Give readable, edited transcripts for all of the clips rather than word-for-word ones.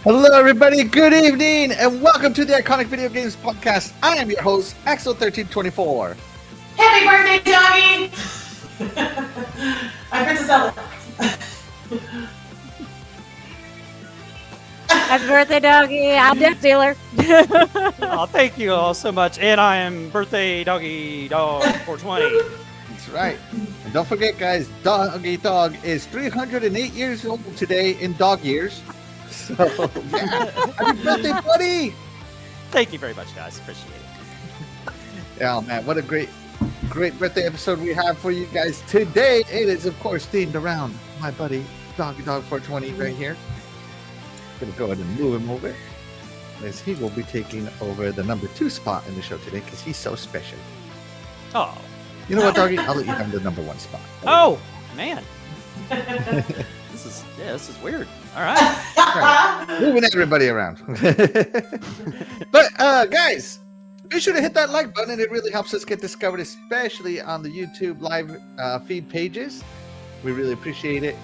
Hello, everybody. Good evening, and welcome to the Iconic Video Games Podcast. I am your host, Axel1324. Happy birthday, doggy! I'm Princess Ella. Happy birthday, doggy. I'm DeathDealer. Oh, thank you all so much. And I am birthday doggy dog 420. That's right. And don't forget, guys, Doggy Dog is 308 years old today in dog years. So, yeah. Happy birthday, buddy! Thank you very much, guys. Appreciate it. Yeah, man, what a great birthday episode we have for you guys today. It is, of course, themed around my buddy, Doggy Dog 420 right here. Gonna go ahead and move him over, as he will be taking over the number 2 spot in the show today because he's so special. Oh. You know what, Doggy? I'll let you have the number 1 spot. Oh, man. This is weird. All right. Moving everybody around. But, guys, be sure to hit that like button. It really helps us get discovered, especially on the YouTube live feed pages. We really appreciate it.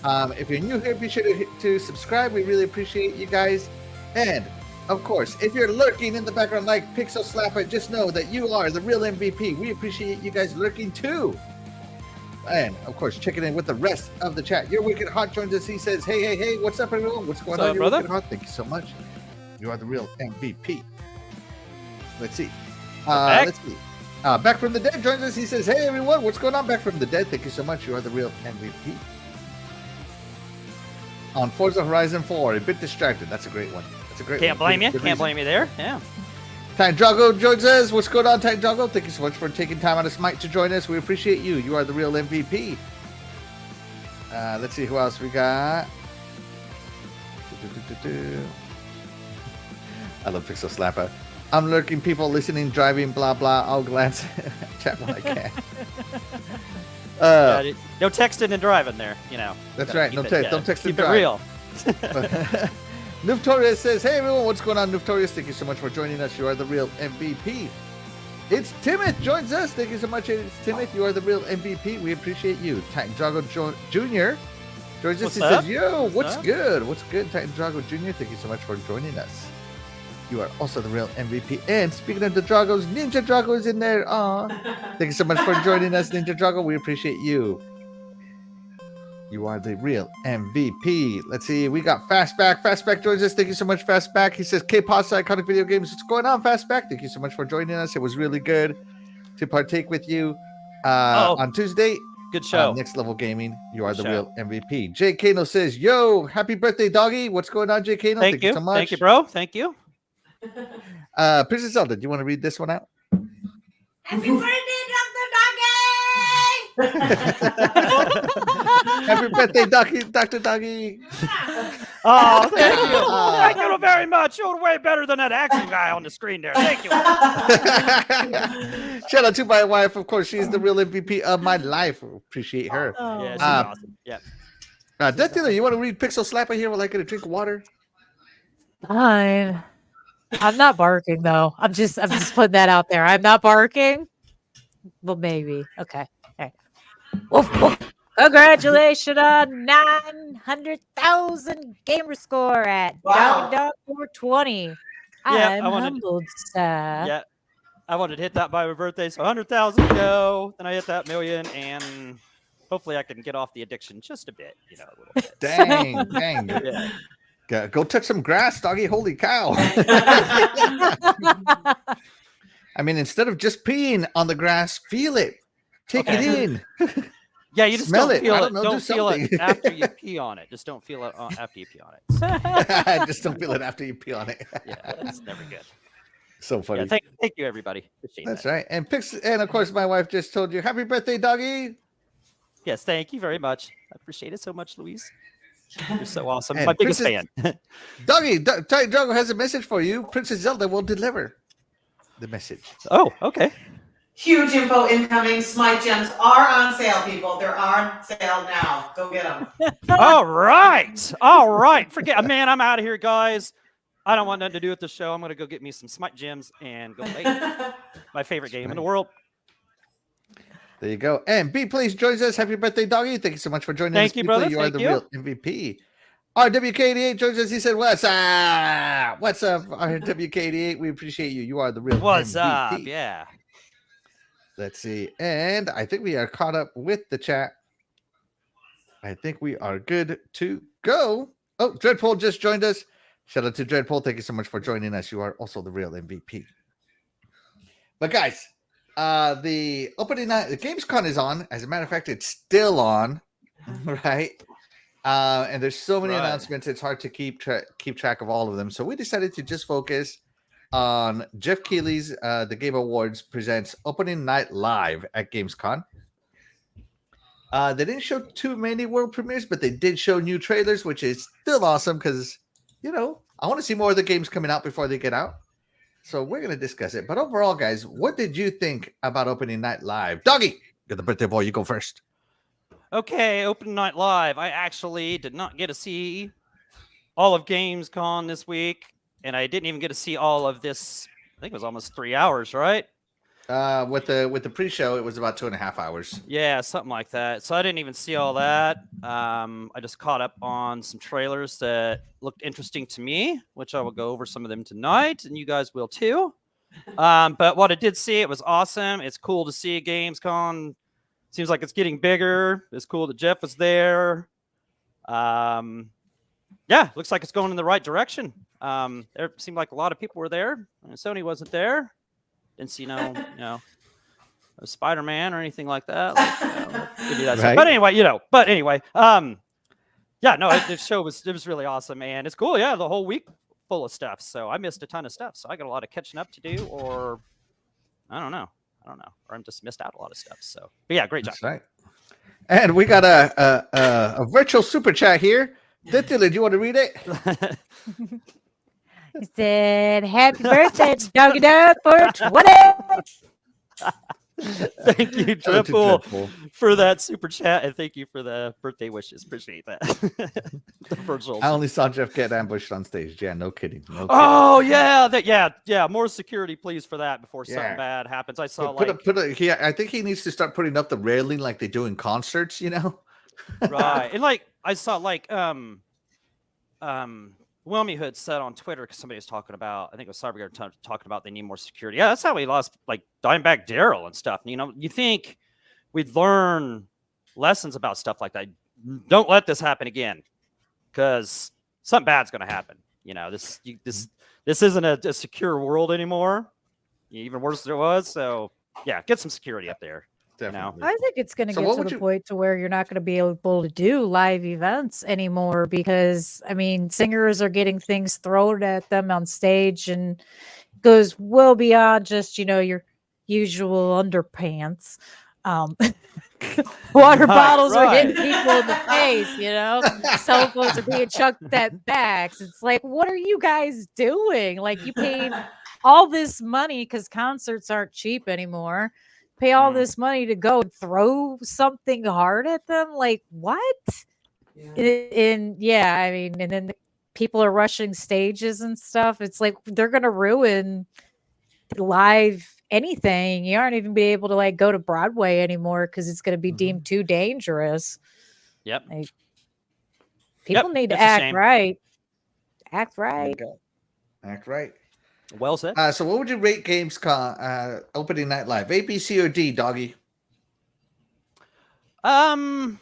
If you're new here, be sure to subscribe. We really appreciate you guys. And, of course, if you're lurking in the background like Pixel Slapper, just know that you are the real MVP. We appreciate you guys lurking too. And, of course, checking in with the rest of the chat. Your Wicked Hot joins us. He says, hey, what's up, everyone? What's going on, brother? Wicked Hot? Thank you so much. You are the real MVP. Let's see. Back from the Dead joins us. He says, hey, everyone, what's going on, Back from the Dead? Thank you so much. You are the real MVP. On Forza Horizon 4, a bit distracted. That's a great one. That's a great Can't one. blame you. Can't blame you there. Yeah. Time Drago joins us. What's going on, Time Drago? Thank you so much for taking time out of Smite to join us. We appreciate you. You are the real MVP. Let's see who else we got. I love Pixel Slapper. I'm lurking, people listening, driving, blah, blah. I'll glance at chat when I can. No texting and driving there, you know. That's right. No text. Don't text and drive. Keep it real. Nuftorius says, hey, everyone, what's going on, Nuftorius? Thank you so much for joining us. You are the real MVP. It's Timoth joins us. Thank you so much, it's Timoth. You are the real MVP. We appreciate you. Titan Drago Jr. joins us. He says, yo, what's good? What's good, Titan Drago Jr.? Thank you so much for joining us. You are also the real MVP. And speaking of the Dragos, Ninja Drago is in there. Aw. Thank you so much for joining us, Ninja Drago. We appreciate you. You are the real MVP. Let's see. We got Fastback. Fastback joins us. Thank you so much, Fastback. He says, K-Pasta, Iconic Video Games. What's going on, Fastback? Thank you so much for joining us. It was really good to partake with you on Tuesday. Good show. Next Level Gaming. You are the real MVP. Jay Kano says, yo, happy birthday, doggy. What's going on, Jay Kano? Thank you so much. Thank you, bro. Thank you. Princess Zelda, do you want to read this one out? Happy birthday, Dr. Doggy! Happy birthday, Dr. Doggy. Oh, thank you. Thank you very much. You're way better than that action guy on the screen there. Thank you. Shout out to my wife. Of course, she's the real MVP of my life. Appreciate her. Yeah, she's awesome. Yeah. DeathDealer, you want to read Pixel Slapper here while I get a drink of water? Fine. I'm not barking though. I'm just putting that out there. I'm not barking. Well, maybe. Okay. All right. Woof, woof. Congratulations on 900,000 gamer score at Wow. Dog 420. I'm humbled, sir. Yeah. I wanted to hit that by my birthday, so 100,000 go. Then I hit that million, and hopefully I can get off the addiction just a bit, a little bit. Dang. Yeah. Go touch some grass, doggy. Holy cow. I mean, instead of just peeing on the grass, feel it. Take it in. Yeah, you just smell don't it. feel I it. don't know, Don't do feel it something. after you pee on it. Just don't feel it after you pee on it. Just don't feel it after you pee on it. Yeah, it's never good. So funny. Yeah, thank you, everybody. Appreciate That's that. right. And of course, my wife just told you, happy birthday, doggy. Yes, thank you very much. I appreciate it so much, Louise. You're so awesome. And My biggest Princess- fan. Doggy, Titan Drago has a message for you. Princess Zelda will deliver the message. Oh, okay. Huge info incoming. Smite gems are on sale, people. They're on sale now. Go get them. All right. All right. Forget, man, I'm out of here, guys. I don't want nothing to do with the show. I'm going to go get me some Smite gems and go play my favorite game in the world. There you go. And B Please joins us. Happy birthday, doggy. Thank you so much for joining us. Thank you, brother. You are Thank the you. real MVP. RWK88 joins us. He said, "What's up? What's up, RWK88? We appreciate you. You are the real What's MVP. up? Yeah. Let's see. And I think we are caught up with the chat. I think we are good to go. Oh, Dreadpole just joined us. Shout out to Dreadpole. Thank you so much for joining us. You are also the real MVP. But guys, the opening night, the GamesCon is on. As a matter of fact, it's still on, right? And there's so many announcements, it's hard to keep track of all of them. So we decided to just focus on Jeff Keighley's The Game Awards presents Opening Night Live at GamesCon. They didn't show too many world premieres, but they did show new trailers, which is still awesome because, you know, I want to see more of the games coming out before they get out. So we're going to discuss it. But overall, guys, what did you think about Opening Night Live? Doggy, you're the birthday boy. You go first. Okay, Open Night Live. I actually did not get to see all of GamesCon this week, and I didn't even get to see all of this. I think it was almost 3 hours, right? With the pre-show, it was about 2.5 hours. Yeah, something like that. So I didn't even see all that. I just caught up on some trailers that looked interesting to me, which I will go over some of them tonight, and you guys will too. But what I did see, it was awesome. It's cool to see GamesCon. Seems like it's getting bigger. It's cool that Jeff was there. Yeah, looks like it's going in the right direction. There seemed like a lot of people were there. Sony wasn't there. Didn't see no Spider-Man or anything like that. Right. But anyway, yeah, no, the show was really awesome, and it's cool. Yeah, the whole week full of stuff. So I missed a ton of stuff. So I got a lot of catching up to do, or I don't know, or I'm just missed out a lot of stuff. So, but yeah, great job. That's right. And we got a virtual super chat here. DeathDealer, do you want to read it? He said, "Happy birthday, Doggy Dog, for 20." Thank you, Triple, for that super chat, and thank you for the birthday wishes. Appreciate that. The virtual. I only saw Jeff get ambushed on stage. Yeah, no kidding. No kidding. Oh yeah. More security, please, for that before something bad happens. I saw I think he needs to start putting up the railing like they do in concerts. You know. Right, and I saw Wilmy Hood said on Twitter, because somebody was talking about, I think it was Cyberguard talking about they need more security. Yeah, that's how we lost Dimeback Daryl and stuff. You think we'd learn lessons about stuff like that. Don't let this happen again, because something bad's going to happen. This isn't a secure world anymore. Even worse than it was. So yeah, get some security up there. Definitely. I think it's going to get to the point to where you're not going to be able to do live events anymore, because singers are getting things thrown at them on stage, and it goes well beyond just your usual underpants. Water bottles are hitting people in the face. Cell phones are being chucked at backs. It's like, what are you guys doing? You paid all this money, because concerts aren't cheap anymore. Pay all this money to go and throw something hard at them? What? And then people are rushing stages and stuff. It's like they're gonna ruin live anything. You aren't even be able to go to Broadway anymore, because it's gonna be deemed too dangerous. Yep. People need to act right. Act right. Act right. Well said. So what would you rate GamesCon Opening Night Live? A, B, C, or D, Doggy? I'll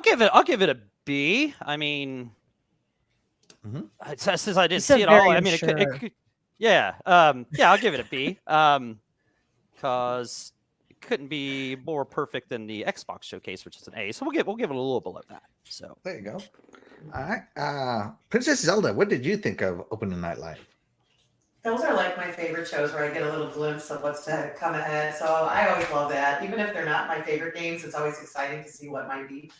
give it a B. Since I didn't see it all, I'll give it a B. Because it couldn't be more perfect than the Xbox showcase, which is an A. So we'll give it a little below that. So there you go. All right. Princess Zelda, what did you think of Opening Night Live? Those are my favorite shows, where I get a little glimpse of what's to come ahead. So I always love that. Even if they're not my favorite games, it's always exciting to see what might be.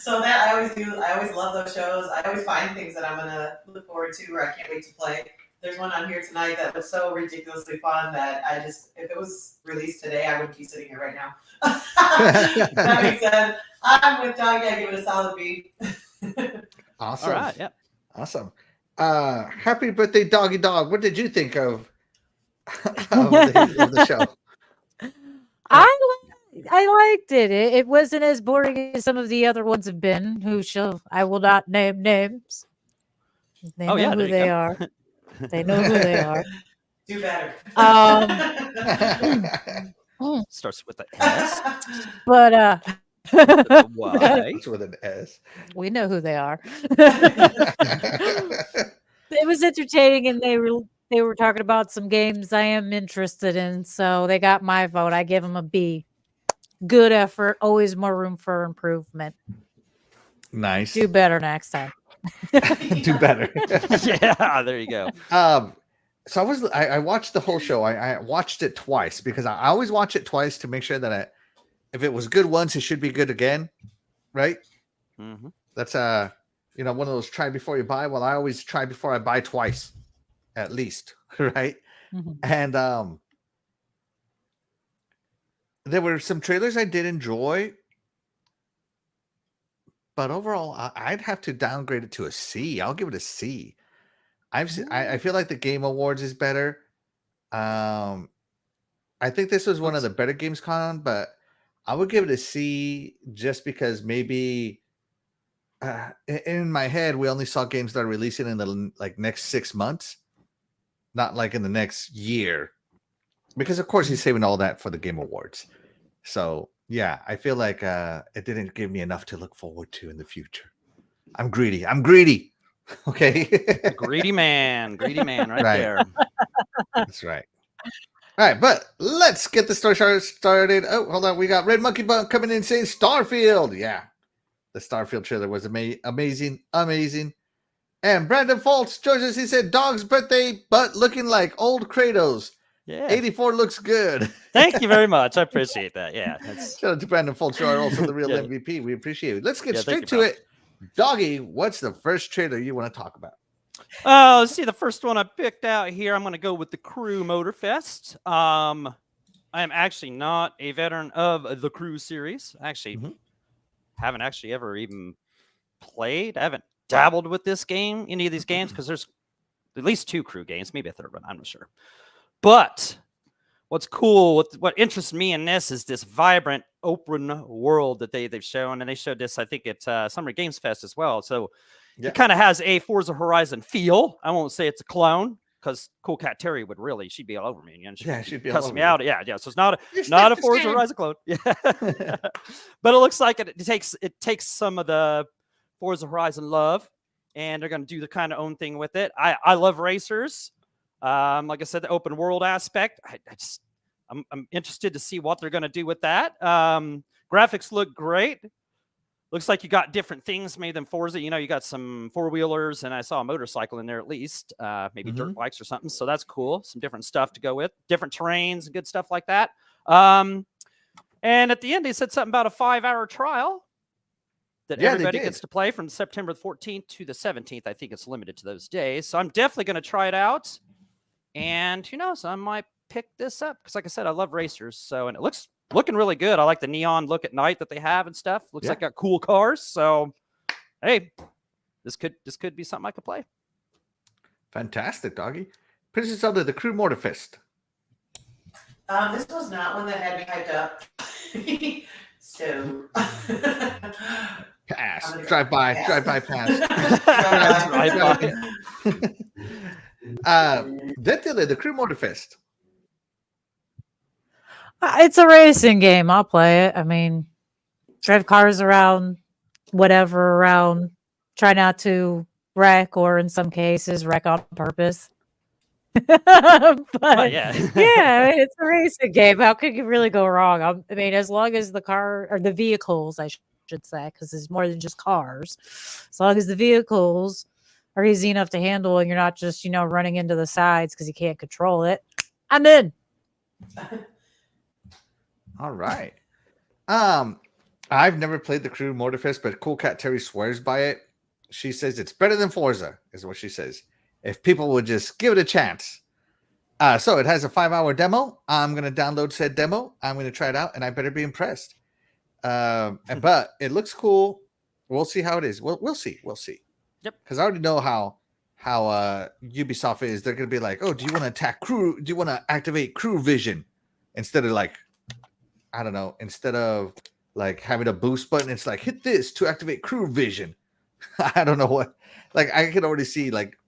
So that I always do. I always love those shows. I always find things that I'm going to look forward to, or I can't wait to play. There's one on here tonight that was so ridiculously fun that if it was released today, I wouldn't be sitting here right now. That being said, I'm with Doggy. I give it a solid B. Awesome. All right. Yeah. Awesome. Happy birthday, Doggy Dog. What did you think of the show? I I liked it. It wasn't as boring as some of the other ones have been. I will not name names. They Oh, know yeah, who there you they go. are. They know who they are. Do better. Starts with the S. But with the Y. It's with an S. we know who they are. It was entertaining, and they were talking about some games I am interested in, so they got my vote. I give them a B. Good effort. Always more room for improvement. Nice. Do better next time. Do better. Yeah, there you go. So I watched the whole show. I watched it twice because I always watch it twice to make sure that if it was good once, it should be good again, right? Mm-hmm. That's one of those try before you buy. Well, I always try before I buy twice, at least, right? Mm-hmm. And there were some trailers I did enjoy, but overall, I'd have to downgrade it to a C. I'll give it a C. I feel like the Game Awards is better. I think this was one of the better GamesCon, but I would give it a C just because maybe in my head we only saw games that are releasing in the next 6 months, not like in the next year, because of course he's saving all that for the Game Awards. So yeah, I feel like it didn't give me enough to look forward to in the future. I'm greedy. Okay. Greedy man right there. That's right. All right, but let's get the story started. Oh, hold on. We got Red Monkey Bun coming in saying Starfield. Yeah. The Starfield trailer was amazing. And Brandon Foltz joins us. He said, Dog's birthday, but looking like old Kratos. Yeah. 84 looks good. Thank you very much. I appreciate that. Yeah. Shout out to Brandon Foltz, you are also the real Yeah. MVP. We appreciate it. Let's get straight thank you, to it. Doggy, what's the first trailer you want to talk about? Let's see. The first one I picked out here, I'm going to go with the Crew Motorfest. I am actually not a veteran of the Crew series. Actually, haven't actually ever even played. I haven't dabbled with this game, any of these games, because there's at least 2 Crew games, maybe a third one. I'm not sure. But what's cool, what interests me in this is this vibrant open world that they've shown, and they showed this, I think, at Summer Games Fest as well. So it kind of has a Forza Horizon feel. I won't say it's a clone, because Cool Cat Terry would really, she'd be all over me. And she'd be cuss all over me out. Yeah. So it's not a Forza Horizon clone. Yeah. But it looks like it takes some of the Forza Horizon love, and they're going to do the kind of own thing with it. I love racers. Like I said, the open world aspect. I'm interested to see what they're going to do with that. Graphics look great. Looks like you got different things made than Forza. You got some 4-wheelers, and I saw a motorcycle in there at least, maybe dirt bikes or something. So that's cool. Some different stuff to go with, different terrains and good stuff like that. And at the end, they said something about a 5-hour trial that everybody gets to play from September 14th to the 17th. I think it's limited to those days. So I'm definitely going to try it out. And who knows, I might pick this up because, like I said, I love racers. So, and it looking really good. I like the neon look at night that they have and stuff. Looks like got cool cars. So, hey, this could be something I could play. Fantastic, Doggy. Princess Zelda, the Crew Motorfest. This was not one that had me hyped up. So pass. Drive by pass. Drive by. DeathDealer, the Crew Motorfest. It's a racing game. I'll play it. I mean, drive cars around, whatever around. Try not to wreck, or in some cases, wreck on purpose. But yeah, it's a racing game. How could you really go wrong? I mean, as long as the car or the vehicles, I should say, because it's more than just cars. As long as the vehicles are easy enough to handle, and you're not just running into the sides because you can't control it, I'm in. All right. I've never played the Crew Motorfest, but Cool Cat Terry swears by it. She says it's better than Forza, is what she says. If people would just give it a chance. So it has a 5-hour demo. I'm going to download said demo. I'm going to try it out, and I better be impressed. But it looks cool. We'll see how it is. We'll see. Yep. Because I already know how Ubisoft is. They're going to be like, oh, do you want to attack crew? Do you want to activate crew vision? Instead of like I don't know, instead of like having a boost button, it's like hit this to activate crew vision. I don't know what. Like I can already see like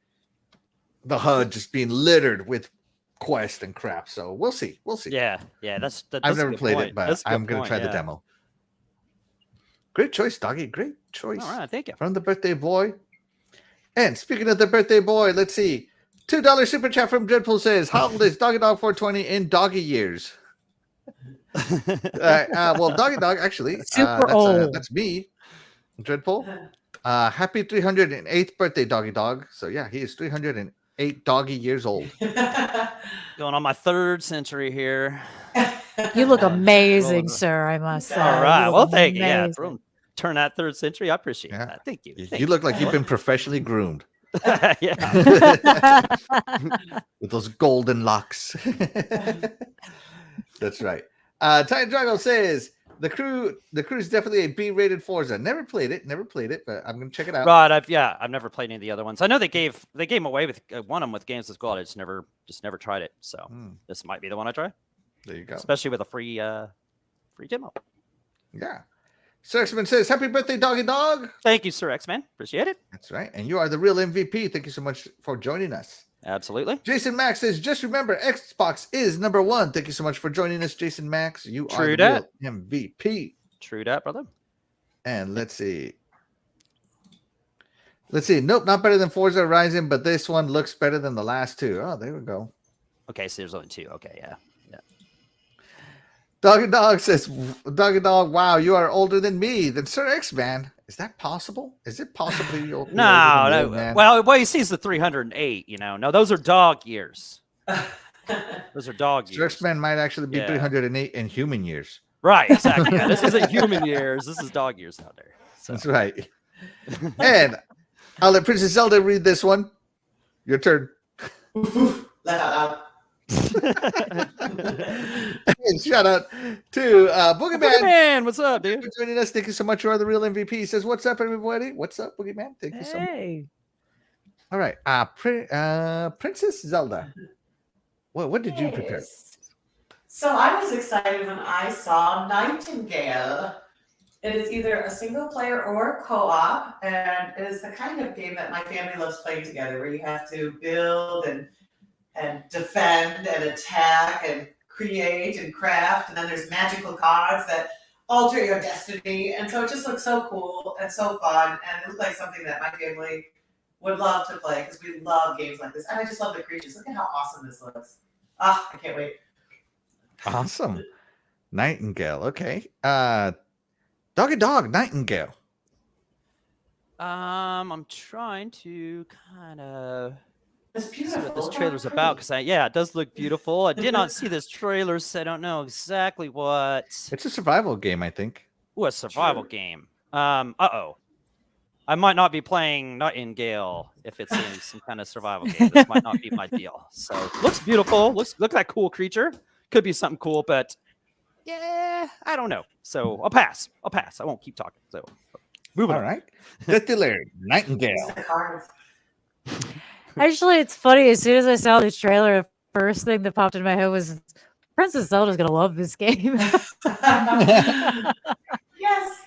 the HUD just being littered with quest and crap. So we'll see. We'll see. Yeah, that's I've a never good played point. it, but That's a good I'm gonna point, try the yeah. demo. Great choice, Doggy. Great choice. All right, thank you. From the birthday boy. And speaking of the birthday boy, let's see. $2 super chat from Dreadpool says, how old is Doggy Dog 420 in doggy years? Well, Doggy Dog, actually, Super old. that's me, Dreadpool. Happy 308th birthday, Doggy Dog. So, yeah, he is 308 doggy years old. Going on my 3rd century here. You look amazing, Rolling. sir. I must say. All right. You Well, look thank you. Yeah, amazing. turn that 3rd century. I appreciate Yeah. that. Thank you. You look like you've been professionally groomed. Yeah. With those golden locks. That's right. Titan Drago says the crew is definitely a B-rated Forza. Never played it, but I'm gonna check it out. Right. I've never played any of the other ones. I know they gave away with one of them with Games with Gold. I just never tried it. So this might be the one I try. There you go. Especially with a free demo. Yeah. Sir X-Man says, happy birthday, Doggy Dog. Thank you, Sir X-Man. Appreciate it. That's right. And you are the real MVP. Thank you so much for joining us. Absolutely. Jason Max says, just remember, Xbox is #1. Thank you so much for joining us, Jason Max. You are the real MVP. True that, brother. And let's see. Nope, not better than Forza Horizon, but this one looks better than the last two. Oh, there we go. Okay, so there's only 2. Okay, yeah. Doggy Dog says, Doggy Dog, wow, you are older than me, than Sir X-Man. Is that possible? Is it possible you're older than No. me, man? Well, he sees the 308, No, those are dog years. Those are dog years. Sir X-Man might actually be 308 in human years. Right, exactly. Yeah, this isn't human years. This is dog years out there. So. That's right. And I'll let Princess Zelda read this one. Your turn. Let out. And shout out to Boogeyman. Man, what's up, dude? For joining us. Thank you so much. You are the real MVP. He says, what's up, everybody? What's up, Boogeyman? Thank you so much. Hey. All right. Princess Zelda. What did you prepare? So I was excited when I saw Nightingale. It is either a single player or co-op, and it is the kind of game that my family loves playing together, where you have to build and defend and attack and create and craft, and then there's magical cards that alter your destiny, and so it just looks so cool and so fun, and it looked like something that my family would love to play because we love games like this, and I just love the creatures. Look at how awesome this looks. I can't wait. Awesome. Nightingale. Okay. Doggy Dog, Nightingale. I'm trying to kind of It's see beautiful. what this Look how trailer's pretty. Oh. about because it does look beautiful. I did not see this trailer, so I don't know exactly what. It's a survival game, I think. Ooh, a survival True. game. I might not be playing Nightingale if it's in some kind of survival game. This might not be my deal. So looks beautiful. Look at that cool creature. Could be something cool, but yeah, I don't know. So I'll pass. I won't keep talking. So moving All on. right. DeathDealer, Nightingale. The cards. Actually, it's funny. As soon as I saw this trailer, the first thing that popped in my head was Princess Zelda's gonna love this game. Yes.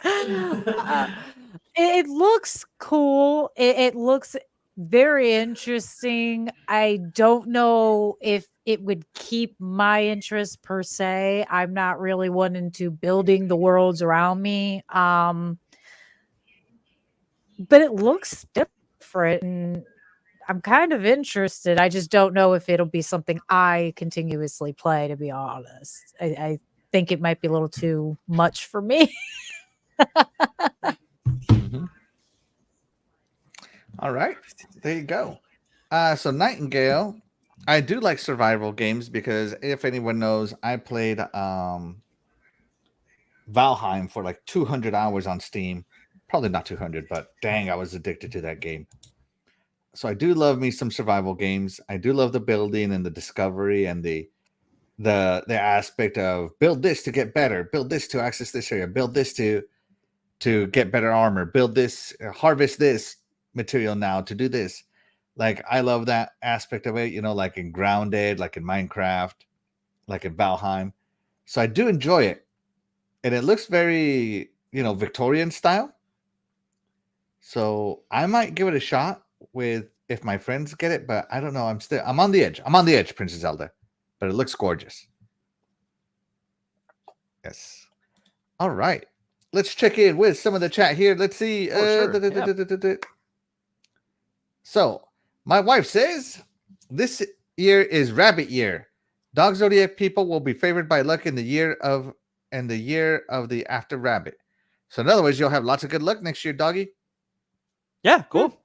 It looks cool. It looks very interesting. I don't know if it would keep my interest per se. I'm not really one into building the worlds around me. But it looks different and I'm kind of interested. I just don't know if it'll be something I continuously play, to be honest. I think it might be a little too much for me. Mm-hmm. All right. There you go. So Nightingale, I do like survival games because if anyone knows, I played Valheim for like 200 hours on Steam. Probably not 200, but dang, I was addicted to that game. So I do love me some survival games. I do love the building and the discovery and the aspect of build this to get better, build this to access this area, build this to get better armor, build this, harvest this material now to do this. Like I love that aspect of it, like in Grounded, like in Minecraft, like in Valheim. So I do enjoy it. and it looks very, Victorian style. So I might give it a shot if my friends get it, but I don't know. I'm on the edge. I'm on the edge, Princess Zelda, but it looks gorgeous. Yes. All right. Let's check in with some of the chat here. Let's see. So my wife says this year is rabbit year. Dog zodiac people will be favored by luck in the year of the after rabbit. So in other words, you'll have lots of good luck next year, doggy. Yeah, cool.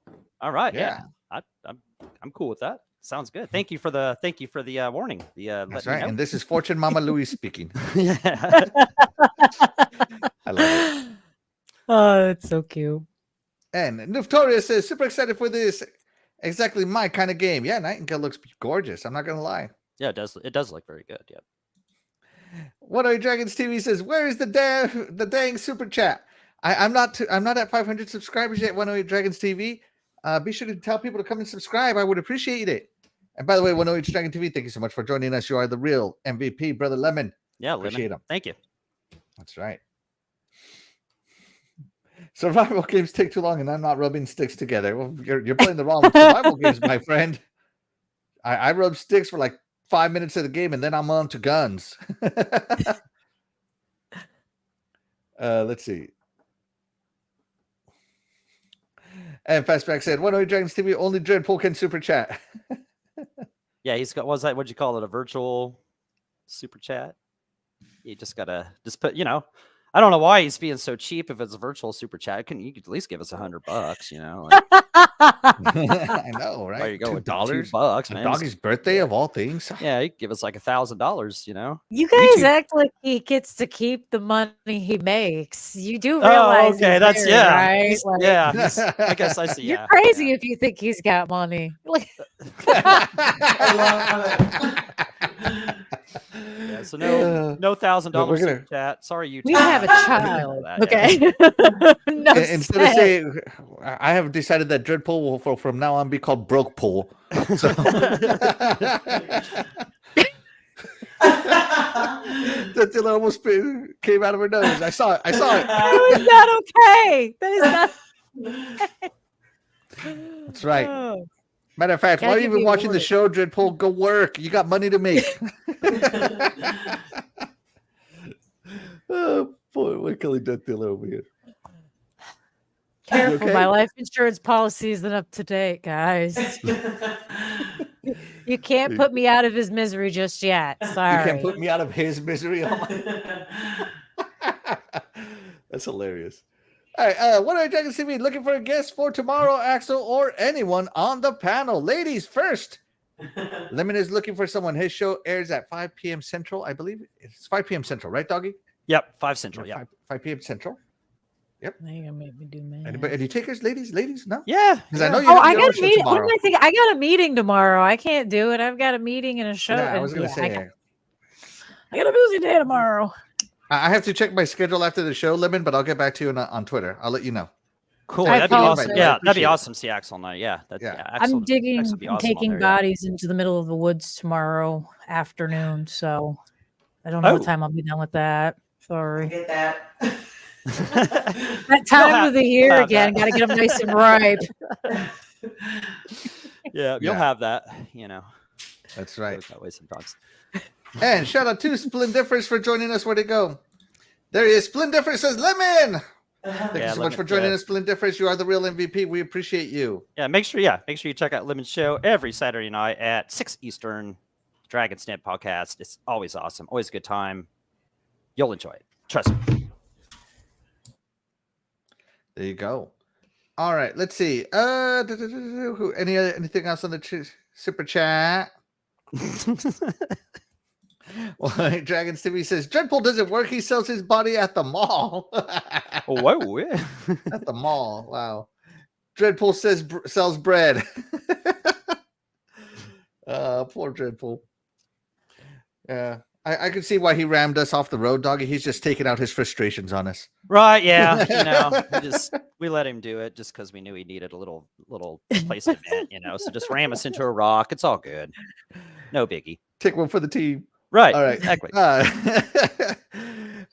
All right. Yeah. I'm cool with that. Sounds good. Thank you for the warning. That's right. And this is Fortune Mama Louise speaking. Yeah. I love it. Oh, that's so cute. And Notorious says, super excited for this. Exactly my kind of game. Yeah, Nightingale looks gorgeous. I'm not gonna lie. Yeah, it does. It does look very good. Yeah. What Are Dragons TV says, where is the dang super chat? I'm not at 500 subscribers yet. 108 Dragons TV. Be sure to tell people to come and subscribe. I would appreciate it. And by the way, 108 Dragon TV, thank you so much for joining us. You are the real MVP, Brother Lemon. Yeah, appreciate Lemon. Thank you. That's right. Survival games take too long, and I'm not rubbing sticks together. Well, you're playing the wrong survival games, my friend. I rub sticks for like 5 minutes of the game, and then I'm on to guns. Let's see. And Fastback said, 108 Dragons TV, only Dreadpool can super chat. Yeah, he's got, what'd you call it? A virtual super chat? You just gotta put, I don't know why he's being so cheap if it's a virtual super chat. You could at least give us $100, Like, I know, right? Why you go with $2? $2, man? Doggy's birthday of all things. Yeah, you could give us like $1,000, You guys act like he gets to keep the money he makes. You do realize. Oh, okay, that's right. I guess I see. You're crazy if you think he's got money. Like, I love it. Yeah, so no $1,000 gonna- super chat. Sorry, you. we have a child. Okay. No Instead of sense. saying, I have decided that Dreadpool will from now on be called Broke Pool. So. That thing almost came out of her nose. I saw it. That is not okay. That is not. That's right. Oh. Matter of fact, Gotta why are you give even you watching the work. show, Dreadpool? Go work. You got money to make. Oh, boy, we're killing DeathDealer over here. Careful, okay? my life insurance policy isn't up to date, guys. You can't put me out of his misery just yet. Sorry. You can't put me out of his misery. Oh my... That's hilarious. All right, what are Dragons TV looking for a guest for tomorrow, Axel, or anyone on the panel? Ladies first. Lemon is looking for someone. His show airs at 5 p.m. Central, I believe. It's 5 p.m. Central, right, Doggy? Yep, 5 Central. Yeah. 5 p.m. Central. Yep. Now you're gonna make me do math. Anybody, any takers, ladies? No? Yeah. Because I know you Oh, have I your got own a show meeting. What tomorrow. am I thinking? I got a meeting tomorrow. I can't do it. I've got a meeting and a show. Yeah, I was and going to say. I got a busy day tomorrow. I have to check my schedule after the show, Lemon, but I'll get back to you on Twitter. I'll let you know. Cool. I That'd be apologize. awesome. I Yeah, that'd appreciate be it. awesome. See Axel night. Yeah. I'm digging, Axel would be awesome on taking there, yeah. bodies into the middle of the woods tomorrow afternoon. So I don't know what time I'll be done with that. I Sorry. get that. That time of the year again. Got to get them nice and ripe. Yeah, you'll have that. That's right. Goes that way sometimes. And shout out to Splendiferous for joining us. Where'd it go? There he is. Splendiferous says, Lemon! Thank you so much for joining us, Splendiferous. You are the real MVP. We appreciate you. Yeah, make sure you check out Lemon's show every Saturday night at 6 Eastern. Dragon's Den podcast. It's always awesome. Always a good time. You'll enjoy it. Trust me. There you go. All right, let's see. Anything else on the super chat? Well, Dragons TV says Dreadpool doesn't work. He sells his body at the mall. Whoa, yeah. At the mall. Wow. Dreadpool says sells bread. Poor Dreadpool. Yeah. I can see why he rammed us off the road, Doggy. He's just taking out his frustrations on us. Right, yeah. We let him do it just because we knew he needed a little place to vent, So just ram us into a rock. It's all good. No biggie. Take one for the team. Right. All right. Exactly.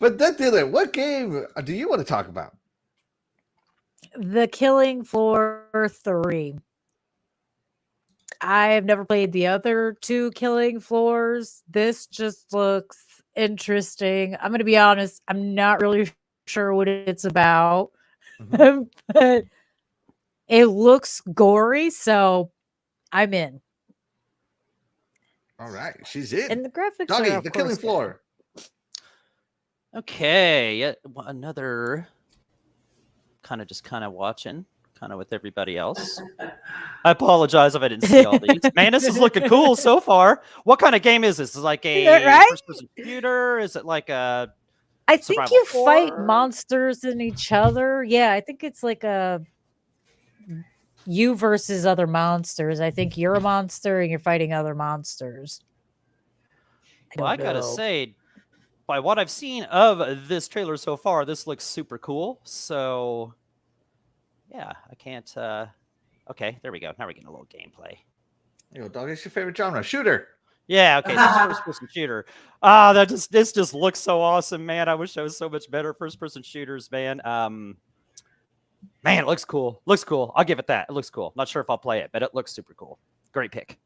But DeathDealer, what game do you want to talk about? The Killing Floor 3. I've never played the other 2 Killing Floors. This just looks interesting. I'm going to be honest, I'm not really sure what it's about, but it looks gory, so I'm in. All right, she's in. And the graphics Doggy, are, of The course, Killing good. Floor. Okay, yet another kind of watching, kind of with everybody else. I apologize if I didn't see all these. Man, this is looking cool so far. What kind of game is this? Is it like a Right? first-person shooter? Is it like a I think survival you fight horror? monsters in each other. Yeah, I think it's like a you versus other monsters. I think you're a monster and you're fighting other monsters. Well, I gotta know. say, by what I've seen of this trailer so far, this looks super cool. So, yeah, I can't. Okay, there we go. Now we're getting a little gameplay. Yo, Doggy, it's your favorite genre, shooter. Yeah, okay, so it's first-person shooter. This just looks so awesome, man. I wish I was so much better at first-person shooters, man. Man, it looks cool. Looks cool. I'll give it that. It looks cool. Not sure if I'll play it, but it looks super cool. Great pick.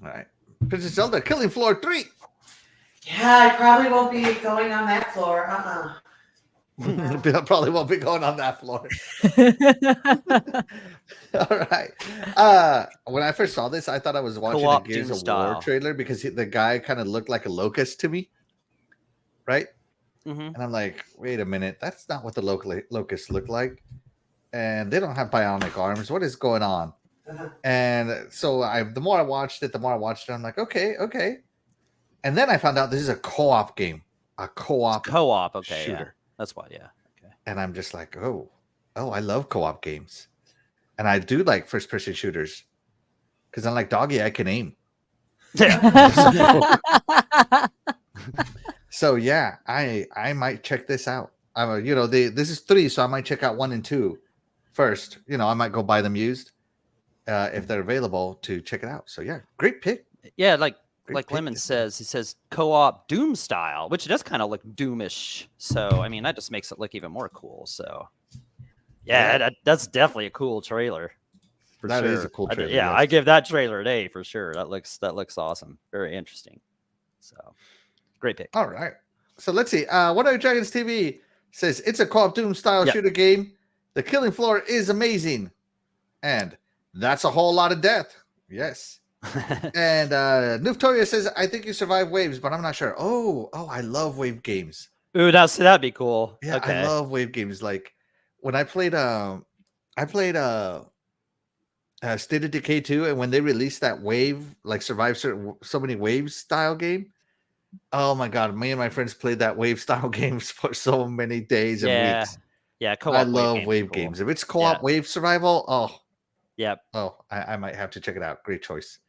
All right, Princess Zelda, Killing Floor 3. Yeah, I probably won't be going on that floor. Probably won't be going on that floor. All right. When I first saw this, I thought I was watching Co-op a Gears Doom of style. War trailer because the guy kind of looked like a locust to me, right? Mm-hmm. And I'm like, wait a minute, that's not what the locusts look like, and they don't have bionic arms. What is going on? And so the more I watched it, I'm like, okay. And then I found out this is a co-op game, a co-op Co-op, okay, shooter. yeah. That's why, yeah. Okay. And I'm just like, oh, I love co-op games. And I do like first-person shooters. Because unlike Doggy, I can aim. Yeah. So yeah, I might check this out. This is 3, so I might check out 1 and 2 first. I might go buy them used if they're available to check it out. So yeah, great pick. Yeah, like pick, Lemon this says, he says co-op Doom style, which does kind of look Doomish. So, I mean, that just makes it look even more cool. So, yeah, that's definitely a cool trailer. That is a cool trailer. I give that trailer an A for sure. That looks awesome. Very interesting. So, great pick. All right. So let's see. What Are Dragons TV says it's a co-op Doom style shooter game. The Killing Floor is amazing, and that's a whole lot of death. Yes. And Nuftoria says, I think you survive waves, but I'm not sure. Oh, I love wave games. Ooh, that'd be cool. Yeah, okay. I love wave games. Like when I played State of Decay 2, and when they released that wave, like survive so many waves style game. Oh my god, me and my friends played that wave style games for so many days and weeks. Yeah, co-op. I love wave games. If it's co-op wave survival, I might have to check it out. Great choice.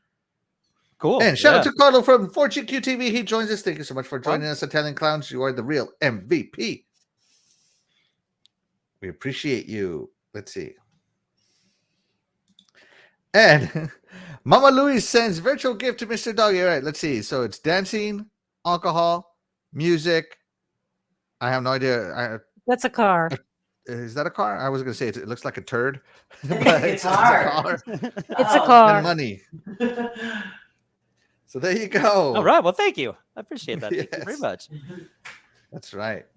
Cool. And shout out to Carlo from 4GQ TV. He joins us. Thank you so much for joining us, Italian Clowns. You are the real MVP. We appreciate you. Let's see. And Mama Louise sends virtual gift to Mr. Doggy. All right, let's see. So it's dancing, alcohol, music. I have no idea. That's a car. Is that a car? I was going to say it looks like a turd. But it's a car. It's a car. And money. So there you go. All right. Well, thank you. I appreciate that. Thank you very Yes. much. That's right.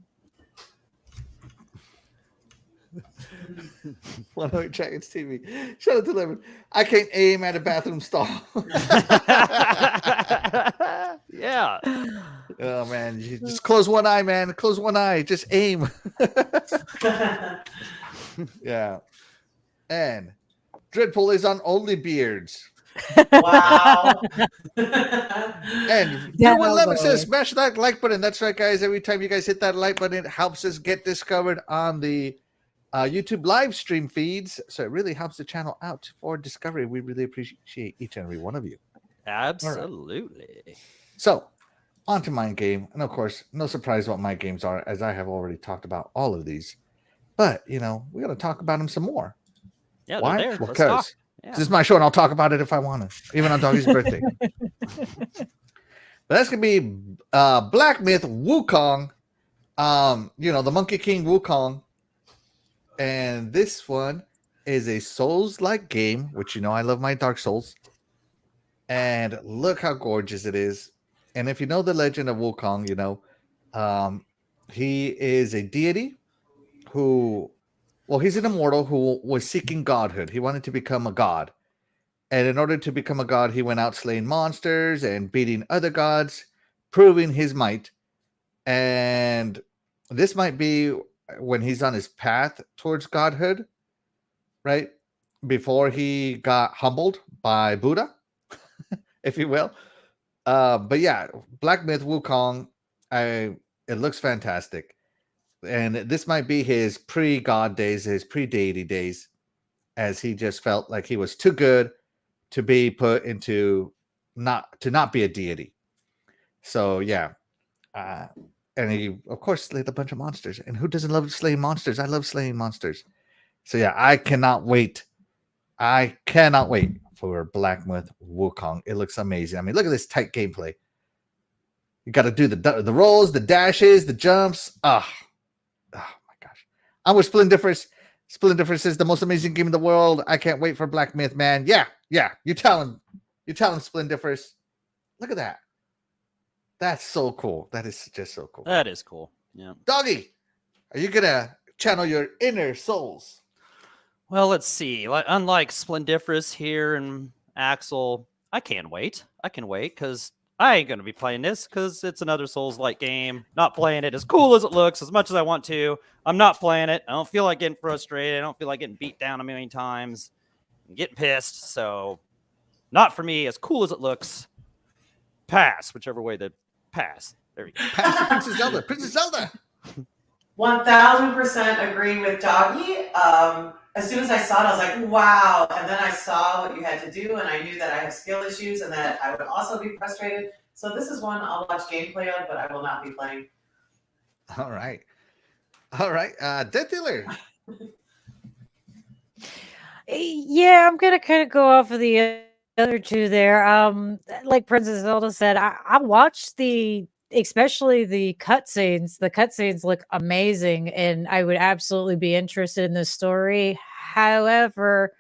108 Dragons TV. Shout out to Lemon. I can't aim at a bathroom stall. Yeah. Oh man, you just close one eye, man. Close one eye. Just aim. Yeah. And Dreadpool is on Only Beards. Wow. And Yeah, Lemon that was says, smash that like button. That's right, guys. Every time you guys hit that like button, it helps us get discovered on the YouTube live stream feeds. So it really helps the channel out for discovery. We really appreciate each and every one of you. Absolutely. Right. So on to my game. And of course, no surprise what my games are, as I have already talked about all of these. But, we got to talk about them some more. Yeah, Why? they're there. Let's Because talk. this is my show, and I'll talk about it if I want to, even on Doggy's birthday. But that's going to be Black Myth Wukong The Monkey King Wukong, and this one is a Souls-like game, which I love my Dark Souls. And look how gorgeous it is. And if you know the legend of Wukong, he is a deity he's an immortal who was seeking godhood. He wanted to become a god. And in order to become a god, he went out slaying monsters and beating other gods, proving his might. And this might be when he's on his path towards godhood, right? Before he got humbled by Buddha, if you will. But yeah, Black Myth Wukong, it looks fantastic. And this might be his pre-god days, his pre-deity days, as he just felt like he was too good to be put into not be a deity. So yeah. And he, of course, slayed a bunch of monsters. And who doesn't love slaying monsters? I love slaying monsters. So yeah, I cannot wait. I cannot wait for Black Myth Wukong. It looks amazing. I mean, look at this tight gameplay. You got to do the rolls, the dashes, the jumps. Oh my gosh. I'm with Splendiferous. Splendiferous is the most amazing game in the world. I can't wait for Black Myth, man. Yeah. You tell him, Splendiferous. Look at that. That's so cool. That is just so cool. That is cool. Yeah. Doggy, are you going to channel your inner souls? Well, let's see. Unlike Splendiferous here and Axel, I can wait. I can wait because I ain't going to be playing this because it's another Souls-like game. Not playing it as cool as it looks, as much as I want to. I'm not playing it. I don't feel like getting frustrated. I don't feel like getting beat down a million times. I'm getting pissed. So, not for me. As cool as it looks, pass. Whichever way the pass. There we go. Pass to Princess Zelda. Princess Zelda. 1000% agree with Doggy. As soon as I saw it, I was like, wow. And then I saw what you had to do, and I knew that I have skill issues and that I would also be frustrated. So this is one I'll watch gameplay of, but I will not be playing. All right. DeathDealer. Yeah, I'm gonna kind of go off of the other two there. Like Princess Zelda said, I watched especially the cutscenes. The cutscenes look amazing, and I would absolutely be interested in this story. However,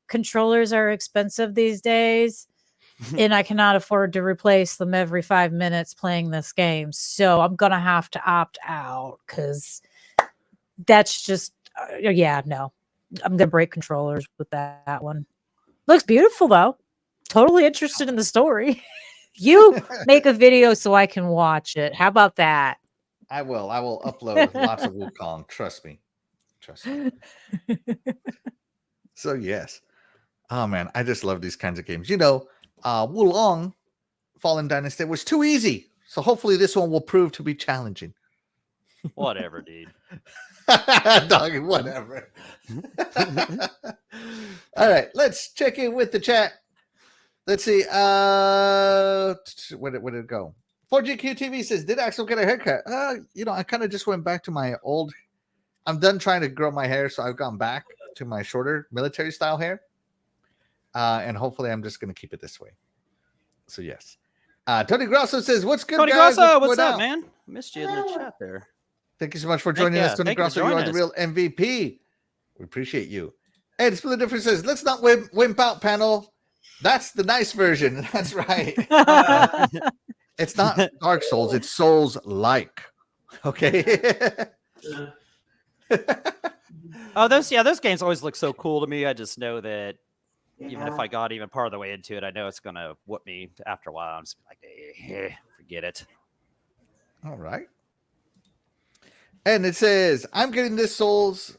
controllers are expensive these days, and I cannot afford to replace them every 5 minutes playing this game. So I'm gonna have to opt out because that's just no. I'm gonna break controllers with that one. Looks beautiful though. Totally interested in the story. You make a video so I can watch it. How about that? I will upload lots of Wukong. Trust me. So yes. Oh man, I just love these kinds of games. Wulong Fallen Dynasty was too easy. So hopefully this one will prove to be challenging. Whatever, dude. Doggy, whatever. All right, let's check in with the chat. Let's see. Where did it go? 4GQ TV says, "Did Axel get a haircut?" I kind of just went back to my old. I'm done trying to grow my hair, so I've gone back to my shorter military style hair, and hopefully, I'm just going to keep it this way. So yes. Tony Grosso says, "What's good, Tony guys? Grosso, what's up, man? Missed you in the chat there. Thank you so much for joining us, Tony Grosso. You are the real MVP. We appreciate you." And Split Difference says, "Let's not wimp out, panel. That's the nice version." That's right. It's not Dark Souls. It's Souls-like. Okay. Those games always look so cool to me. I just know that even if Yeah. I got even part of the way into it, I know it's gonna whoop me after a while. I'm just like, forget it. All right. And it says, "I'm getting this Souls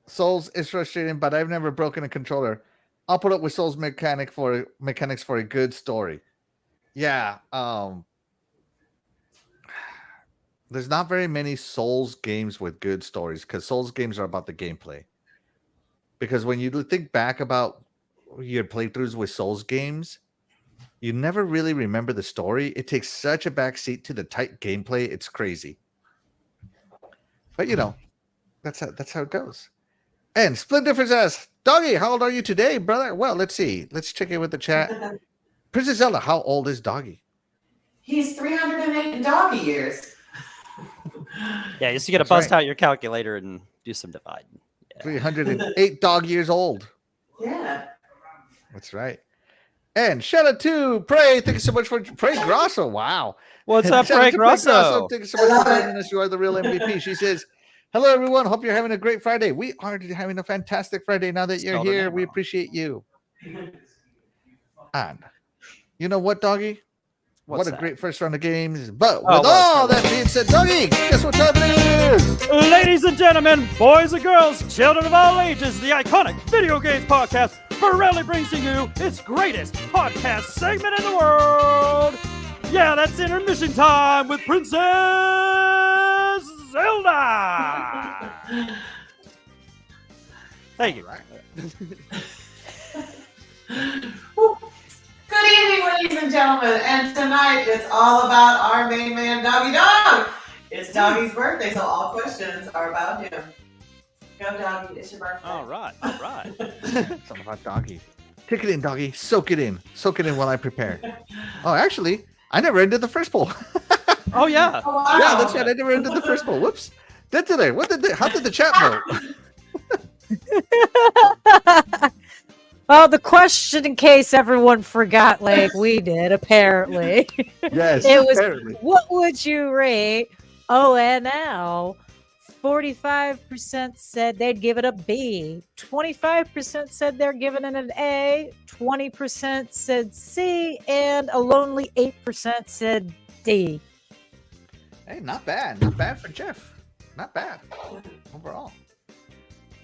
is frustrating, but I've never broken a controller. I'll put up with Souls mechanics for a good story." Yeah. There's not very many Souls games with good stories because Souls games are about the gameplay. Because when you think back about your playthroughs with Souls games, you never really remember the story. It takes such a backseat to the tight gameplay. It's crazy. But that's how it goes. And Split Difference asks, "Doggy, how old are you today, brother?" Well, let's see. Let's check in with the chat. Princess Zelda, how old is Doggy? He's 308 in doggy years. Yeah, you got to That's bust right. out your calculator and do some dividing. 308 dog years old. Yeah. That's right. And shout out to Prey. Thank you so much for Prey Grosso. Wow. What's up, Shout out Prey to Grosso? Thank you so much for joining us. You are the real MVP. She says, hello, everyone. Hope you're having a great Friday. We are having a fantastic Friday now that you're Spelled her here. name We wrong. appreciate you. And you know what, doggy? What's what a that? great first round of games. But Oh, with well, it's all not that being said, doggy, guess what time it is? Ladies and gentlemen, boys and girls, children of all ages, the iconic Video Games Podcast proudly brings to you its greatest podcast segment in the world. Yeah, that's intermission time with Princess Zelda. Thank you. Good evening, ladies and gentlemen. And tonight it's all about our main man, Doggy Dog. It's Doggy's birthday, so all questions are about him. Go, Doggy. It's your birthday. All right, all right. It's all about doggy. Take it in, doggy. Soak it in. Soak it in while I prepare. Oh, actually, I never ended the first poll. Oh, yeah. Oh, wow. Yeah, that's right. I never ended the first poll. Whoops. DeathDealer, how did the chat vote? Well, the question, in case everyone forgot, like we did, apparently, Yes, it was, apparently. what would you rate ONL? 45% said they'd give it a B. 25% said they're giving it an A. 20% said C. And a lonely 8% said D. Hey, not bad. Not bad for Jeff. Not bad overall.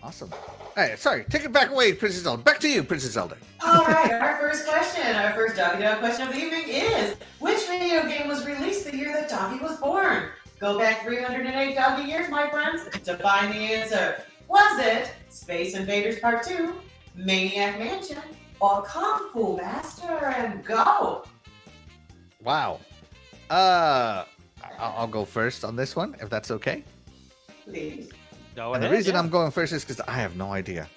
Awesome. Hey, sorry. Take it back away, Princess Zelda. Back to you, Princess Zelda. All right, our first Doggy Dog question of the evening is, which video game was released the year that Doggy was born? Go back 308 doggy years, my friends, to find the answer. Was it Space Invaders Part 2, Maniac Mansion, or Kung Fu Master and Go? Wow. I'll go first on this one, if that's okay. Please. Go And the ahead, reason yeah. I'm going first is because I have no idea.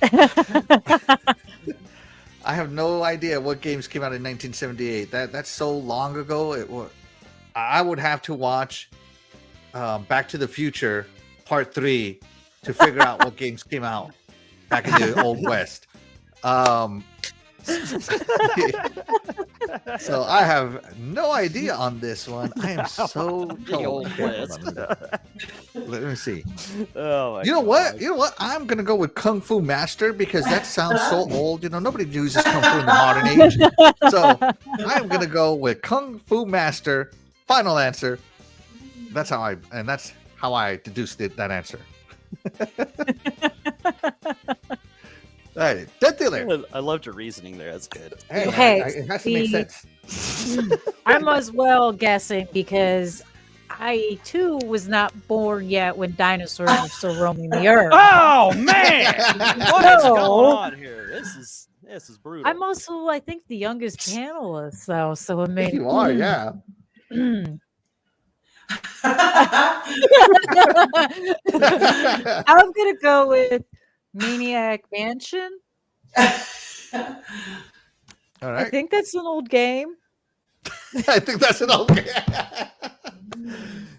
I have no idea what games came out in 1978. That's so long ago. I would have to watch Back to the Future Part 3 to figure out what games came out back in the Old West. So I have no idea on this one. I am so The Old West. Let me see. Oh, my You know what? God. You know what? I'm gonna go with Kung Fu Master because that sounds so old. You know, nobody uses Kung Fu in the modern age. So I'm gonna go with Kung Fu Master. Final answer. That's how I deduced that answer. All right, DeathDealer. I loved your reasoning there. That's good. Hey, it has to make the- sense. I'm as well guessing because I too was not born yet when dinosaurs were still roaming the earth. Oh man, what is No. going on here? This is brutal. I'm also, I think, the youngest panelist, though. So I mean, You are, yeah. I'm gonna go with Maniac Mansion. All I right. think that's an old game. I think that's an old game.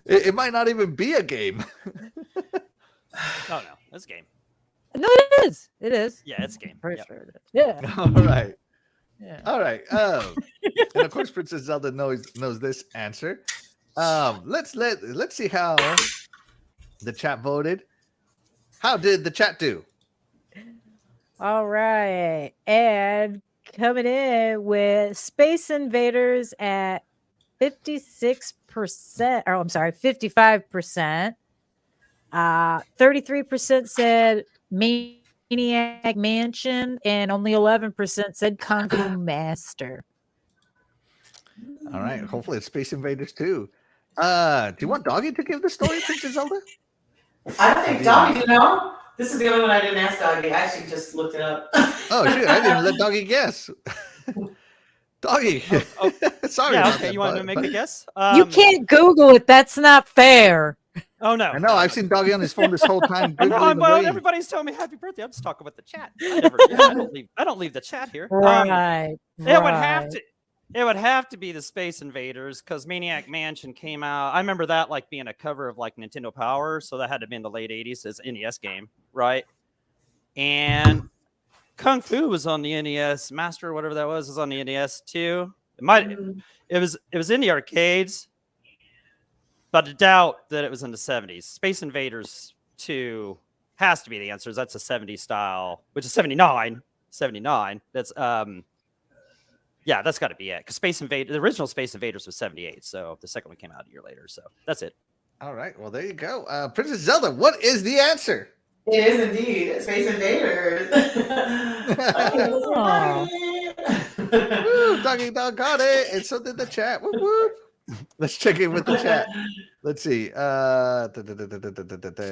It might not even be a game. Oh no, it's a game. No, it is. It is. Yeah, it's a game. Pretty Yep. sure it is. Yeah. All right. Yeah. All right. And of course, Princess Zelda knows this answer. Let's see how the chat voted. How did the chat do? All right. And coming in with Space Invaders at 56%. Or I'm sorry, 55%. 33% said Maniac Mansion, and only 11% said Kung Fu Master. All right. Hopefully, it's Space Invaders too. Do you want Doggy to give the story, Princess Zelda? I don't think Doggy, you know? This is the only one I didn't ask Doggy. I actually just looked it up. Oh shoot! I didn't let Doggy guess. Doggy. Oh, Sorry. Yeah, about okay. that, You want me to bud. make a guess? You can't Google it. That's not fair. Oh no. I know. I've seen Doggy on his phone this whole time. I know. Googling Well, away. everybody's telling me happy birthday. I'm just talking with the chat. I don't leave the chat here. Right. It would have to. It would have to be the Space Invaders because Maniac Mansion came out. I remember that like being a cover of like Nintendo Power, so that had to be in the late '80s as NES game, right? And Kung Fu was on the NES. Master, whatever that was on the NES too. It was in the arcades, but I doubt that it was in the '70s. Space Invaders 2 has to be the answer. That's a '70s style, which is '79. '79. That's yeah, that's got to be it. Because the original Space Invaders was '78, so the second one came out a year later. So that's it. All right. Well, there you go. Princess Zelda, what is the answer? It is indeed Space Invaders. Woo, Doggy Dog got it. And so did the chat. Whoop, whoop. Let's check in with the chat. Let's see.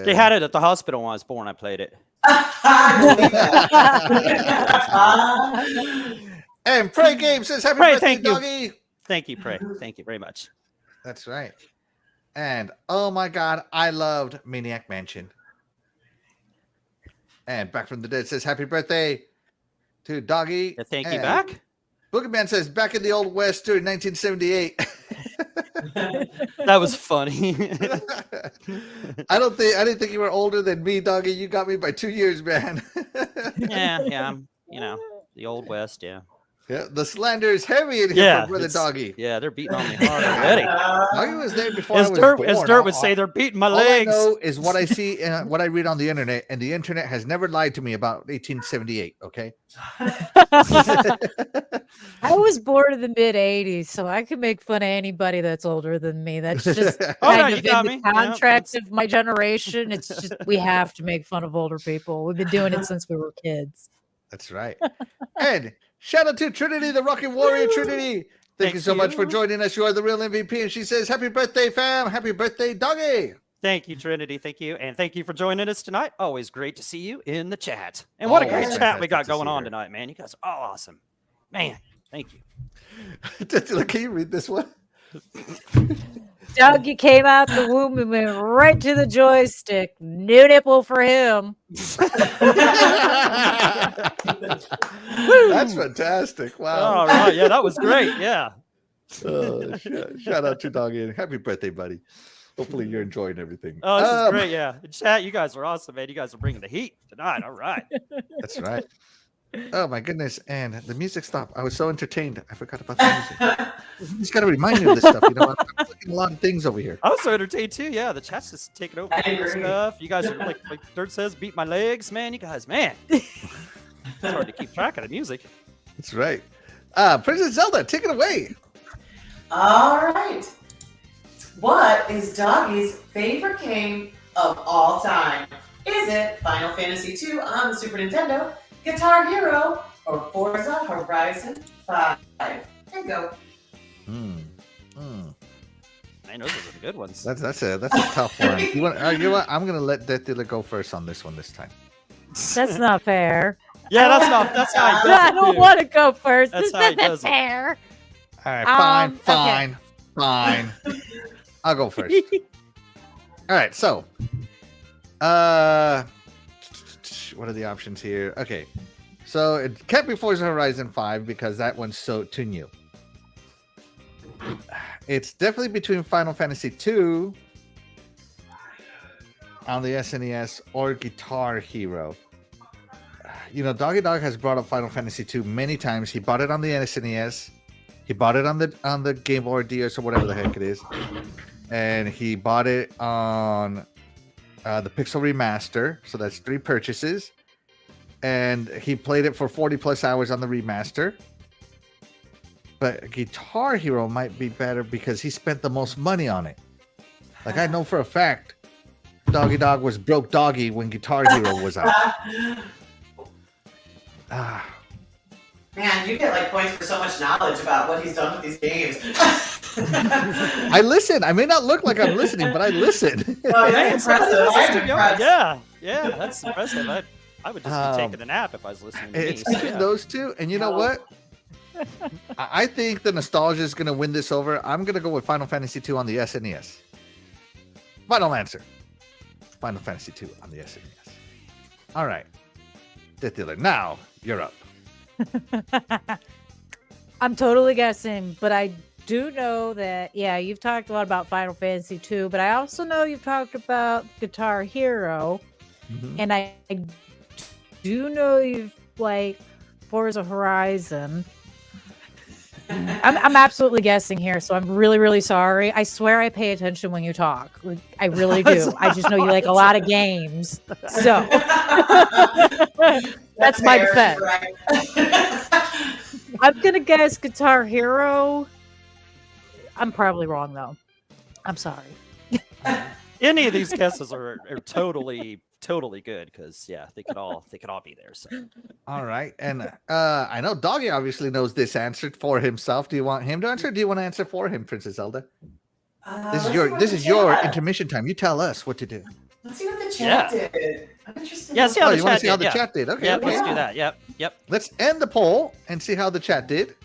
They had it at the hospital when I was born. I played it. And Prey Game says, happy Prey, birthday, thank you. Doggy. Thank you, Prey. Thank you very much. That's right. And oh my God, I loved Maniac Mansion. And Back from the Dead says, happy birthday to Doggy. Yeah, thank you And back. Boogeyman says, back in the Old West during 1978. That was funny. I didn't think you were older than me, Doggy. You got me by 2 years, man. yeah. The Old West, yeah. Yeah, the slander is heavy in here for Brother Doggy. Yeah, they're beating on me hard already. Doggy was there before I was born. As Dirt would say, they're beating my legs. All I know is what I see and what I read on the internet, and the internet has never lied to me about 1878, okay? I was born in the mid '80s, so I can make fun of anybody that's older than me. That's just Oh, no, kind you of got in me. the contract Yeah, of my generation. It's just we have to make fun of older people. We've been doing it since we were kids. That's right. And shout out to Trinity, the Rocket Warrior Trinity. Thank you so much for joining us. You are the real MVP. And she says, happy birthday, fam. Happy birthday, Doggy. Thank you, Trinity. Thank you. And thank you for joining us tonight. Always great to see you in the chat. And what a great chat we got going on tonight, man. You guys are all awesome. Man, thank you. Can you read this one? Dougie came out the womb and went right to the joystick. New nipple for him. That's fantastic. Wow. All right. Yeah, that was great. Yeah. Shout out to Doggy and happy birthday, buddy. Hopefully you're enjoying everything. Oh, this is great. Yeah. Chat, you guys are awesome, man. You guys are bringing the heat tonight. All right. That's right. Oh my goodness. And the music stopped. I was so entertained. I forgot about the music. You just got to remind me of this stuff. You know, I'm looking at a lot of things over here. I was so entertained too. Yeah. The chat's just taking over stuff. You guys are like Dirt says, beat my legs, man. You guys, man. It's hard to keep track of the music. That's right. Princess Zelda, take it away. All right. What is Doggy's favorite game of all time? Is it Final Fantasy II on the Super Nintendo, Guitar Hero, or Forza Horizon 5? There you go. Man, those are some good ones. That's a tough one. You know what? I'm gonna let DeathDealer go first on this one this time. That's not fair. Yeah, that's how he does it. I don't want to go first. That's This how he isn't does it. fair. All right, Okay. fine. I'll go first. All right, so what are the options here? Okay, so it can't be Forza Horizon 5 because that one's too new. It's definitely between Final Fantasy 2 on the SNES or Guitar Hero. You know, Doggy Dog has brought up Final Fantasy 2 many times. He bought it on the SNES. He bought it on the Game Boy DS or whatever the heck it is. And he bought it on the Pixel Remaster. So that's 3 purchases. And he played it for 40 plus hours on the remaster. But Guitar Hero might be better because he spent the most money on it. Like I know for a fact, Doggy Dog was broke doggy when Guitar Hero was out. Man, you get like points for so much knowledge about what he's done with these games. I listen. I may not look like I'm listening, but I listen. Oh, that's impressive. I'm impressed. Yeah, that's impressive. I would just be taking a nap if I was listening to me. It's between those two, and you know what? I think the nostalgia is going to win this over. I'm going to go with Final Fantasy 2 on the SNES. Final answer. Final Fantasy 2 on the SNES. All right. DeathDealer, now you're up. I'm totally guessing, but I do know that, yeah, you've talked a lot about Final Fantasy 2, but I also know you've talked about Guitar Hero, and I do know you've like Forza Horizon. I'm absolutely guessing here, so I'm really, really sorry. I swear I pay attention when you talk. Like, I really do. I just know you like a lot of games. So that's my defense. Right. I'm going to guess Guitar Hero. I'm probably wrong, though. I'm sorry. Any of these guesses are totally good because they could all be there. So All right, and I know Doggy obviously knows this answer for himself. Do you want him to answer? Or do you want to answer for him, Princess Zelda? This is your intermission time. You tell us what to do. Let's see what the chat did. I'm interested. Yeah, see how the you want to chat see how did. the chat did? Okay, Yeah, okay. let's do that. Yep. Let's end the poll and see how the chat did.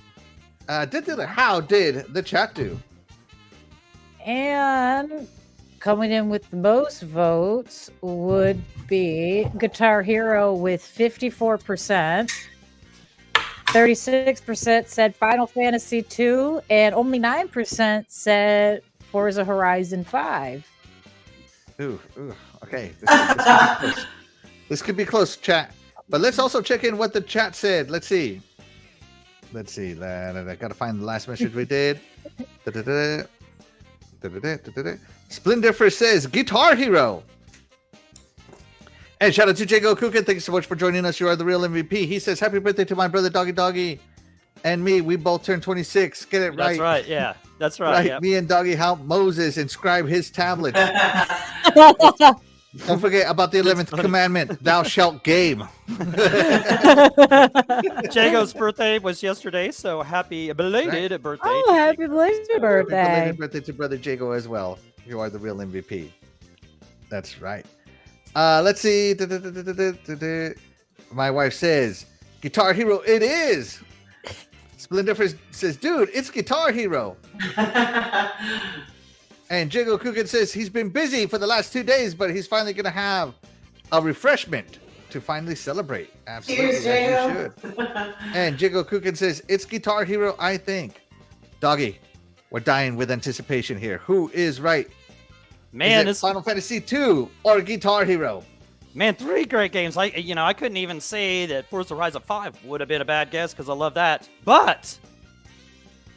DeathDealer, how did the chat do? And coming in with the most votes would be Guitar Hero with 54%. 36% said Final Fantasy 2, and only 9% said Forza Horizon 5. Ooh, okay. This could be close, chat. But let's also check in what the chat said. Let's see. I gotta find the last message we did. Splendifer says Guitar Hero. And shout out to Jago Kukin. Thank you so much for joining us. You are the real MVP. He says, happy birthday to my brother Doggy and me. We both turned 26. Get it right. That's right. Yeah, that's right. Right. Yep. Me and Doggy helped Moses inscribe his tablet. Don't forget about the 11th commandment. Thou shalt game. Jago's birthday was yesterday, so happy belated birthday. Oh, happy belated birthday. Happy birthday to brother Jago as well. You are the real MVP. That's right. Let's see. My wife says, Guitar Hero, it is. Splendifer says, dude, it's Guitar Hero. And Jago Kukin says he's been busy for the last 2 days, but he's finally going to have a refreshment to finally celebrate. Absolutely. Cheers, Jago. You should. And Jago Kukin says, it's Guitar Hero, I think. Doggy, we're dying with anticipation here. Who is right? Man, is it Final Fantasy 2 or Guitar Hero? Man, 3 great games. I couldn't even say that Forza Horizon 5 would have been a bad guess because I love that. But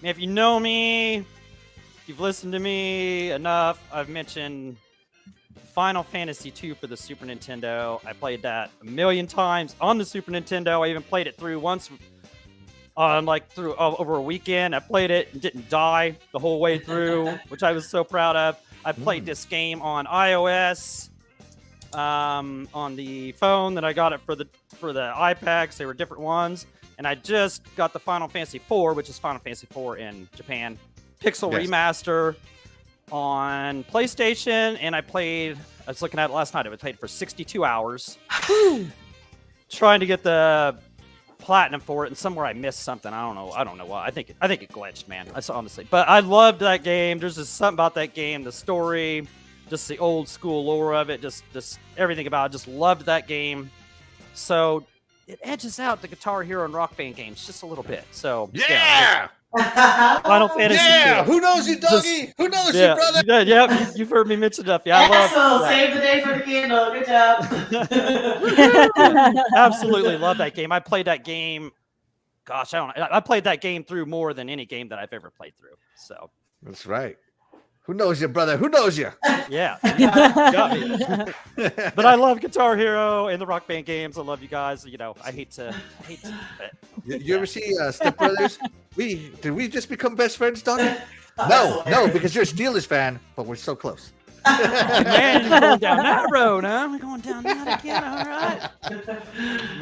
man, if you know me, if you've listened to me enough, I've mentioned Final Fantasy 2 for the Super Nintendo. I played that a million times on the Super Nintendo. I even played it through once, over a weekend. I played it and didn't die the whole way through, which I was so proud of. I played this game on iOS, on the phone. Then I got it for the iPad. They were different ones, and I just got the Final Fantasy 4, which is Final Fantasy 4 in Japan, Pixel Remaster on PlayStation. And I was looking at it last night. I played for 62 hours, trying to get the platinum for it, and somewhere I missed something. I don't know why. I think it glitched, man. That's honestly. But I loved that game. There's just something about that game, the story, just the old school lore of it, just everything about it. Just loved that game. So it edges out the Guitar Hero and Rock Band games just a little bit. So Yeah! Final Fantasy. Yeah! 2. Who knows you, Doggy? Who knows you, brother? Yeah, you've heard me mention enough. Yeah, I love that. Save the day for the candle. Good job. Absolutely love that game. I played that game. Gosh, I played that game through more than any game that I've ever played through. So That's right. Who knows you, brother? Who knows you? yeah. Got me. But I love Guitar Hero and the Rock Band games. I love you guys. I hate to. You ever see Step Brothers? Did we just become best friends, Doggy? No, because you're a Steelers fan, but we're so close. Man, you're going down that road, huh? We're going down that again. All right.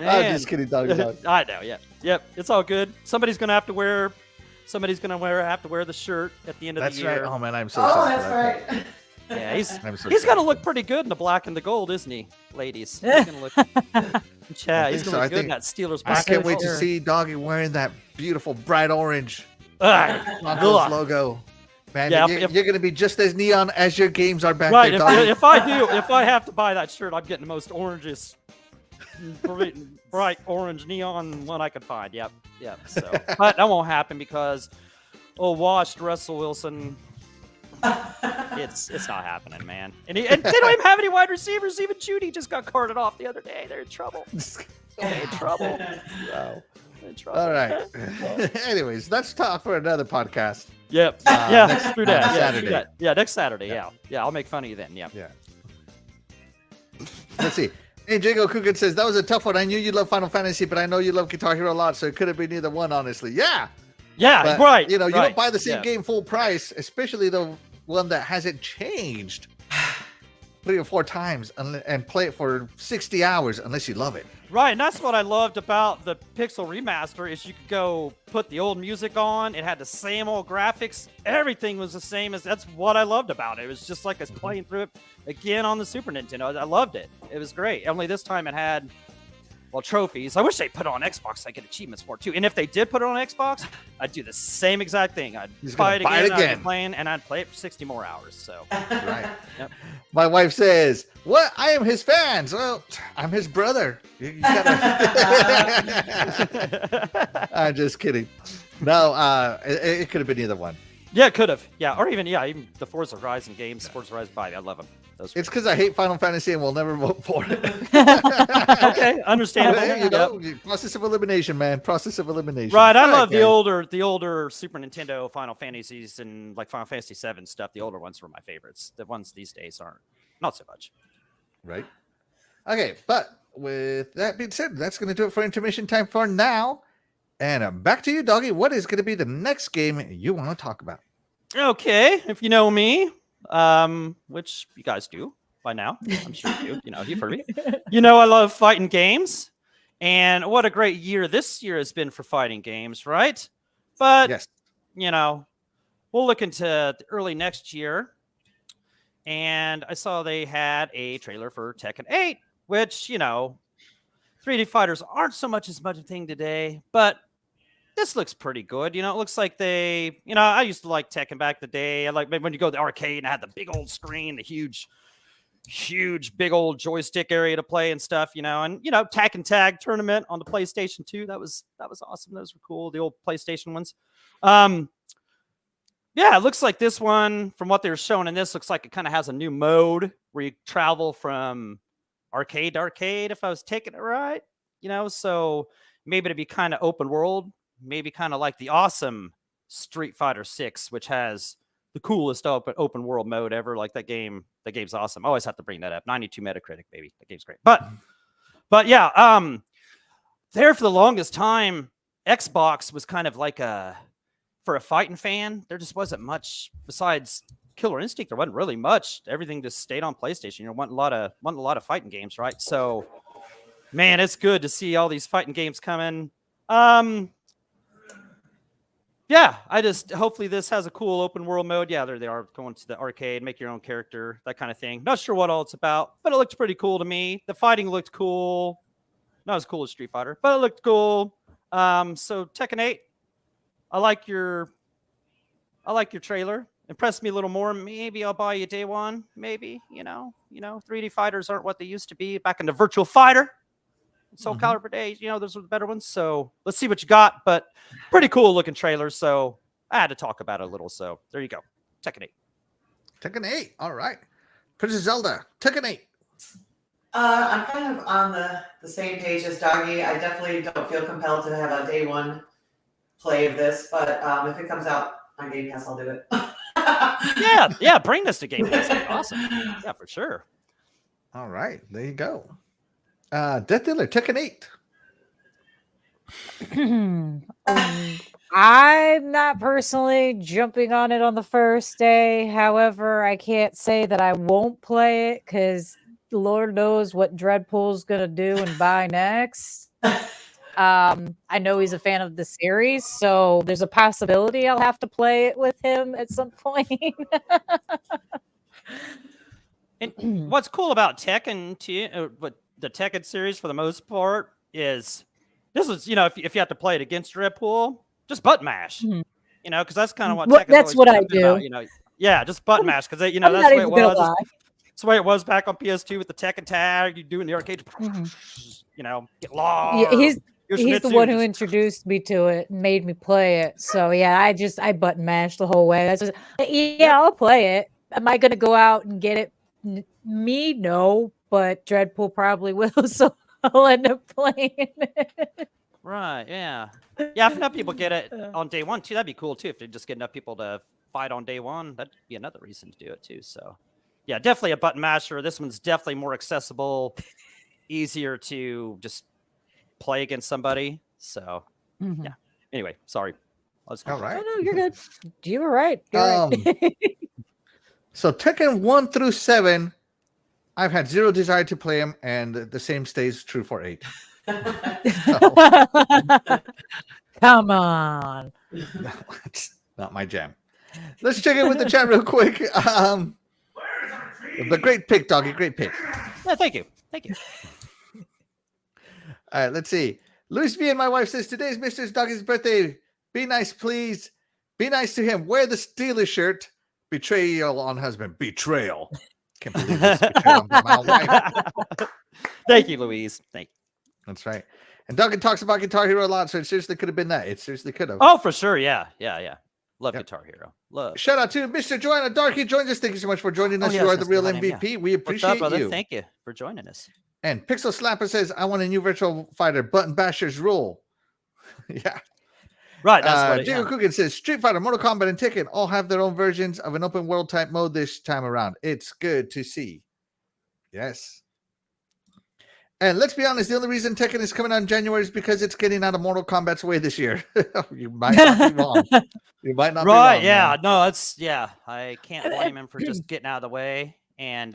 I'm just kidding, Doggy. I know. Yeah. Yep. It's all good. Somebody's gonna have to wear the shirt at the end of the year. That's right. Oh man, I'm so Oh, sorry. that's for that. right. Yeah, I'm so he's sorry. gonna look pretty good in the black and the gold, isn't he, ladies? He's gonna look. Yeah, he's so. gonna I look good in think- that Steelers I black. can't wait to see Doggy wearing that beautiful bright orange Ugh. Broncos logo. Man, Yeah, you're going to be just as neon as your games are back Right. there, Doggy. If I have to buy that shirt, I'm getting the most orangest bright orange neon one I could find. Yep. So, but that won't happen because washed Russell Wilson. It's not happening, man. And they don't even have any wide receivers. Even Judy just got carted off the other day. They're in trouble. In trouble. Wow. In trouble. All right. Anyways, that's talk for another podcast. Yep. Next Through that. Saturday. Yeah, next Saturday. Yeah. I'll make fun of you then. Yeah. Let's see. Hey, Jago Kugan says, that was a tough one. I knew you love Final Fantasy, but I know you love Guitar Hero a lot, so it could have been either one, honestly. Yeah, but, right. You know, you right. don't buy the same game full price, especially the one that hasn't changed 3 or 4 times and play it for 60 hours unless you love it. Right, and that's what I loved about the Pixel Remaster is you could go put the old music on. It had the same old graphics. Everything was the same. That's what I loved about it. It was just like us playing through it again on the Super Nintendo. I loved it. It was great. Only this time it had, trophies. I wish they put it on Xbox so I get achievements for it too. And if they did put it on Xbox, I'd do the same exact thing. I'd buy it again. I'd be playing, and I'd play it for 60 more hours. So right. Yep. My wife says, "What? I am his fan." Well, I'm his brother. You gotta... I'm just kidding. No, it could have been either one. Yeah, it could have. Yeah, or even the Forza Horizon games, Forza Horizon 5. I love them. It's because I hate Final Fantasy and will never vote for it. Okay, understandable. You know, process of elimination, man. Process of elimination. Right, I love the older Super Nintendo Final Fantasies and like Final Fantasy 7 stuff. The older ones were my favorites. The ones these days aren't, not so much. Right. Okay, but with that being said, that's going to do it for intermission time for now. And back to you, Doggy. What is going to be the next game you want to talk about? Okay, if you know me, which you guys do by now, I'm sure you do. You know, you've heard me. You know, I love fighting games, and what a great year this year has been for fighting games, right? But yes, you know, we'll look into early next year, and I saw they had a trailer for Tekken 8, which 3D fighters aren't so much a thing today, but this looks pretty good. It looks like they, I used to like Tekken back in the day. I like when you go to the arcade and I had the big old screen, the huge big old joystick area to play and stuff, and Tekken Tag tournament on the PlayStation 2. That was awesome. Those were cool. The old PlayStation ones. Yeah, it looks like this one, from what they were showing in this, looks like it kind of has a new mode where you travel from arcade to arcade, if I was taking it right, so maybe to be kind of open world. Maybe kind of like the awesome Street Fighter 6, which has the coolest open world mode ever. Like that game's awesome. I always have to bring that up. 92 Metacritic, baby. That game's great. But yeah, there for the longest time, Xbox was kind of like for a fighting fan, there just wasn't much besides Killer Instinct. There wasn't really much. Everything just stayed on PlayStation. Want a lot of fighting games, right? So, man, it's good to see all these fighting games coming. Yeah, hopefully this has a cool open world mode. Yeah, there they are, going to the arcade, make your own character, that kind of thing. Not sure what all it's about, but it looked pretty cool to me. The fighting looked cool. Not as cool as Street Fighter, but it looked cool. So Tekken 8, I like your trailer. Impressed me a little more. Maybe I'll buy you day one. Maybe, 3D fighters aren't what they used to be back in the Virtual Fighter. Soul Calibur days, those were the better ones. So let's see what you got. But pretty cool looking trailer. So I had to talk about it a little. So there you go. Tekken 8. Tekken 8. All right. Princess Zelda. Tekken 8. I'm kind of on the same page as Doggy. I definitely don't feel compelled to have a day one play of this. But if it comes out on Game Pass, I'll do it. Yeah. Bring this to Game Pass. Awesome. Yeah, for sure. All right. There you go. DeathDealer, Tekken 8. I'm not personally jumping on it on the first day. However, I can't say that I won't play it because Lord knows what Dreadpool's gonna do and buy next. I know he's a fan of the series, so there's a possibility I'll have to play it with him at some point. And what's cool about Tekken the Tekken series for the most part is this is, if you have to play it against Deadpool, just button mash, because that's kind of what Tekken's that's what I do. about, yeah, just button mash because that's I'm the not way it even gonna was. lie. It's the way it was back on PS2 with the Tekken tag. You do in the arcade, you know, get lost. Yeah, he's the one who introduced me to it and made me play it. So yeah, I button mashed the whole way. That's just, yeah, I'll play it. Am I gonna go out and get it? Me, no, but Dreadpool probably will. So I'll end up playing it. Right, yeah. Yeah, if enough people get it on day one, too, that'd be cool, too. If they just get enough people to fight on day one, that'd be another reason to do it, too. So, yeah, definitely a button masher. This one's definitely more accessible, easier to just play against somebody. So, yeah. Anyway, sorry. All right. No, you're good. You were right. You're right. So Tekken 1 through 7, I've had zero desire to play them, and the same stays true for 8. Come on. No, it's not my jam. Let's check in with the chat real quick. The great pick, doggy. Great pick. Yeah, thank you. Thank you. All right, let's see. Luis V and my wife says, today's Mr. Doggy's birthday. Be nice, please. Be nice to him. Wear the Steeler shirt. Betrayal on husband. Betrayal. Can't believe this. Betrayal on my wife. Thank you, Louise. Thank you. That's right. And Duncan talks about Guitar Hero a lot, so it seriously could have been that. It seriously could have. Oh, for sure. Yeah. Love Guitar Hero. Love. Shout out to Mr. Joanna Darky joins us. Thank you so much for joining us. Yes, You are the that's real my name, MVP. yeah. We appreciate What's up, brother? you. Thank you for joining us. And Pixel Slapper says, I want a new Virtual Fighter. Button bashers rule. Yeah. Right. That's what Jacob Coogan says, Street Fighter, Mortal Kombat, and Tekken all have their own versions of an open world type mode this time around. It's good to see. Yes. And let's be honest, the only reason Tekken is coming out in January is because it's getting out of Mortal Kombat's way this year. You might not be wrong. You might not be wrong. Right, yeah. Man. No, it's, yeah. I can't blame him for just getting out of the way. And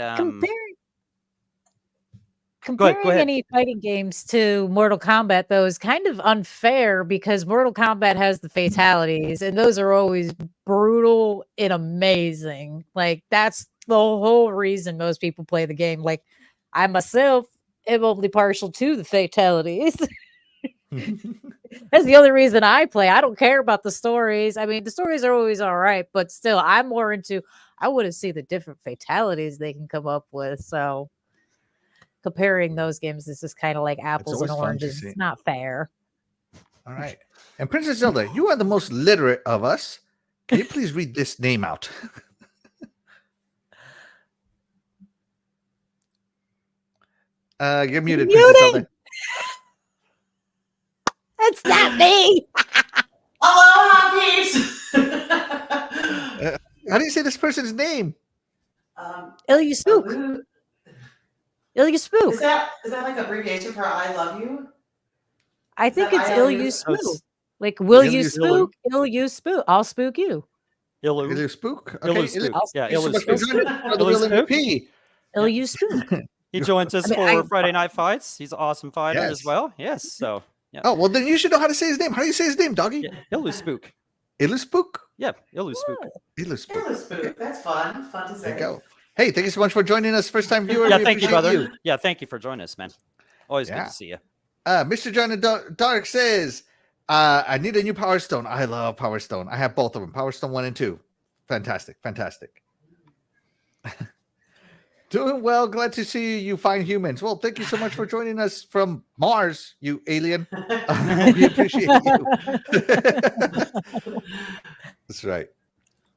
Comparing go ahead. any fighting games to Mortal Kombat, though, is kind of unfair because Mortal Kombat has the fatalities, and those are always brutal and amazing. Like, that's the whole reason most people play the game. Like, I myself am only partial to the fatalities. That's the only reason I play. I don't care about the stories. I mean, the stories are always all right, but still, I'm more into, I want to see the different fatalities they can come up with. So comparing those games is just kind of like apples and oranges. It's not fair. All right. And Princess Zelda, you are the most literate of us. Can you please read this name out? You're muted, Princess Zelda. It's not me. Aloha, peeps. How do you say this person's name? Ilya Spook. Ilya Spook. Is that like an abbreviation for I love you? I think it's Ilya Spook. Oh, Like, will you spook? Ilya Spook. I'll spook you. Ilya Spook? Okay. Ilya Spook. Yeah, Ilya Ilya Spook. Spook. MVP. Ilya Spook. He joins us for Friday Night Fights. He's an awesome fighter as well. Yes. So, yeah. Oh, well, then you should know how to say his name. How do you say his name, doggy? Yeah, Ilya Spook. Ilya Spook? Yeah, Ilya Spook. Ilya Spook. Ilya Spook. That's fun. Fun to say. There you go. Hey, thank you so much for joining us. First time viewer. Yeah, We thank you, appreciate brother. Yeah, thank you for joining us, man. Always good to see you. Mr. John Dark says, I need a new Power Stone. I love Power Stone. I have both of them, Power Stone 1 and 2. Fantastic. Doing well. Glad to see you fine humans. Well, thank you so much for joining us from Mars, you alien. We appreciate you. That's right.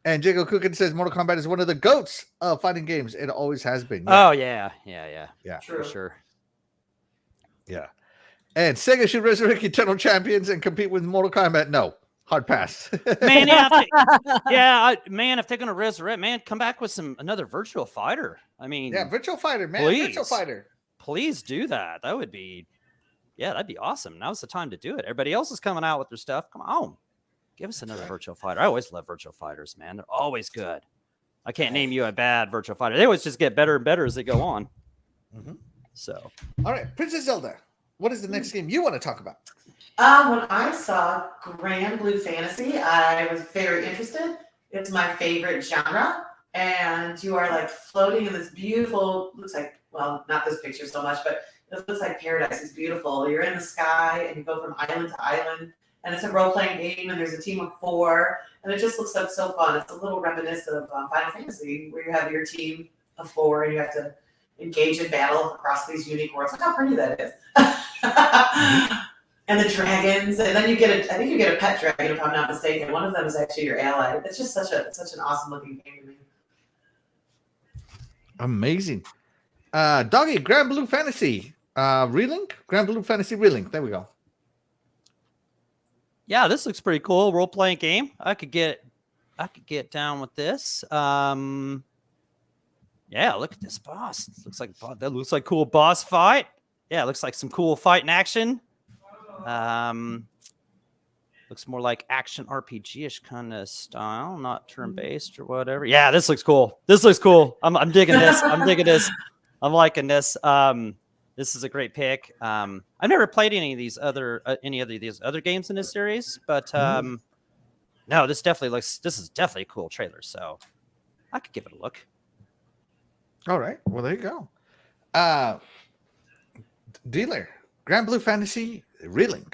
And Jacob Cookin says Mortal Kombat is one of the GOATs of fighting games. It always has been. Yeah. Oh, yeah, True. for sure. Yeah. And Sega should resurrect Eternal Champions and compete with Mortal Kombat. No. Hard pass. Man, man, if they're gonna resurrect, man, come back with another Virtual Fighter. I mean, yeah, Virtual Fighter, man. Please. Virtual Fighter. Please do that. That would be, that'd be awesome. Now's the time to do it. Everybody else is coming out with their stuff. Come on. Give us another Virtual Fighter. I always love Virtual Fighters, man. They're always good. I can't name you a bad Virtual Fighter. They always just get better and better as they go on. Mm-hmm. So. All right, Princess Zelda. What is the next game you want to talk about? When I saw Grand Blue Fantasy, I was very interested. It's my favorite genre. And you are like floating in this beautiful, looks like, well, not this picture so much, but it looks like paradise. It's beautiful. You're in the sky and you go from island to island. And it's a role-playing game, and there's a team of 4, and it just looks like so fun. It's a little reminiscent of Final Fantasy, where you have your team, of 4, and you have to engage in battle across these unique worlds. Look how pretty that is. And the dragons, and then I think you get a pet dragon if I'm not mistaken. One of them is actually your ally. It's just such an awesome looking game to me. Amazing. Doggy, Grand Blue Fantasy. Relink? Grand Blue Fantasy Relink. There we go. Yeah, this looks pretty cool. Role playing game. I could get down with this. Yeah, look at this boss. That looks like cool boss fight. Yeah, it looks like some cool fight in action. Looks more like action RPG-ish kind of style, not turn-based or whatever. Yeah, this looks cool. I'm digging this. I'm liking this. This is a great pick. I've never played any of these other games in this series, but no, this is definitely a cool trailer. So I could give it a look. All right. Well, there you go. Dealer, Grand Blue Fantasy Relink.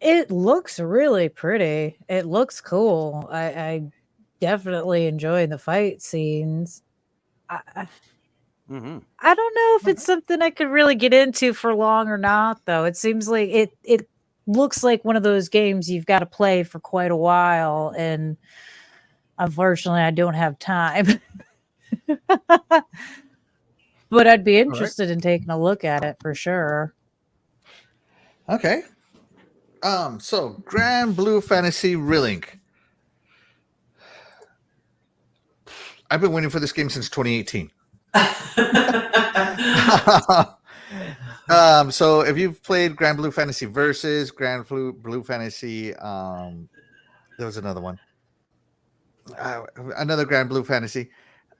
It looks really pretty. It looks cool. I definitely enjoy the fight scenes. I don't know if it's something I could really get into for long or not, though. It seems like it looks like one of those games you've got to play for quite a while, and unfortunately, I don't have time. But I'd be interested in taking a look at it for sure. Okay. So Grand Blue Fantasy Relink. I've been waiting for this game since 2018. So if you've played Grand Blue Fantasy Versus, Grand Blue Fantasy, there was another one. Another Grand Blue Fantasy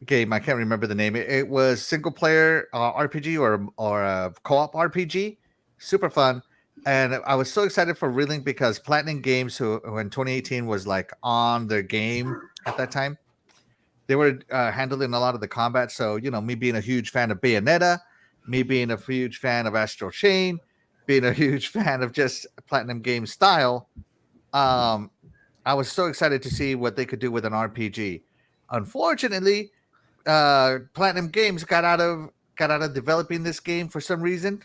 game. I can't remember the name. It was single player RPG or a co-op RPG. Super fun. And I was so excited for Relink because Platinum Games, who in 2018 was like on their game at that time, they were handling a lot of the combat. So, you know, me being a huge fan of Bayonetta, me being a huge fan of Astral Chain, being a huge fan of just Platinum Games style, I was so excited to see what they could do with an RPG. Unfortunately, Platinum Games got out of developing this game for some reason,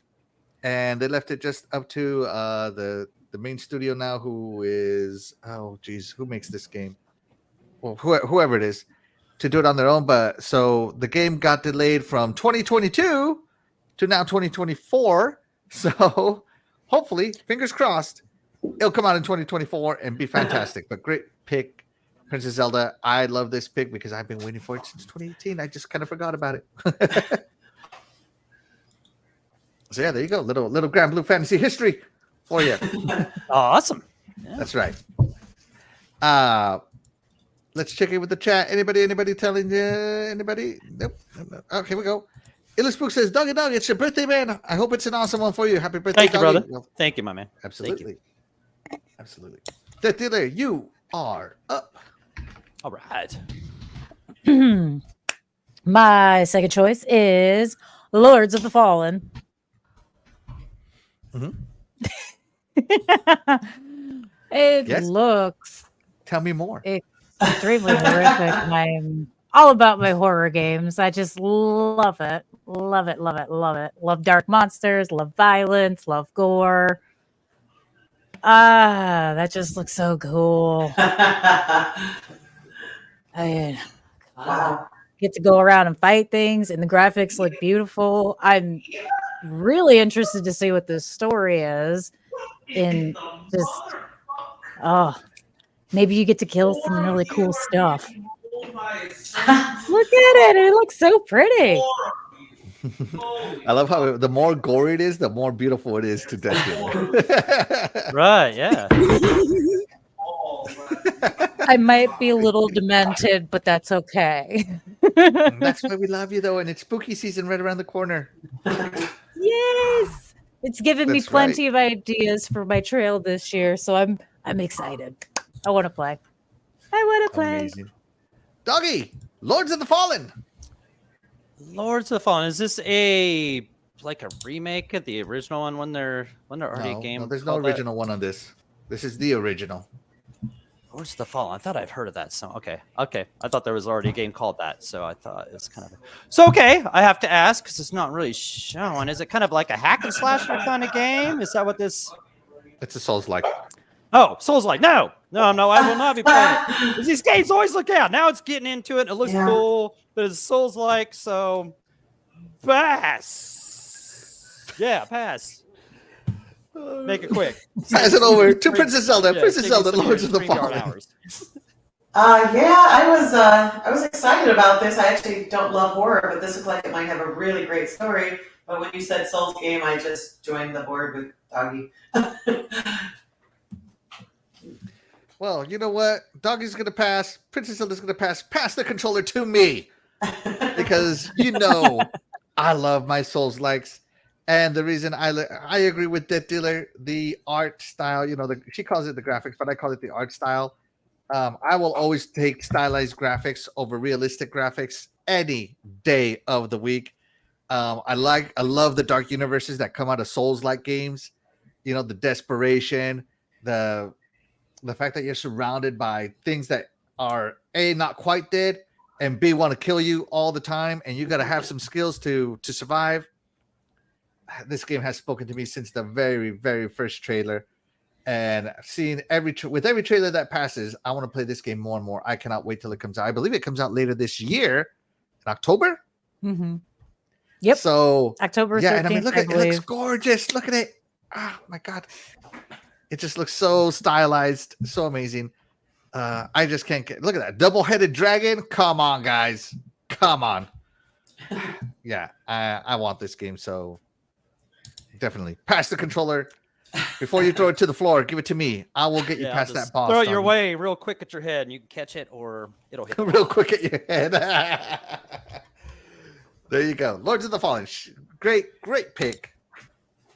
and they left it just up to the main studio now, who is who makes this game? Well, whoever it is, to do it on their own. But so the game got delayed from 2022 to now 2024. So hopefully, fingers crossed, it'll come out in 2024 and be fantastic. But great pick, Princess Zelda. I love this pick because I've been waiting for it since 2018. I just kind of forgot about it. So yeah, there you go. Little Grand Blue Fantasy history for you. Awesome. Yeah. That's right. Let's check in with the chat. Anybody telling you? Anybody? Nope. Okay, here we go. Illuspook says, Doggy Dog, it's your birthday, man. I hope it's an awesome one for you. Happy birthday, Thank you, Doggy. brother. Well, Thank you, my man. absolutely. Absolutely. DeathDealer, you are up. All right. My second choice is Lords of the Fallen. It Yes. looks Tell me more. extremely horrific. And I'm all about my horror games. I just love it. Love it, love it, love it. Love dark monsters, love violence, love gore. That just looks so cool. Wow. Get to go around and fight things, and the graphics look beautiful. I'm really interested to see what this story is. And just, maybe you get to kill some really cool stuff. Look at it. It looks so pretty. I love how the more gory it is, the more beautiful it is to DeathDealer. Right. Yeah. I might be a little demented, but that's okay. That's why we love you, though, and it's spooky season right around the corner. Yes, it's given me That's plenty of ideas for my trail this year, so I'm excited. I want to play. I want to play. Amazing. Doggy, Lords of the Fallen. Lords of the Fallen. Is this a remake of the original one when they're already a game? No, there's no original one on this. This is the original. Lords of the Fallen. I thought I've heard of that song. Okay. I thought there was already a game called that, so I thought it was kind of. So okay, I have to ask because it's not really shown. Is it kind of like a hack and slasher kind of game? Is that what this? It's a Souls-like. Oh, Souls-like. No, I will not be playing it. These games always look out. Now it's getting into it. It looks cool, but it's Souls-like. So pass. Yeah, pass. Make it quick. Pass it over to Princess Zelda. Princess Zelda, Lords of the Fallen. I was excited about this. I actually don't love horror, but this looked like it might have a really great story. But when you said Souls game, I just joined the board with Doggy. Well, you know what? Doggy's going to pass. Princess Zelda's going to pass. Pass the controller to me. Because, I love my Souls likes. And the reason I agree with DeathDealer, the art style, she calls it the graphics, but I call it the art style. I will always take stylized graphics over realistic graphics any day of the week. I love the dark universes that come out of Souls-like games. The desperation, the fact that you're surrounded by things that are A, not quite dead, and B, want to kill you all the time, and you got to have some skills to survive. This game has spoken to me since the very, very first trailer, and seeing with every trailer that passes, I want to play this game more and more. I cannot wait till it comes out. I believe it comes out later this year, in October. Mm-hmm. Yep. So October 13th, and I mean, look at it. It looks gorgeous. Look at it. Oh my god, it just looks so stylized, so amazing. I just can't look at that double-headed dragon. Come on, guys. Come on. Yeah, I want this game so. Definitely. Pass the controller. Before you throw it to the floor, give it to me. I will get you past that boss. Throw it your way real quick at your head, and you can catch it, or it'll hit real quick at your head. There you go. Lords of the Fallen. Great pick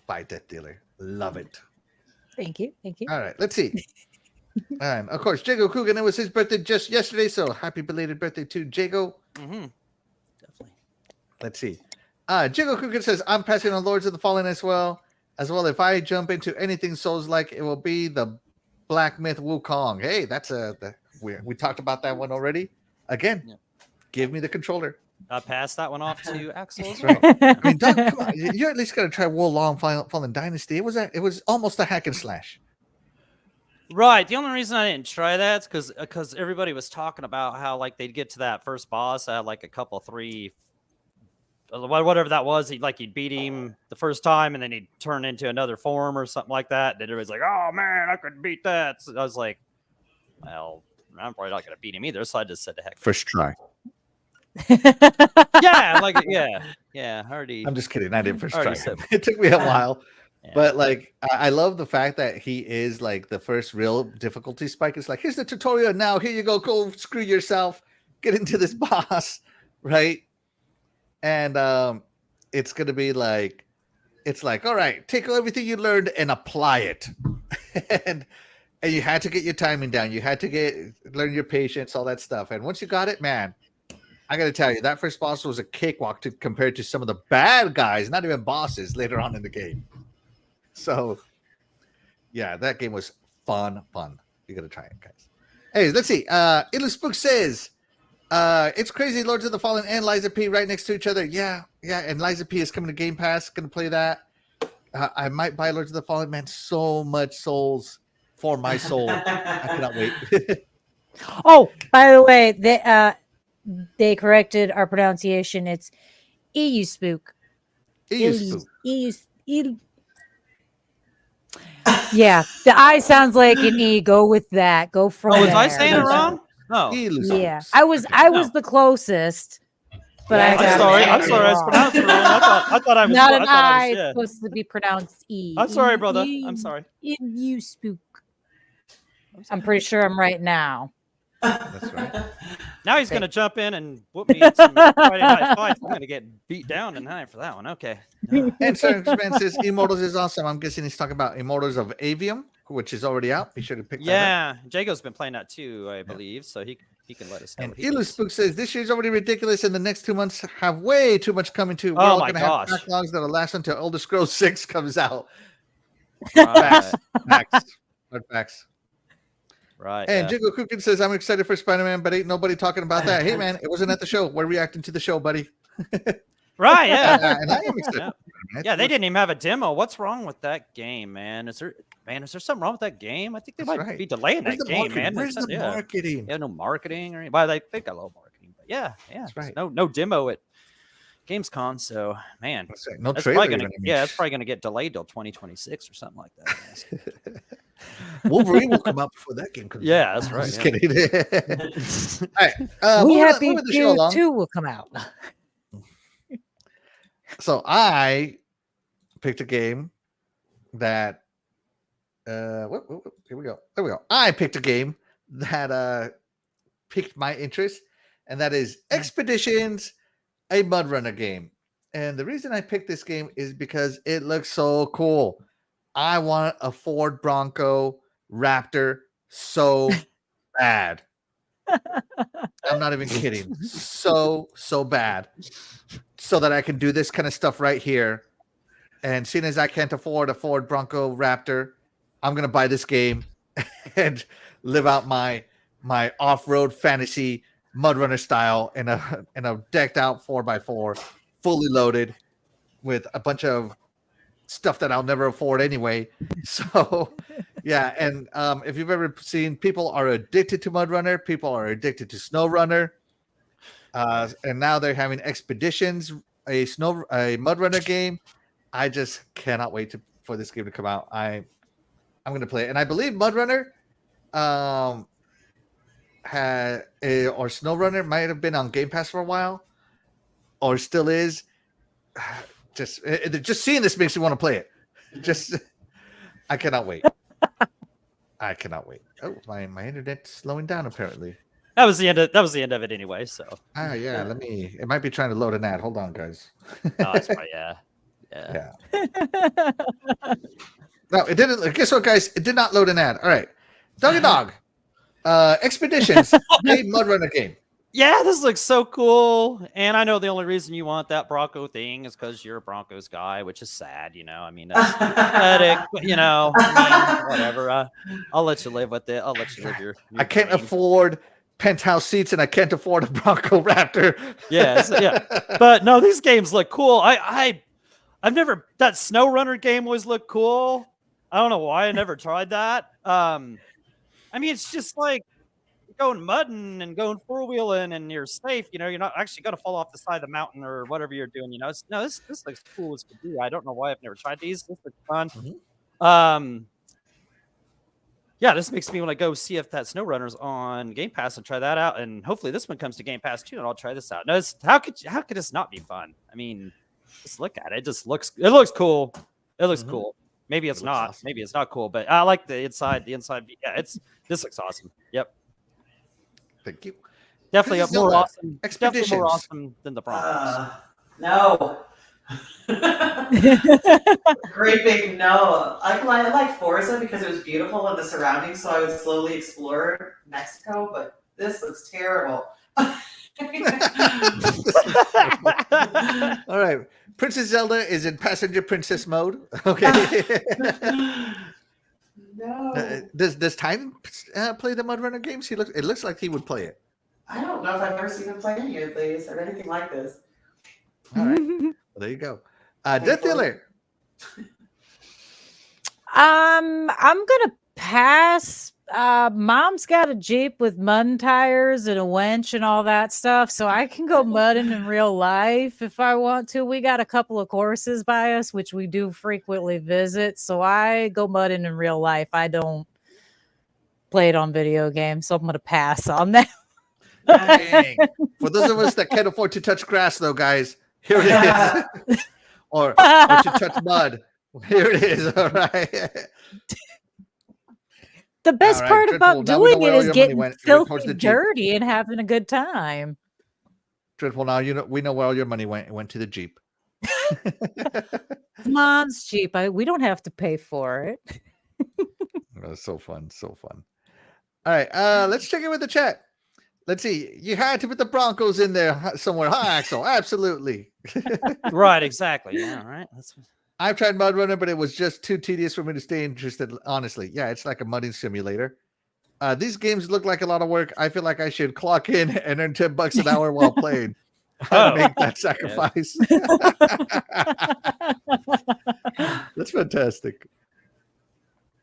by DeathDealer. Love it. Thank you. All right, let's see. And of course, Jago Coogan, it was his birthday just yesterday, so happy belated birthday to Jago. Mm-hmm. Definitely. Let's see. Jago Coogan says, I'm passing on Lords of the Fallen as well. If I jump into anything Souls-like, it will be the Black Myth Wukong. Hey, that's we talked about that one already. Again, give me the controller. I passed that one off to Axel. That's right. I mean, Doug, come on. You at least got to try Wolong Fallen Dynasty. It was almost a hack and slash. Right. The only reason I didn't try that is because everybody was talking about how like they'd get to that first boss at like a couple 3. Whatever that was, he'd beat him the first time, and then he'd turn into another form or something like that. And everybody's like, "Oh man, I couldn't beat that." So I was like, "Well, I'm probably not gonna beat him either." So I just said, "The heck." First try. Yeah. Already. I'm just kidding. I didn't first try. Said, it took me a while, yeah. but I love the fact that he is like the first real difficulty spike. It's like, here's the tutorial now. Here you go. Go screw yourself. Get into this boss, right? And it's going to be like, all right, take everything you learned and apply it. and you had to get your timing down. You had to learn your patience, all that stuff. And once you got it, man, I got to tell you, that first boss was a cakewalk compared to some of the bad guys, not even bosses, later on in the game. So, yeah, that game was fun. You got to try it, guys. Hey, let's see. Ilu Spook says, it's crazy. Lords of the Fallen and Liza P right next to each other. Yeah. And Liza P is coming to Game Pass. Going to play that. I might buy Lords of the Fallen. Man, so much souls for my soul. I cannot wait. Oh, by the way, they corrected our pronunciation. It's EU Spook. EU Spook. Yeah, the I sounds like an E. Go with that. Go from was there. I saying it wrong? No. Yeah, I was the closest, but Yeah, I I'm sorry. I was pronounced wrong. I thought I was not an I. Yeah. Supposed to be pronounced E. I'm sorry, brother. I'm sorry. You Spook. I'm pretty sure I'm right now. That's right. Now he's going to jump in and whoop me at some Friday Night Fights. I'm going to get beat down tonight for that one. Okay. And Sir Expenses, Immortals is awesome. I'm guessing he's talking about Immortals of Avium, which is already out. Be sure to pick that up. Yeah. Jago's been playing that too, I believe. So he can let us know. And Ilu Spook says, this year's already ridiculous, and the next 2 months have way too much coming too. We're all my going to have gosh. backlogs that'll last until Elder Scrolls 6 comes out. Right. Facts. Hard facts. Right. And Yeah. Jiggle Cookin says, I'm excited for Spider-Man, but ain't nobody talking about that. Hey, man, it wasn't at the show. We're reacting to the show, buddy. Right. Yeah. And I am excited. Yeah. Man. Yeah, they didn't even have a demo. What's wrong with that game, man? Is there something wrong with that game? I think they That's might right. be delaying Where's that the game, marketing? man. Where's the marketing? Yeah, no marketing or anything. Well, they got a little marketing, but yeah, That's right. no demo at GamesCon. So, man, That's right. No that's trailer. probably gonna, even, I mean. yeah, it's probably gonna get delayed till 2026 or something like that. Wolverine will come out before that game comes out. Yeah, that's right. Just Yeah. kidding. All right. We moving Happy the show Few along. 2 will come out. So I picked a game that here we go. There we go. I picked a game that piqued my interest, and that is Expeditions, a Mud Runner game. And the reason I picked this game is because it looks so cool. I want a Ford Bronco Raptor so bad. I'm not even kidding. So bad. So that I can do this kind of stuff right here. And seeing as I can't afford a Ford Bronco Raptor, I'm going to buy this game and live out my off-road fantasy Mud Runner style in a decked out 4x4, fully loaded with a bunch of stuff that I'll never afford anyway. So yeah, and if you've ever seen, people are addicted to Mud Runner, people are addicted to Snow Runner, and now they're having Expeditions, a Mud Runner game. I just cannot wait for this game to come out. I'm going to play it, and I believe Mud Runner or Snow Runner might have been on Game Pass for a while, or still is. Just seeing this makes me want to play it. I cannot wait. I cannot wait. Oh, my internet's slowing down apparently. That was the end of it anyway. So. Yeah. It might be trying to load an ad. Hold on, guys. Oh, that's right. Yeah. No, it didn't. Guess what, guys? It did not load an ad. All right, Dog. Expeditions, a Mud Runner game. Yeah, this looks so cool. And I know the only reason you want that Bronco thing is because you're a Broncos guy, which is sad, I mean, that's pathetic, but, I mean, whatever. I'll let you live with it. I'll let you live your I can't dream. afford penthouse seats, and I can't afford a Bronco Raptor. Yeah. But no, these games look cool. I've never, that Snow Runner game always looked cool. I don't know why I never tried that. I mean, it's just like going mudding and going four-wheeling and you're safe, you're not actually going to fall off the side of the mountain or whatever you're doing, this looks cool as could be. I don't know why I've never tried these. This looks fun. Mm-hmm. Yeah, this makes me want to go see if that Snow Runner's on Game Pass and try that out, and hopefully this one comes to Game Pass too, and I'll try this out. No, how could this not be fun? I mean, just look at it. It looks cool. It looks cool. Maybe it's not. Awesome. Maybe it's not cool, but I like the inside. Yeah, this looks awesome. Yep. Thank you. Definitely more awesome. Expeditions. Definitely more awesome than the Broncos. No. Great big no. I like Forza because it was beautiful in the surroundings, so I would slowly explore Mexico, but this looks terrible. All right. Princess Zelda is in passenger princess mode. Okay. No. Does Titan play the Mud Runner games? It looks like he would play it. I don't know if I've ever seen him play any of these or anything like this. All right. Well, there you go. DeathDealer. I'm gonna pass. Mom's got a Jeep with mud tires and a winch and all that stuff, so I can go mudding in real life if I want to. We got a couple of courses by us, which we do frequently visit, so I go mudding in real life. I don't play it on video games, so I'm gonna pass on that. Dang. For those of us that can't afford to touch grass, though, guys, here it is. or to touch mud. Here it is. All right. The best part about doing it is getting filthy Jeep. dirty and having a good time. Dreadful. Now we know where all your money went. It went to the Jeep. Mom's Jeep. We don't have to pay for it. Oh, so fun. All right. Let's check in with the chat. Let's see. You had to put the Broncos in there somewhere, huh, Axel? Absolutely. Right. Exactly. Yeah. Right. I've tried Mud Runner, but it was just too tedious for me to stay interested. Honestly, yeah, it's like a mudding simulator. These games look like a lot of work. I feel like I should clock in and earn $10 an hour while playing. Oh. Make that sacrifice. That's fantastic.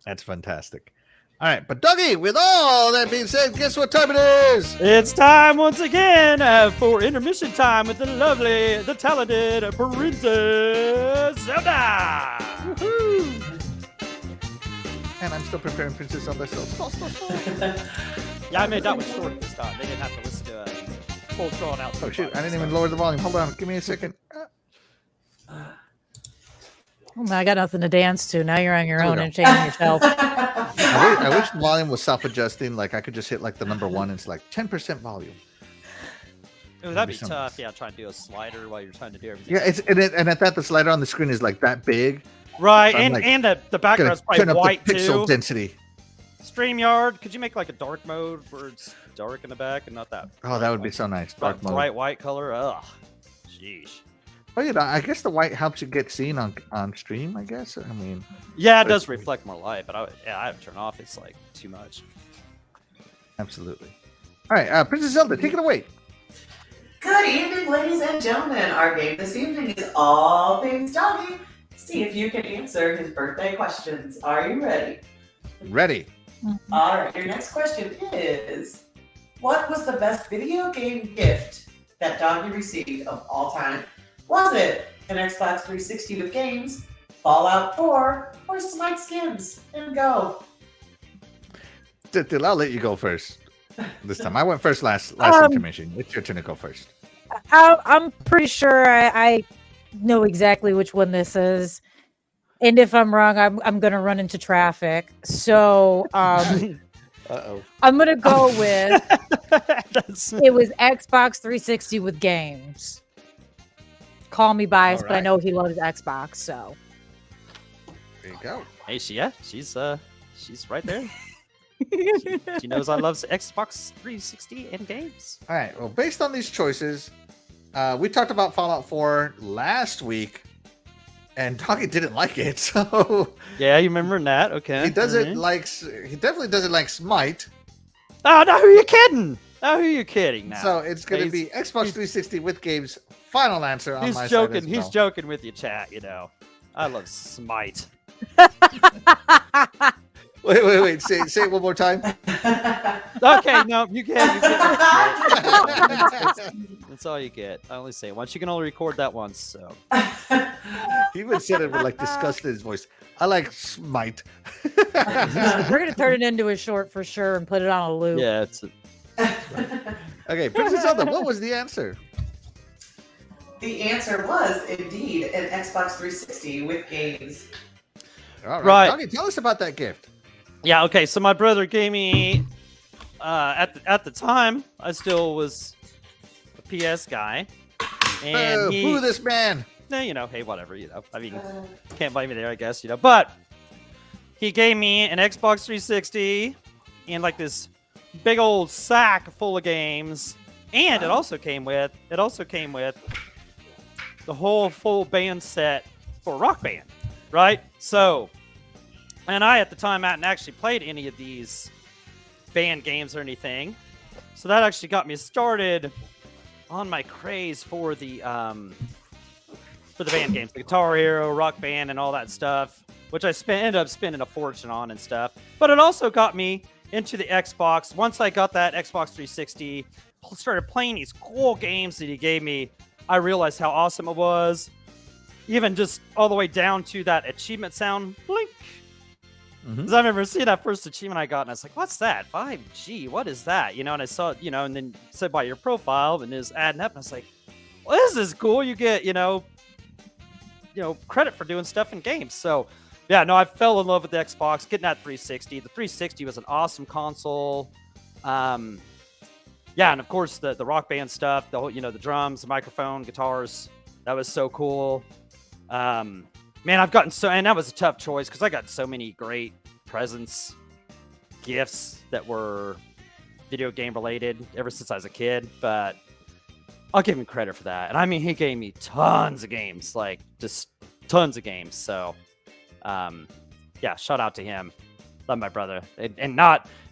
That's fantastic. All right, but Dougie, with all that being said, guess what time it is? It's time once again for intermission time with the lovely, the talented Princess Zelda. Woohoo! And I'm still preparing Princess Zelda. So stop. Yeah, I made that one short this time. They didn't have to listen to a full drawn out. Oh shoot! I didn't even lower the volume. Hold on, give me a second. Oh, I got nothing to dance to. Now you're on your There we own go. and changing yourself. I wish the volume was self-adjusting. Like I could just hit like the number 1 and it's like 10% volume. Ooh, that'd be Some- tough. Yeah, trying to do a slider while you're trying to do everything. Yeah, and at that the slider on the screen is like that big. Right, So I'm and like, and the Gonna background's probably turn up white the pixel too. density. StreamYard, could you make like a dark mode where it's dark in the back and not that? Oh, that would be so nice. Dark That mode. bright white color. Ugh, sheesh. Oh yeah, I guess the white helps you get seen on stream. I guess. I mean, Yeah, it does reflect more light, but I have to turn off. It's like too much. absolutely. All right, Princess Zelda, take it away. Good evening, ladies and gentlemen. Our game this evening is all things Doggy. See if you can answer his birthday questions. Are you ready? Ready. All right, your next question is, what was the best video game gift that Doggy received of all time? Was it an Xbox 360 with games, Fallout 4, or Smite skins? And go. I'll let you go first this time. I went first last intermission. It's your turn to go first. I'm pretty sure I know exactly which one this is. And if I'm wrong, I'm going to run into traffic. So Uh-oh. I'm going to go with That's, it was Xbox 360 with games. Call me biased, but I Alright. know he loves Xbox, so. There you go. hey, she's right there. She knows I love Xbox 360 and games. All right. Well, based on these choices, we talked about Fallout 4 last week, and Doggy didn't like it. So Yeah, you remember that? Okay. he doesn't alright. like. He definitely doesn't like Smite. Oh, now who are you kidding? Now who are you kidding? Now. So it's going to He's- be Xbox 360 with games. Final answer on He's my joking. side. He's joking with you, chat. You know, I love Smite. Wait. Say it one more time. Okay, no, you can. That's all you get. I only say it once. You can only record that once. So He even said it with like disgust in his voice. I like Smite. We're going to turn it into a short for sure and put it on a loop. yeah, it's. Okay, Princess Zelda, what was the answer? The answer was indeed an Xbox 360 with games. All right, Right. Doggy, tell us about that gift. Yeah. Okay. So my brother gave me. At the time, I still was a PS guy, and Boo this man. you know, hey, whatever. You know, I mean, can't blame me there, I guess. You know, but he gave me an Xbox 360 and like this big old sack full of games, and it also came with the whole full band set for Rock Band, right? So, and I at the time hadn't actually played any of these band games or anything, so that actually got me started on my craze for the band games, the Guitar Hero, Rock Band, and all that stuff, which I ended up spending a fortune on and stuff. But it also got me into the Xbox. Once I got that Xbox 360, started playing these cool games that he gave me, I realized how awesome it was. Even just all the way down to that achievement sound, blink. Because I remember seeing that first achievement I got, and I was like, what's that? 5G, what is that? You know, and I saw, you know, and then said by your profile, and it was adding up, and I was like, well, this is cool. You get, you know, credit for doing stuff in games. So, yeah, no, I fell in love with the Xbox, getting that 360. The 360 was an awesome console. Yeah, and of course the Rock Band stuff, the whole, you know, the drums, the microphone, guitars, that was so cool. Man, I've gotten and that was a tough choice because I got so many great presents, gifts that were video game related ever since I was a kid, but I'll give him credit for that. And I mean, he gave me tons of games, like just tons of games. So, yeah, shout out to him. Love my brother, and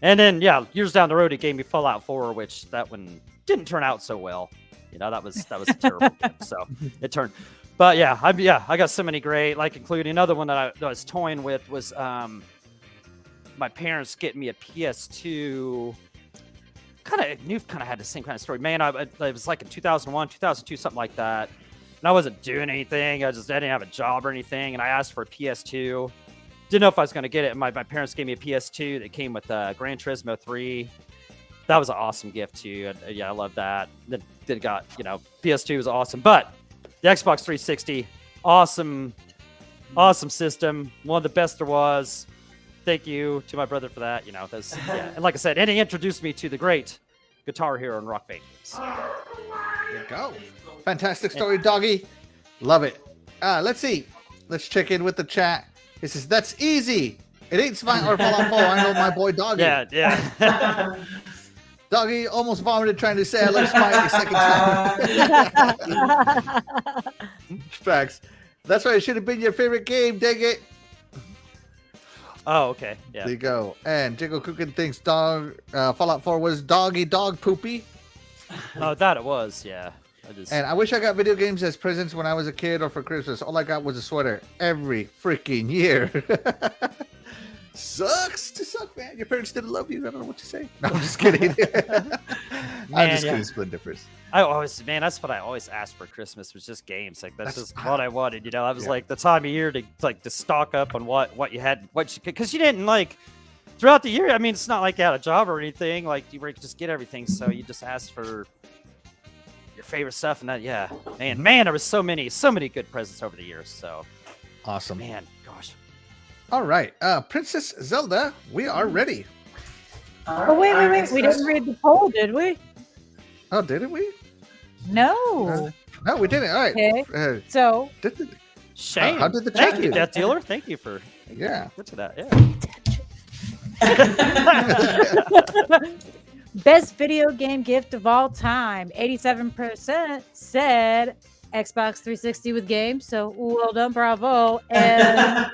then years down the road, he gave me Fallout 4, which that one didn't turn out so well. That was a terrible gift. So it turned, but I got so many great, like including another one that I was toying with was my parents getting me a PS2. Kind of had the same kind of story, man. It was like in 2001, 2002, something like that, and I wasn't doing anything. I didn't have a job or anything, and I asked for a PS2. Didn't know if I was going to get it. My parents gave me a PS2 that came with Gran Turismo 3. That was an awesome gift too. I love that. Then got PS2 was awesome, but the Xbox 360, awesome system, one of the best there was. Thank you to my brother for that. And like I said, and he introduced me to the great Guitar Hero and Rock Band games. There you go. Fantastic story, Doggy. Love it. Let's see. Let's check in with the chat. It says, that's easy. It ain't Smite or Fallout 4. I know my boy Doggy. Yeah. Doggy almost vomited trying to say I love Smite the second time. Facts. That's why it should have been your favorite game, dang it. Oh, okay. Yeah. There you go. And Jiggle Cookin thinks Fallout 4 was doggy dog poopy. Oh, that it was, yeah. And I wish I got video games as presents when I was a kid or for Christmas. All I got was a sweater every freaking year. Sucks to suck, man. Your parents didn't love you. I don't know what to say. No, I'm just kidding. I'm just kidding. Split difference. That's what I always asked for Christmas was just games. Like that's just what I wanted. That was like the time of year to stock up on what you had, because you didn't like throughout the year. I mean, it's not like you had a job or anything. Like you were just get everything, so you just asked for your favorite stuff, and that man, there was so many good presents over the years. So awesome, man. Gosh. All right, Princess Zelda, we are ready. Oh wait, we didn't read the poll, did we? Oh, didn't we? No. No, we didn't. All right. Okay. So Shane, how did the chat thank you, do? Death Dealer. Thank you for Get to that. Yeah. Best video game gift of all time. 87% said Xbox 360 with games. So well done, bravo. And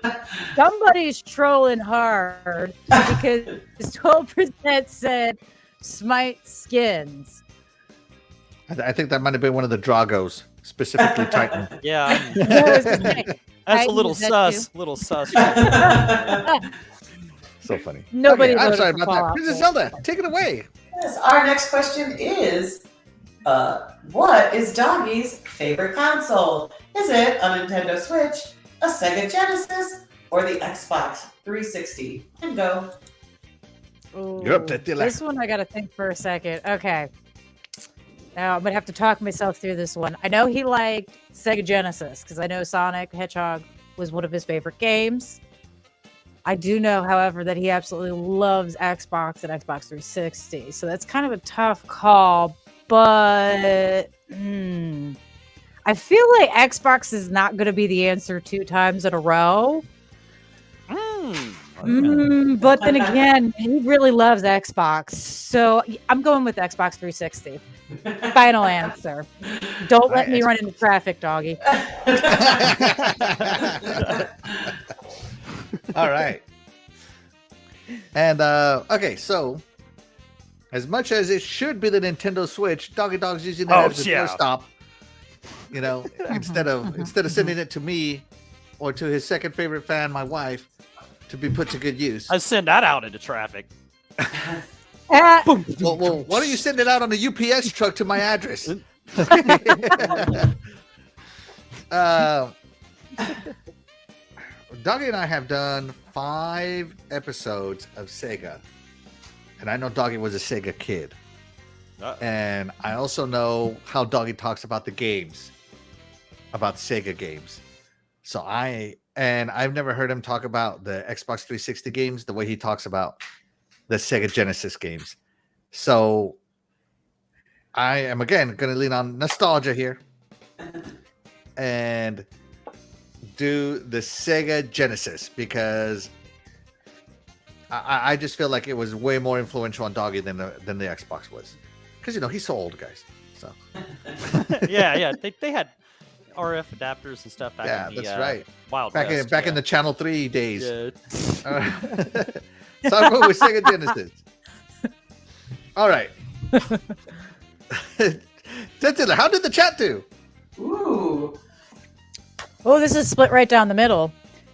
somebody's trolling hard because 12% said Smite skins. I think that might have been one of the Dragos, specifically Titan. Yeah. That's a little sus. Little sus. So funny. Nobody. Okay, I'm sorry about that. Fallout. Princess Zelda, take it away. Yes, our next question is, what is Doggy's favorite console? Is it a Nintendo Switch, a Sega Genesis, or the Xbox 360? And go. Ooh, You're up, DeathDealer. this one I gotta think for a second. Okay. Now I'm gonna have to talk myself through this one. I know he liked Sega Genesis because I know Sonic the Hedgehog was one of his favorite games. I do know, however, that he absolutely loves Xbox and Xbox 360. So that's kind of a tough call, but I feel like Xbox is not going to be the answer 2 times in a row. But then again, he really loves Xbox. So I'm going with Xbox 360. Final answer. Don't let me run into traffic, Doggy. All right. And okay, so as much as it should be the Nintendo Switch, Doggy Dog's using that as a doorstop. Instead of sending it to me or to his second favorite fan, my wife, to be put to good use. I send that out into traffic. Well, why don't you send it out on a UPS truck to my address? Doggy and I have done 5 episodes of Sega. And I know Doggy was a Sega kid. And I also know how Doggy talks about the games, about Sega games. So I've never heard him talk about the Xbox 360 games the way he talks about the Sega Genesis games. So I am, again, going to lean on nostalgia here and do the Sega Genesis because I just feel like it was way more influential on Doggy than the Xbox was. Because, he's so old, guys. So yeah. They had RF adapters and stuff back in the that's right. Wild back West, back in the Channel 3 days. Yeah. So I'm going with Sega Genesis. All right. DeathDealer, how did the chat do? Ooh. Oh, this is split right down the middle.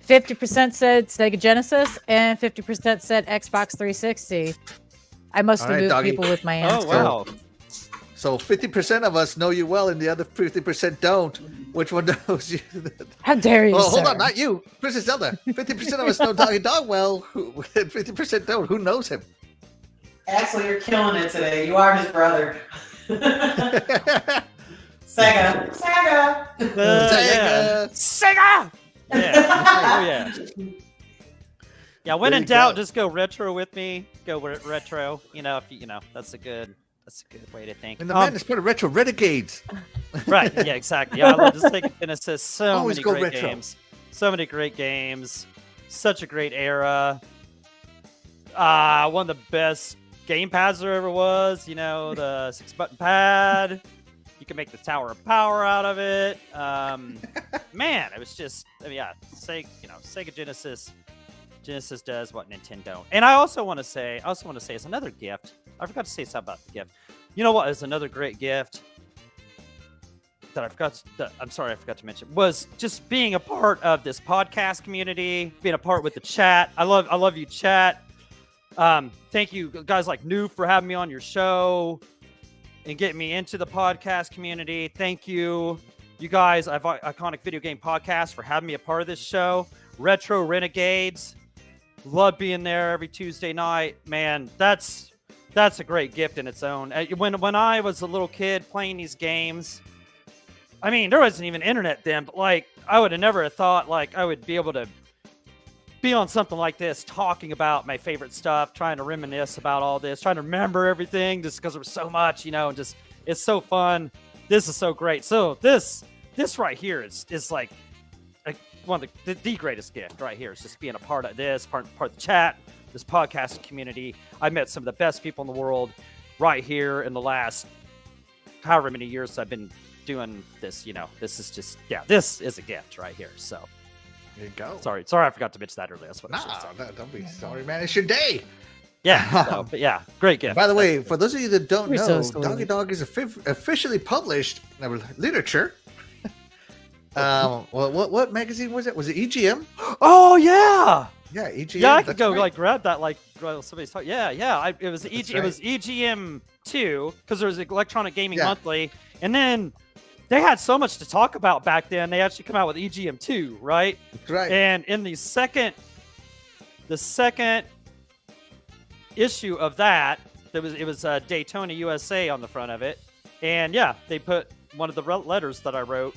50% said Sega Genesis and 50% said Xbox 360. I must All have right, moved doggy. people with my Oh answer. wow. So 50% of us know you well, and the other 50% don't. Which one knows you? How dare you, Oh, hold sir. on, not you, Princess Zelda. 50% of us know Doggy Dog well, and 50% don't. Who knows him? Axel, you're killing it today. You are his brother. Sega. Sega. Yeah. Sega. Yeah. Oh yeah. Yeah. When There in you doubt, go. just go retro with me. Go retro. You know, if you know, that's a good way to think. And the man is part of Retro Renegades. Right. Yeah. Exactly. Yeah. I love this Sega Genesis. So Always many go great retro. games. So many great games. Such a great era. One of the best game pads there ever was. You know, the 6-button pad. You can make the Tower of Power out of it. Man, it was just, I mean, yeah, Sega Genesis. Genesis does what Nintendo don't. And I also want to say, it's another gift. I forgot to say something about the gift. You know what is another great gift that I forgot to mention was just being a part of this podcast community, being a part with the chat. I love you, chat. Thank you guys like Noof for having me on your show and getting me into the podcast community. Thank you. You guys, Iconic Video Game Podcast, for having me a part of this show. Retro Renegades. Love being there every Tuesday night. Man, that's a great gift in its own. When I was a little kid playing these games, I mean, there wasn't even internet then, but like I would have never thought like I would be able to be on something like this, talking about my favorite stuff, trying to reminisce about all this, trying to remember everything, just because there was so much, and just it's so fun. This is so great. So this right here is like one of the greatest gift right here. Is just being a part of this, part of the chat, this podcast community. I met some of the best people in the world right here in the last however many years I've been doing this. This is just this is a gift right here. So. There you go. Sorry, I forgot to mention that earlier. That's what I should say. No, don't be sorry, man. It's your day. Yeah, but yeah, great gift. By the way, for those of you that don't You're know, so sweet. Doggy Dog is officially published in literature. What magazine was it? Was it EGM? Oh yeah, Yeah, EGM. yeah. I could that's go right. like grab that like while somebody's talking. Yeah. It was That's It right. was EGM 2 because there was Electronic Gaming Yeah. Monthly, and then they had so much to talk about back then. They actually come out with EGM 2, right? That's right. And in the second issue of that, it was Daytona, USA on the front of it, and yeah, they put one of the letters that I wrote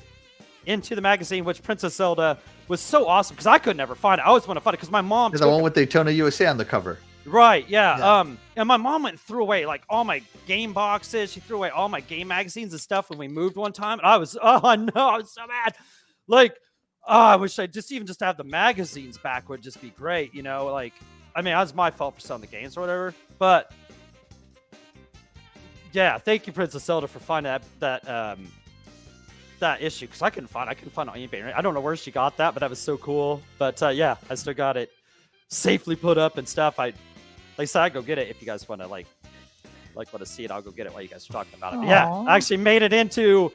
into the magazine, which Princess Zelda was so awesome because I could never find it. I always want to find it because my mom. There's the one with Daytona USA on the cover. Right, yeah. Yeah. And my mom went and threw away like all my game boxes. She threw away all my game magazines and stuff when we moved one time. And I was, I was so mad. Like, I wish I just have the magazines back would just be great, Like, I mean, it was my fault for selling the games or whatever. But yeah, thank you, Princess Zelda, for finding that issue because I couldn't find it on eBay. I don't know where she got that, but that was so cool. But yeah, I still got it safely put up and stuff. Like I said, I'd go get it if you guys want to like want to see it. I'll go get it while you guys are talking about it. But yeah, Aw. I actually made it into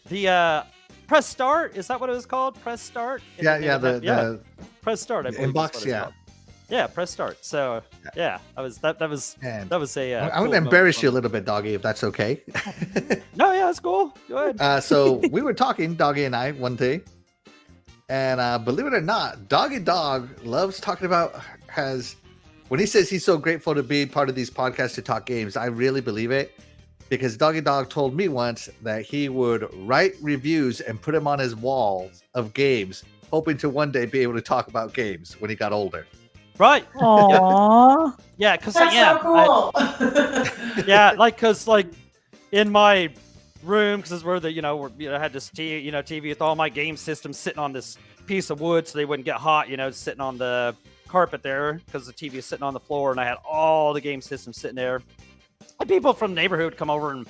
the press start. Is that what it was called? Press start. The Press start. I believe is inbox. what it's Yeah. called. Yeah, press start. So yeah, that was And that was a. I'm cool going to embarrass moment you a for me. little bit, Doggy, if that's okay. No, yeah, that's cool. Go ahead. So we were talking, Doggy and I, one day, and believe it or not, Doggy Dog loves talking about when he says he's so grateful to be part of these podcasts to talk games. I really believe it because Doggy Dog told me once that he would write reviews and put them on his walls of games, hoping to one day be able to talk about games when he got older. Right. Aww. Yeah, because That's yeah, so cool. yeah, because in my room, because where I had this TV with all my game systems sitting on this piece of wood so they wouldn't get hot, sitting on the carpet there because the TV is sitting on the floor, and I had all the game systems sitting there. And people from the neighborhood would come over and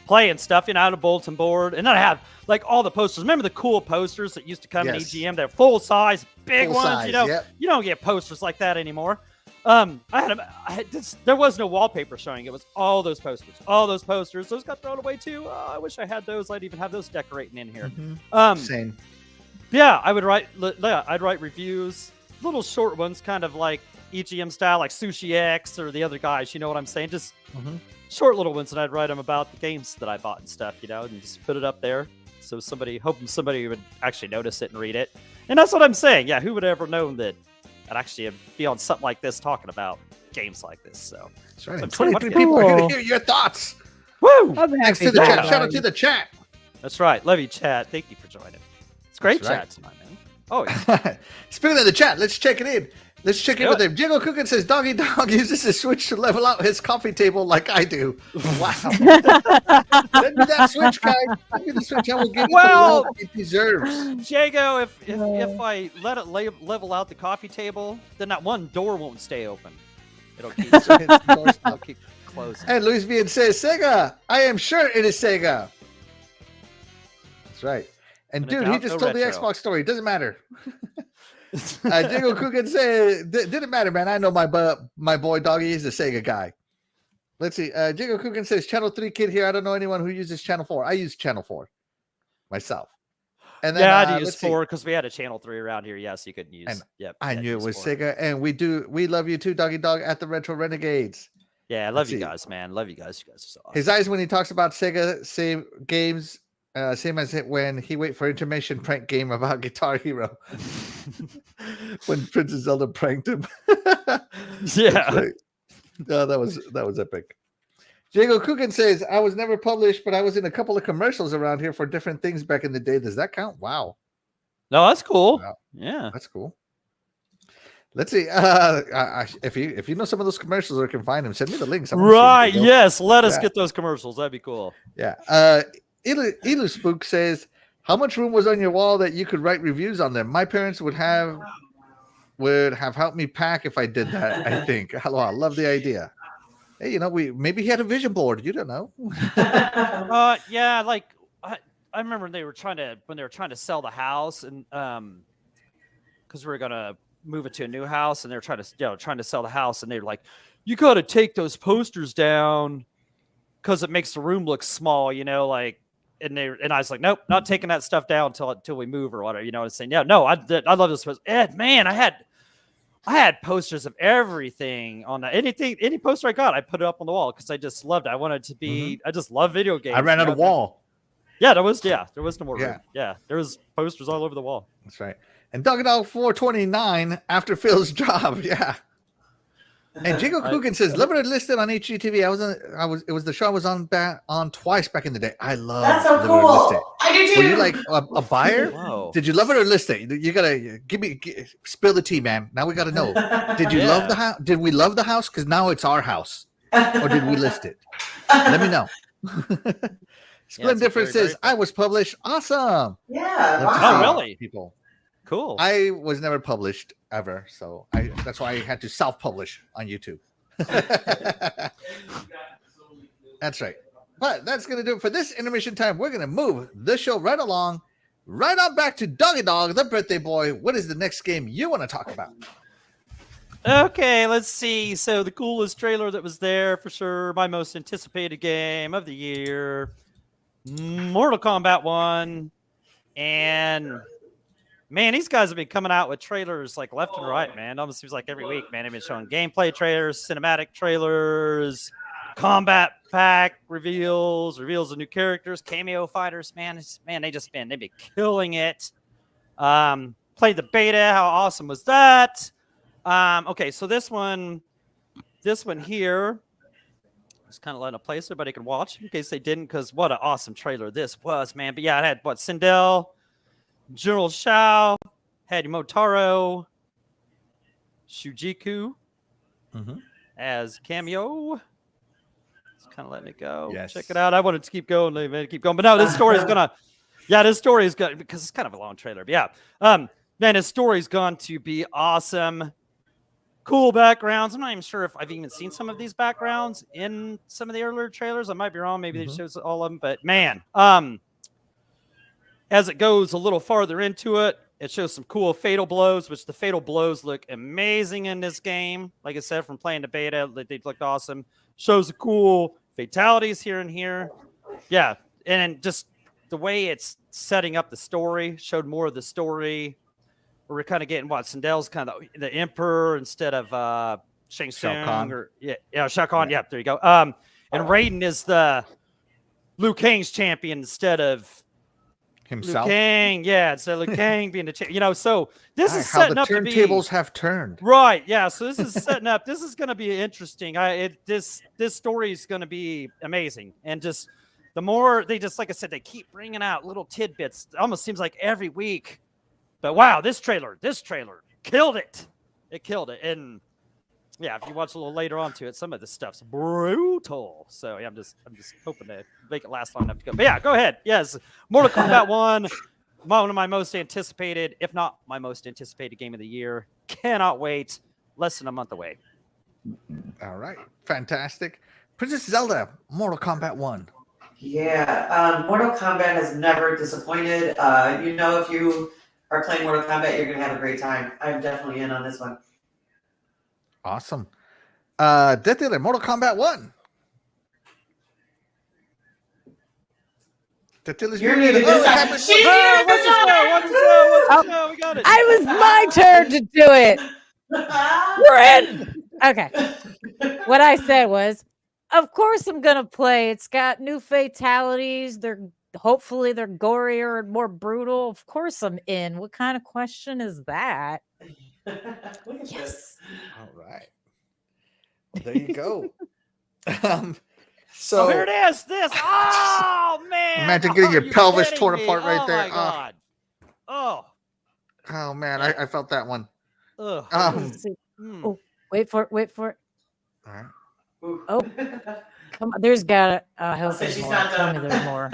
playing stuff, out of bulletin board, and then I have like all the posters. Remember the cool posters that used to come in EGM? They're full size, big ones. You don't get posters like that anymore. There was no wallpaper showing. It was all those posters. Those got thrown away too. I wish I had those. I'd even have those decorating in here. Same. Yeah, I'd write reviews, little short ones, kind of like EGM style, like Sushi X or the other guys. You know what I'm saying? Just short little ones, and I'd write them about the games that I bought and stuff, and just put it up there. So hoping somebody would actually notice it and read it. And that's what I'm saying. Yeah, who would ever known that I'd actually be on something like this talking about games like this? So that's right. 23 people are going to hear your thoughts. Woo! Thanks to the chat. Shout out to the chat. That's right. Love you, chat. Thank you for joining. It's great chat tonight, man. Oh, yeah. Speaking of the chat, let's check it in. Let's check in with him. Jiggle Cookin says, Doggy Dog uses his Switch to level out his coffee table like I do. Wow. Send me that Switch, guy. Send me the Switch. I will give it the love it deserves. Jago, if I let it level out the coffee table, then that one door won't stay open. It'll keep closing. And Luis Vian says, Sega. I am sure it is Sega. That's right. And dude, he just told the Xbox story. It doesn't matter. Jiggle Cookin said, didn't matter, man. I know my boy Doggy is a Sega guy. Let's see. Jiggle Cookin says, Channel 3 kid here. I don't know anyone who uses Channel 4. I use Channel 4 myself. And then, I use 4 because we had a Channel 3 around here. Yes, you could use. I knew it was 4. Sega. And we love you too, Doggy Dog, at the Retro Renegades. Yeah, I love you guys, man. Love you guys. You guys are so awesome. His eyes when he talks about Sega, same games. Same as it when he wait for intermission prank game about Guitar Hero. When Princess Zelda pranked him. Yeah. Right. Oh, that was epic. Jago Cookin says, I was never published, but I was in a couple of commercials around here for different things back in the day. Does that count? Wow. No, that's cool. Wow. Yeah. That's cool. Let's see. If you know some of those commercials or can find them, send me the links. Right. Yes. Let us get those commercials. That'd be cool. Yeah. Ilu Spook says, how much room was on your wall that you could write reviews on them? My parents would have helped me pack if I did that, I think. Hello, I love the idea. Hey, maybe he had a vision board. You don't know. Yeah, like I remember when they were trying to sell the house, and because we were gonna move it to a new house, and they were trying to sell the house, and they were like, you gotta take those posters down because it makes the room look small, like. And I was like, nope, not taking that stuff down until we move or whatever. I was saying, yeah, no, I love this. Ed, man, I had posters of everything on that. Any poster I got, I put it up on the wall because I just loved it. I wanted to be. I just love video games. I ran out of wall. Yeah, there was no more room. Yeah, there was posters all over the wall. That's right. And Dog 429 after Phil's job. Yeah. And Jago Coogan says, "Limited listed on HGTV. It was the show I was on twice back in the day. I love that's so cool. Listed. I do too. Were you like a buyer? Whoa. Did you love it or list it? You gotta spill the tea, man. Now we gotta know. Did you love the house? Did we love the house? Because now it's our house, or did we list it? Let me know." Splendid Difference says, "I was published. Awesome. Yeah. Wow. Oh, really? People. Cool. I was never published ever, so that's why I had to self-publish on YouTube." That's right. But that's going to do it for this intermission time. We're going to move the show right along, right on back to Doggy Dog, the birthday boy. What is the next game you want to talk about? Okay, let's see. So the coolest trailer that was there for sure, my most anticipated game of the year, Mortal Kombat 1, and... man, these guys have been coming out with trailers like left and right, man. It almost seems like every week, man. They've been showing gameplay trailers, cinematic trailers, combat pack reveals of new characters, cameo fighters. Man, they've been killing it. Played the beta. How awesome was that? Okay, so this one here. Just kind of letting a place so everybody can watch in case they didn't, because what an awesome trailer this was, man. But yeah, it had Sindel, General Shao, had Motaro, Shujiku as cameo. Just kind of letting it go. Yes. Check it out. I wanted to keep going, but no, this story is gonna. Yeah, this story is good because it's kind of a long trailer. But yeah, man, his story is going to be awesome. cool backgrounds. I'm not even sure if I've even seen some of these backgrounds in some of the earlier trailers. I might be wrong. Maybe they shows all of them. But man, as it goes a little farther into it, it shows some cool fatal blows, which the fatal blows look amazing in this game. Like I said, from playing the beta, they looked awesome. Shows the cool fatalities here and here. Yeah, and just the way it's setting up the story, showed more of the story. We're kind of getting what Sindel's kind of the Emperor instead of Shang Tsung or Shao Kahn. Yeah, there you go. And Raiden is the Liu Kang's champion instead of himself. Liu Kang, instead of Liu Kang being the champion. So this is how setting the up to be turntables have turned. Right. Yeah. So this is setting up. This is going to be interesting. This story is going to be amazing, and just the more they just, like I said, they keep bringing out little tidbits. It almost seems like every week. But wow, this trailer killed it. It killed it. And yeah, if you watch a little later on to it, some of this stuff's brutal. So yeah, I'm just hoping to make it last long enough to go. But yeah, go ahead. Yes, Mortal Kombat 1, one of my most anticipated, if not my most anticipated game of the year. Cannot wait. Less than a month away. All right, fantastic. Princess Zelda, Mortal Kombat 1. Yeah, Mortal Kombat has never disappointed. If you are playing Mortal Kombat, you're going to have a great time. I'm definitely in on this one. Awesome. DeathDealer, Mortal Kombat 1. DeathDealer's You're muted this time. She's muted this time. We got it. I was my turn to do it. We're in. Okay. What I said was, of course I'm gonna play. It's got new fatalities. Hopefully they're gorier and more brutal. Of course I'm in. What kind of question is that? Yes. All right. Well, there you go. So here it is. This. Oh man! Imagine getting your pelvis torn apart right there. Oh my god. Oh man, I felt that one. Ugh. Oh, wait for it. All right. Oh, come on. There's got help. She's More. not Tell done. me there's more.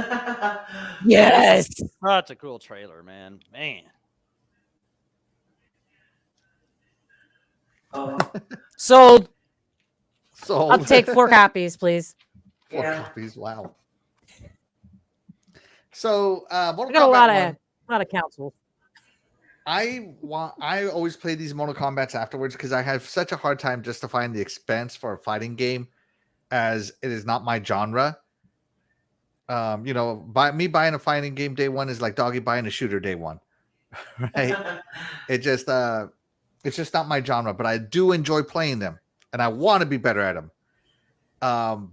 Yes. Such a cool trailer, man. Oh, Sold. So I'll take 4 copies, please. 4 copies. Wow. So Mortal I got Kombat a lot of counsel. I always play these Mortal Kombats afterwards because I have such a hard time justifying the expense for a fighting game, as it is not my genre. Me buying a fighting game day one is like doggy buying a shooter day one, right? It's just not my genre, but I do enjoy playing them, and I want to be better at them.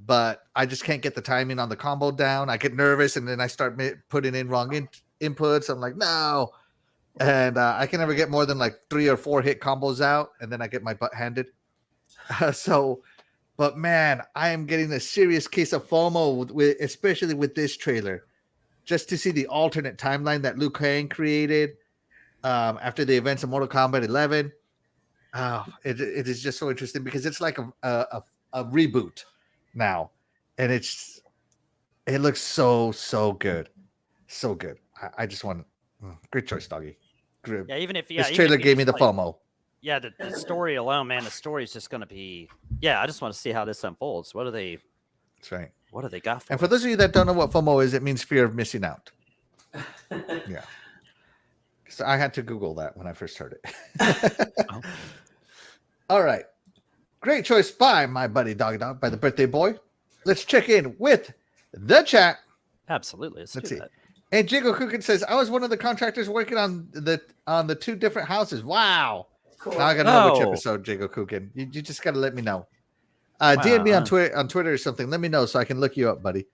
But I just can't get the timing on the combo down. I get nervous, and then I start putting in wrong inputs. I'm like, no. And I can never get more than like 3 or 4 hit combos out, and then I get my butt handed. But man, I am getting a serious case of FOMO, especially with this trailer, just to see the alternate timeline that Liu Kang created after the events of Mortal Kombat 11. It is just so interesting because it's like a reboot now, and it looks so good, so good. I just want. Great choice, doggy. Yeah, even if this trailer gave me the FOMO. Yeah, the story alone, man. The story is just going to be. Yeah, I just want to see how this unfolds. What do they? That's right. What do they got for? And for those of you that don't know what FOMO is, it means fear of missing out. Yeah. So I had to Google that when I first heard it. Oh. All right. Great choice by my buddy Doggy Dog, by the birthday boy. Let's check in with the chat. Absolutely. Let's see. That. And Jigo Kukin says, I was one of the contractors working on the 2 different houses. Wow. Cool. Now I gotta know which episode, Jigo Kukin. You just gotta let me know. DM me on Twitter or something. Let me know so I can look you up, buddy.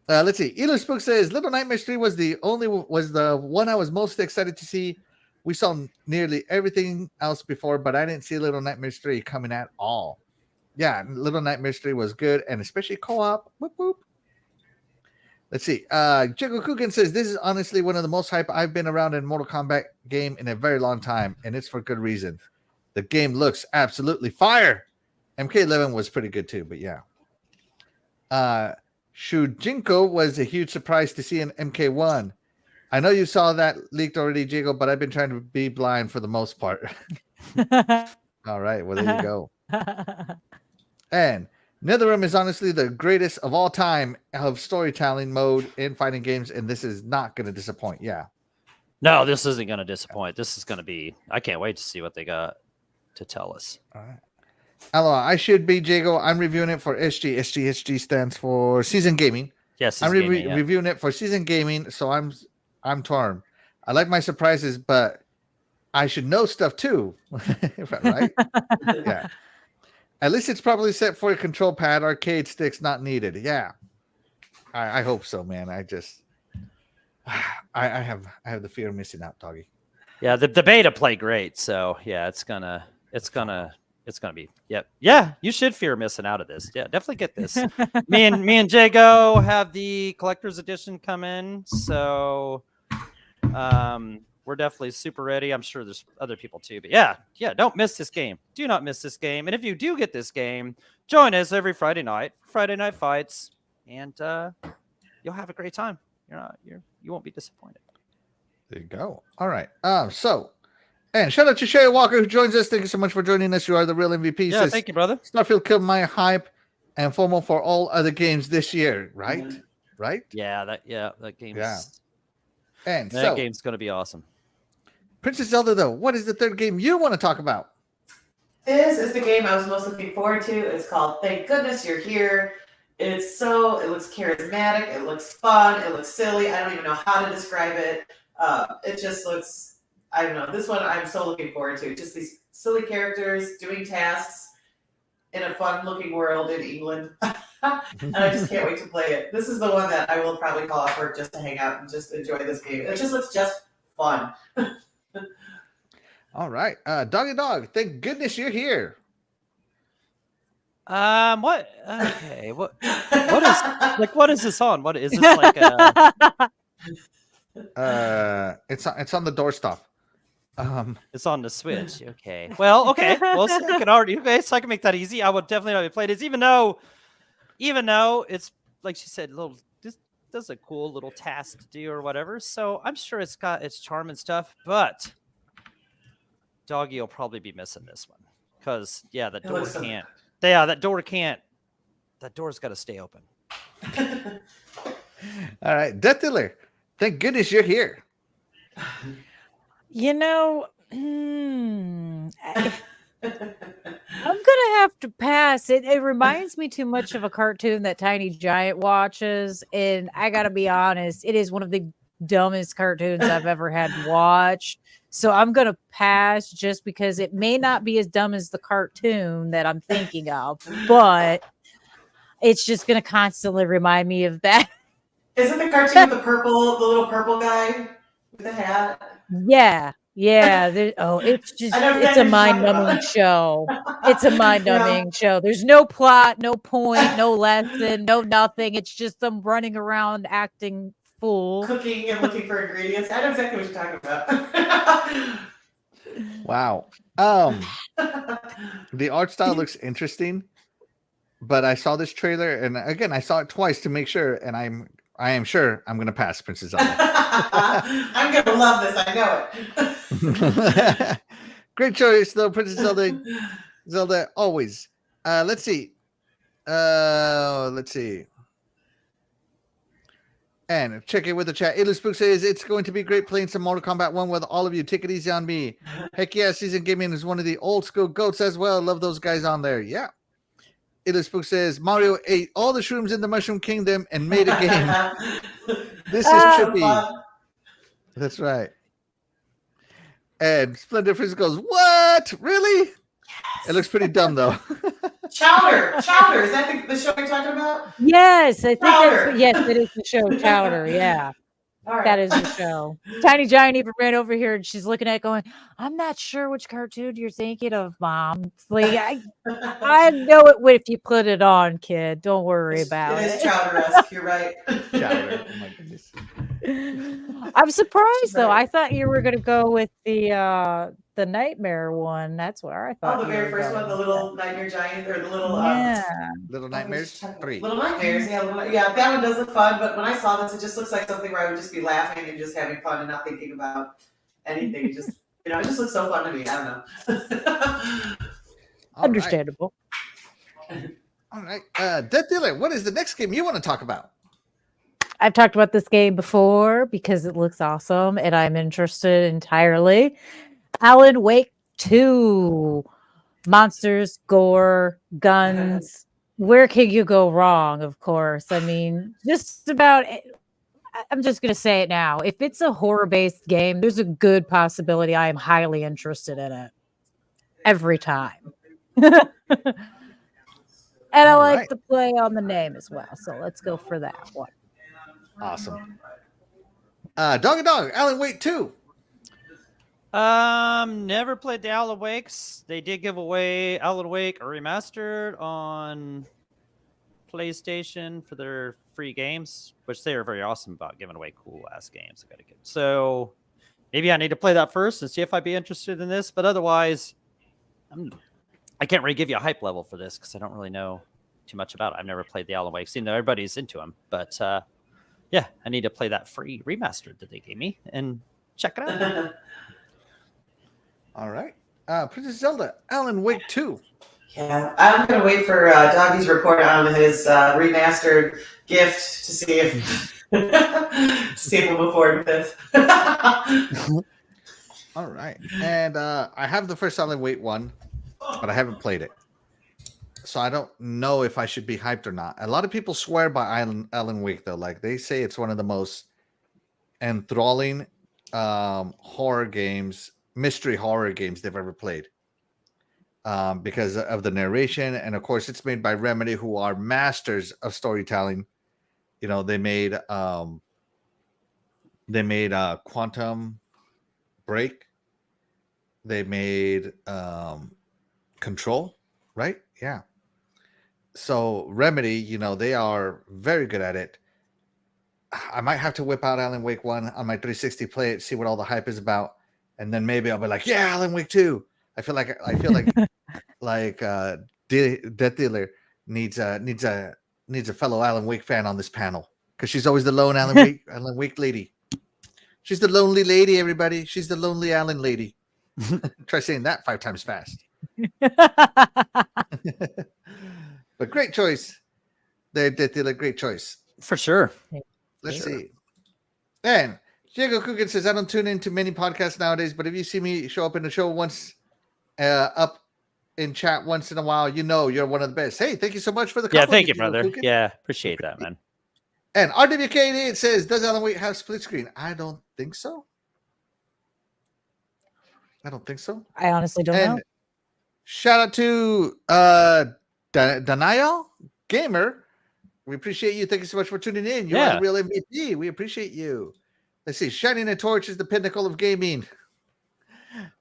Let's see. Elu Spook says Little Nightmares 3 was the one I was most excited to see. We saw nearly everything else before, but I didn't see Little Nightmares 3 coming at all. Yeah, Little Nightmares 3 was good, and especially co-op. Whoop whoop. Let's see. Jigo Kukin says, this is honestly one of the most hype I've been around in Mortal Kombat game in a very long time, and it's for good reason. The game looks absolutely fire. MK11 was pretty good too, but yeah. Shujinko was a huge surprise to see in MK1. I know you saw that leaked already, Jigo, but I've been trying to be blind for the most part. All right. Well, there you go. And NetherRealm is honestly the greatest of all time of storytelling mode in fighting games, and this is not going to disappoint. Yeah. No, this isn't going to disappoint. This is going to be. I can't wait to see what they got to tell us. All right. Hello, I should be Jago. I'm reviewing it for SG. SG stands for Season Gaming. Yes, I'm reviewing it for Season Gaming, so I'm torn. I like my surprises, but I should know stuff too, right? Yeah. At least it's probably set for a control pad. Arcade sticks not needed. Yeah. I hope so, man. I have the fear of missing out, doggy. Yeah, the beta played great, so yeah, it's gonna be. Yep. Yeah, you should fear missing out of this. Yeah, definitely get this. me and Jago have the collector's edition come in, so we're definitely super ready. I'm sure there's other people too, but yeah, don't miss this game. Do not miss this game. And if you do get this game, join us every Friday night for Friday Night Fights, and you'll have a great time. You won't be disappointed. There you go. All right. And shout out to Shay Walker who joins us. Thank you so much for joining us. You are the real MVP. Yeah, thank you, brother. Starfield killed my hype and FOMO for all other games this year, right? Mm-hmm. Right? Yeah, that game. Yeah. And that game's gonna be awesome. Princess Zelda, though, what is the third game you want to talk about? This is the game I was most looking forward to. It's called Thank Goodness You're Here. It looks charismatic, it looks fun, it looks silly. I don't even know how to describe it. It just looks, I don't know. This one I'm so looking forward to. Just these silly characters doing tasks in a fun-looking world in England. And I just can't wait to play it. This is the one that I will probably call off work just to hang out and just enjoy this game. It just looks just fun. All right. Doggy Dog, thank goodness you're here. What? Okay. What is this on? What is this like? It's on the doorstop. It's on the Switch. Okay. Well, okay. Well, so I can already. Okay, so I can make that easy. I would definitely not play this, even though it's like she said, this does a cool little task to do or whatever. So I'm sure it's got its charm and stuff, but Doggy will probably be missing this one because that door can't. Yeah, that door's got to stay open. All right, DeathDealer, thank goodness you're here. I'm gonna have to pass. It reminds me too much of a cartoon that Tiny Giant watches, and I gotta be honest, it is one of the dumbest cartoons I've ever had watched. So I'm gonna pass just because it may not be as dumb as the cartoon that I'm thinking of, but it's just gonna constantly remind me of that. Isn't the cartoon with the little purple guy with the hat? Yeah. It's a mind-numbing show. It's a mind-numbing show. There's no plot, no point, no lesson, no nothing. It's just them running around acting fool. Cooking and looking for ingredients. I know exactly what you're talking about. Wow. The art style looks interesting, but I saw this trailer, and again, I saw it twice to make sure, and I am sure I'm going to pass Princess Zelda. I'm going to love this. I know it. Great choice, though, Princess Zelda. Zelda, always. Let's see. And check it with the chat. Spook says it's going to be great playing some Mortal Kombat 1 with all of you. Take it easy on me. Heck yeah, Season Gaming is one of the old school goats as well. Love those guys on there. Yeah. Spook says Mario ate all the shrooms in the Mushroom Kingdom and made a game. This is trippy. Fun. That's right. And Splendid Frizz goes, what? Really? Yes. It looks pretty dumb though. Chowder. Is that the show you're talking about? Yes, I think it is the show Chowder. Yeah. All right. That is the show. Tiny Giant even ran over here and she's looking at it going, I'm not sure which cartoon you're thinking of, Mom. It's like, I know it if you put it on, kid. Don't worry about it. It is Chowder-esque. You're right. Chowder. Oh my goodness. I'm surprised though. I thought you were going to go with the Nightmare one. That's where I thought. Oh, the very first one, the little Nightmare Giant, or the little Little Nightmares 3. Little Nightmares, yeah, that one does look fun. But when I saw this, it just looks like something where I would just be laughing and just having fun and not thinking about anything. It just looks so fun to me. I don't know. All Understandable. Right. All right. DeathDealer, what is the next game you want to talk about? I've talked about this game before because it looks awesome and I'm interested entirely. Alan Wake 2. Monsters, gore, guns. Where can you go wrong? Of course. I mean, just about. I'm just going to say it now. If it's a horror based game, there's a good possibility I am highly interested in it every time. And I All like right. the play on the name as well. So let's go for that one. Awesome. Dog, Alan Wake 2. Never played the Alan Wakes. They did give away Alan Wake remastered on PlayStation for their free games, which they are very awesome about giving away cool ass games. I gotta get. So maybe I need to play that first and see if I'd be interested in this. But otherwise, I can't really give you a hype level for this because I don't really know too much about it. I've never played the Alan Wakes. You know, everybody's into them, but yeah, I need to play that free remastered that they gave me and check it out. All right. Princess Zelda, Alan Wake 2. Yeah, I'm gonna wait for Doggy's report on his remastered gift to see if we'll move forward with this. All right. And I have the first Alan Wake 1, but I haven't played it. So I don't know if I should be hyped or not. A lot of people swear by Alan Wake, though. Like, they say it's one of the most enthralling horror games, mystery horror games they've ever played. Because of the narration, and of course it's made by Remedy, who are masters of storytelling. You know, they made Quantum Break. They made Control, right? Yeah. So Remedy, you know, they are very good at it. I might have to whip out Alan Wake 1 on my 360, play it, see what all the hype is about, and then maybe I'll be like, yeah, Alan Wake 2. I feel like DeathDealer needs a fellow Alan Wake fan on this panel, because she's always the lone Alan Wake lady. She's the lonely lady, everybody. She's the lonely Alan lady. Try saying that 5 times fast. But great choice there, DeathDealer. Great choice. For sure. Let's see. And Diego Coogan says, I don't tune into many podcasts nowadays, but if you see me show up in the show once, up in chat once in a while, you know you're one of the best. Hey, thank you so much for the Yeah, compliment. thank you, brother. Coogan. Yeah, appreciate that, man. And RWK88 says, does Alan Wake have split screen? I don't think so. I honestly don't know. Shout out to Daniel Gamer. We appreciate you. Thank you so much for tuning in. You are the real MVP. We appreciate you. Let's see. Shining a torch is the pinnacle of gaming.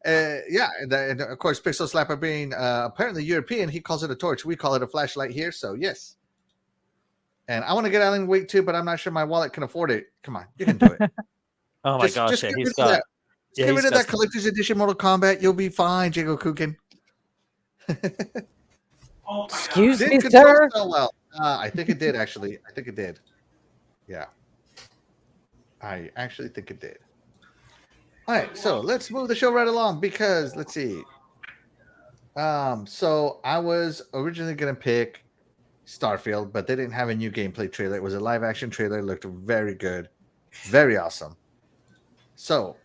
And of course, Pixel Slapper being apparently European, he calls it a torch. We call it a flashlight here. So yes. And I want to get Alan Wake 2, but I'm not sure my wallet can afford it. Come on, you can do it. Oh my gosh, get rid of that collector's edition Mortal Kombat. You'll be fine, Diego Coogan. Excuse me, sir. So well. I think it did, actually. I think it did. Yeah. I actually think it did. All right, so let's move the show right along because let's see. So I was originally gonna pick Starfield, but they didn't have a new gameplay trailer. It was a live action trailer. It looked very good, very awesome. So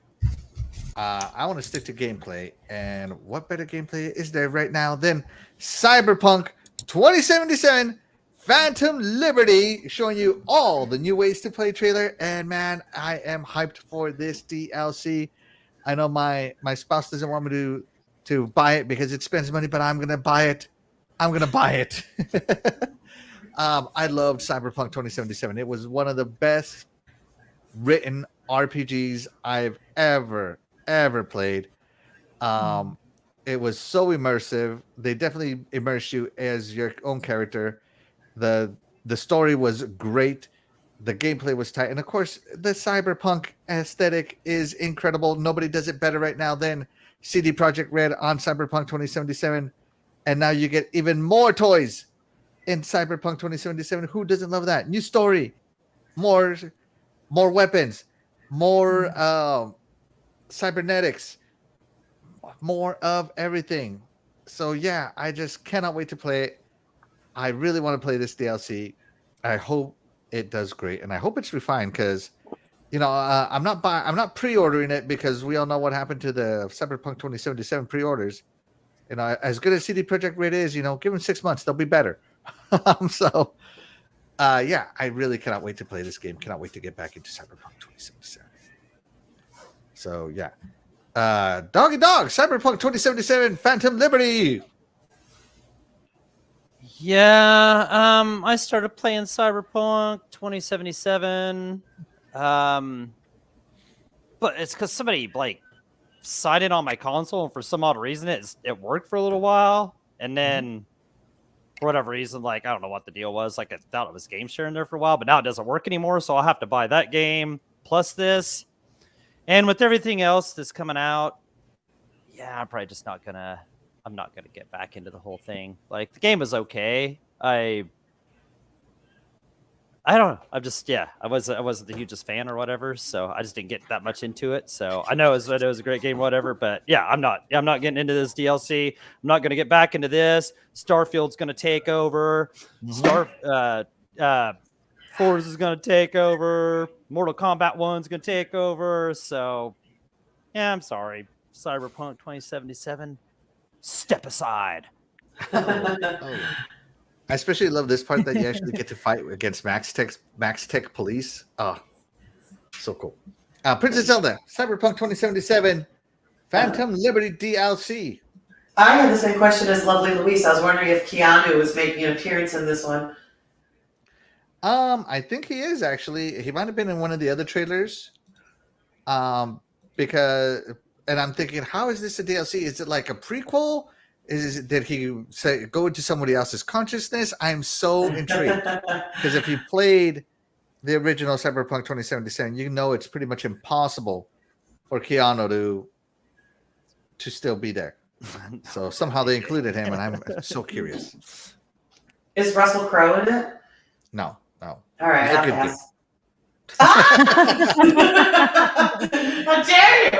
I want to stick to gameplay, and what better gameplay is there right now than Cyberpunk 2077 Phantom Liberty, showing you all the new ways to play trailer. And man, I am hyped for this DLC. I know my spouse doesn't want me to buy it because it spends money, but I'm gonna buy it. I loved Cyberpunk 2077. It was one of the best written RPGs I've ever played. It was so immersive. They definitely immerse you as your own character. The story was great. The gameplay was tight. And of course, the cyberpunk aesthetic is incredible. Nobody does it better right now than CD Projekt Red on Cyberpunk 2077. And now you get even more toys in Cyberpunk 2077. Who doesn't love that? New story, more weapons, more cybernetics, more of everything. So yeah, I just cannot wait to play it. I really want to play this DLC. I hope it does great, and I hope it's refined because, I'm not pre-ordering it because we all know what happened to the Cyberpunk 2077 pre-orders. As good as CD Projekt Red is, give them 6 months, they'll be better. Yeah, I really cannot wait to play this game. Cannot wait to get back into Cyberpunk 2077. So yeah, Doggy Dog, Cyberpunk 2077, Phantom Liberty. Yeah, I started playing Cyberpunk 2077, but it's because somebody signed in on my console, and for some odd reason it worked for a little while, and then for whatever reason, I don't know what the deal was. I thought it was game sharing there for a while, but now it doesn't work anymore, so I'll have to buy that game plus this, and with everything else that's coming out, yeah, I'm probably just not gonna. I'm not gonna get back into the whole thing. The game was okay. I don't know. I wasn't the hugest fan or whatever, so I just didn't get that much into it. So I know it was a great game, whatever. But yeah, I'm not getting into this DLC. I'm not gonna get back into this. Starfield's gonna take over. Forza is gonna take over. Mortal Kombat 1's gonna take over. So yeah, I'm sorry. Cyberpunk 2077. Step aside. I especially love this part that you actually get to fight against Max Tech police. Oh, so cool. Princess Zelda, Cyberpunk 2077, Phantom Liberty DLC. I had the same question as Lovely Louise. I was wondering if Keanu was making an appearance in this one. I think he is actually. He might have been in one of the other trailers. Because. And I'm thinking, how is this a DLC? Is it like a prequel? Did he go into somebody else's consciousness? I'm so intrigued because if you played the original Cyberpunk 2077, it's pretty much impossible for Keanu to still be there. So somehow they included him, and I'm so curious. Is Russell Crowe in it? No. All right, I'll pass. How dare you!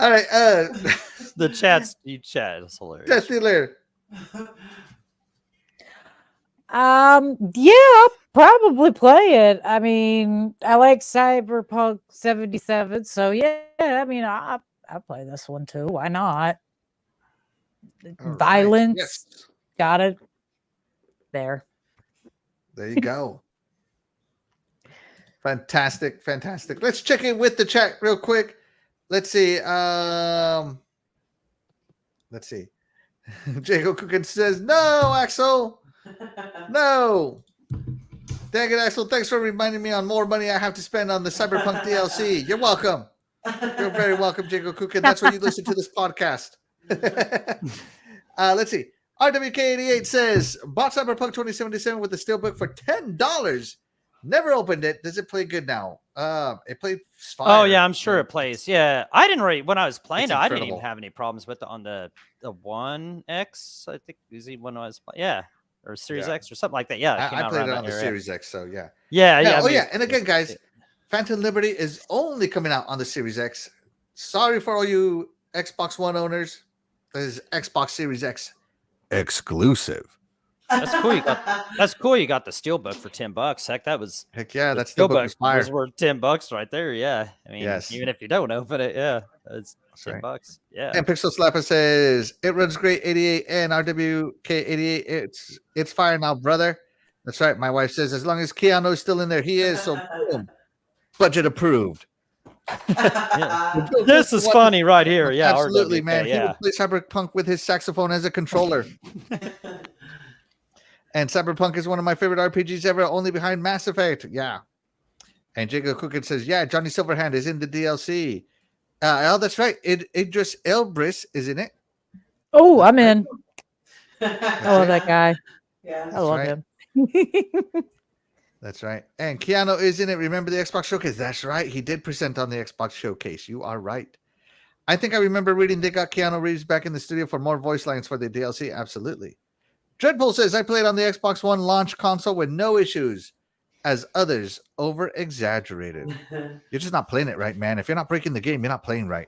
All right, the chat is hilarious. DeathDealer. Yeah, I'll probably play it. I mean, I like Cyberpunk 77, so yeah, I mean, I'll play this one too. Why not? All Violence, right. Yes. got it. There you go. Fantastic. Let's check in with the chat real quick. Let's see. Jacob Cookin says, no, Axel. No. Dang it, Axel. Thanks for reminding me on more money I have to spend on the Cyberpunk DLC. You're welcome. You're very welcome, Jacob Cookin. That's where you listen to this podcast. Let's see. RWK88 says, bought Cyberpunk 2077 with the steelbook for $10. Never opened it. Does it play good now? It plays fire. Oh yeah, I'm sure it plays. Yeah, I didn't really when I was playing It's it. I didn't incredible. even have any problems with it on the One X. I think is when I was yeah, or Series Yeah. X or something like that. Yeah, I played around it on that the area. Series X, so yeah. Yeah. Oh I mean, yeah, and again, guys, Phantom Liberty is only coming out on the Series X. Sorry for all you Xbox One owners. This is Xbox Series X exclusive. That's cool. You got the steelbook for $10. Heck, that was Heck yeah, the that's the book was steelbook fire. was worth $10 right there. Yeah, I mean, Yes. even if you don't open it, yeah, it's That's $10. Yeah. And Pixel Slapper says it runs great 88 and RWK88. It's fire now, brother. That's right. My wife says as long as Keanu is still in there, he is. So boom, budget approved. Yeah. This is funny right here. Yeah, absolutely, RWK, man. He Yeah. would play Cyberpunk with his saxophone as a controller. And Cyberpunk is one of my favorite RPGs ever, only behind Mass Effect. Yeah. And Jacob Cookin says, yeah, Johnny Silverhand is in the DLC. Oh, that's right. Idris Elbris is in it. Oh, I'm in. I That's love right. that guy. Yeah. I love right. him. That's right. And Keanu is in it. Remember the Xbox Showcase? That's right. He did present on the Xbox Showcase. You are right. I think I remember reading they got Keanu Reeves back in the studio for more voice lines for the DLC. Absolutely. Dreadpool says, I played on the Xbox One launch console with no issues, as others over-exaggerated. You're just not playing it right, man. If you're not breaking the game, you're not playing right.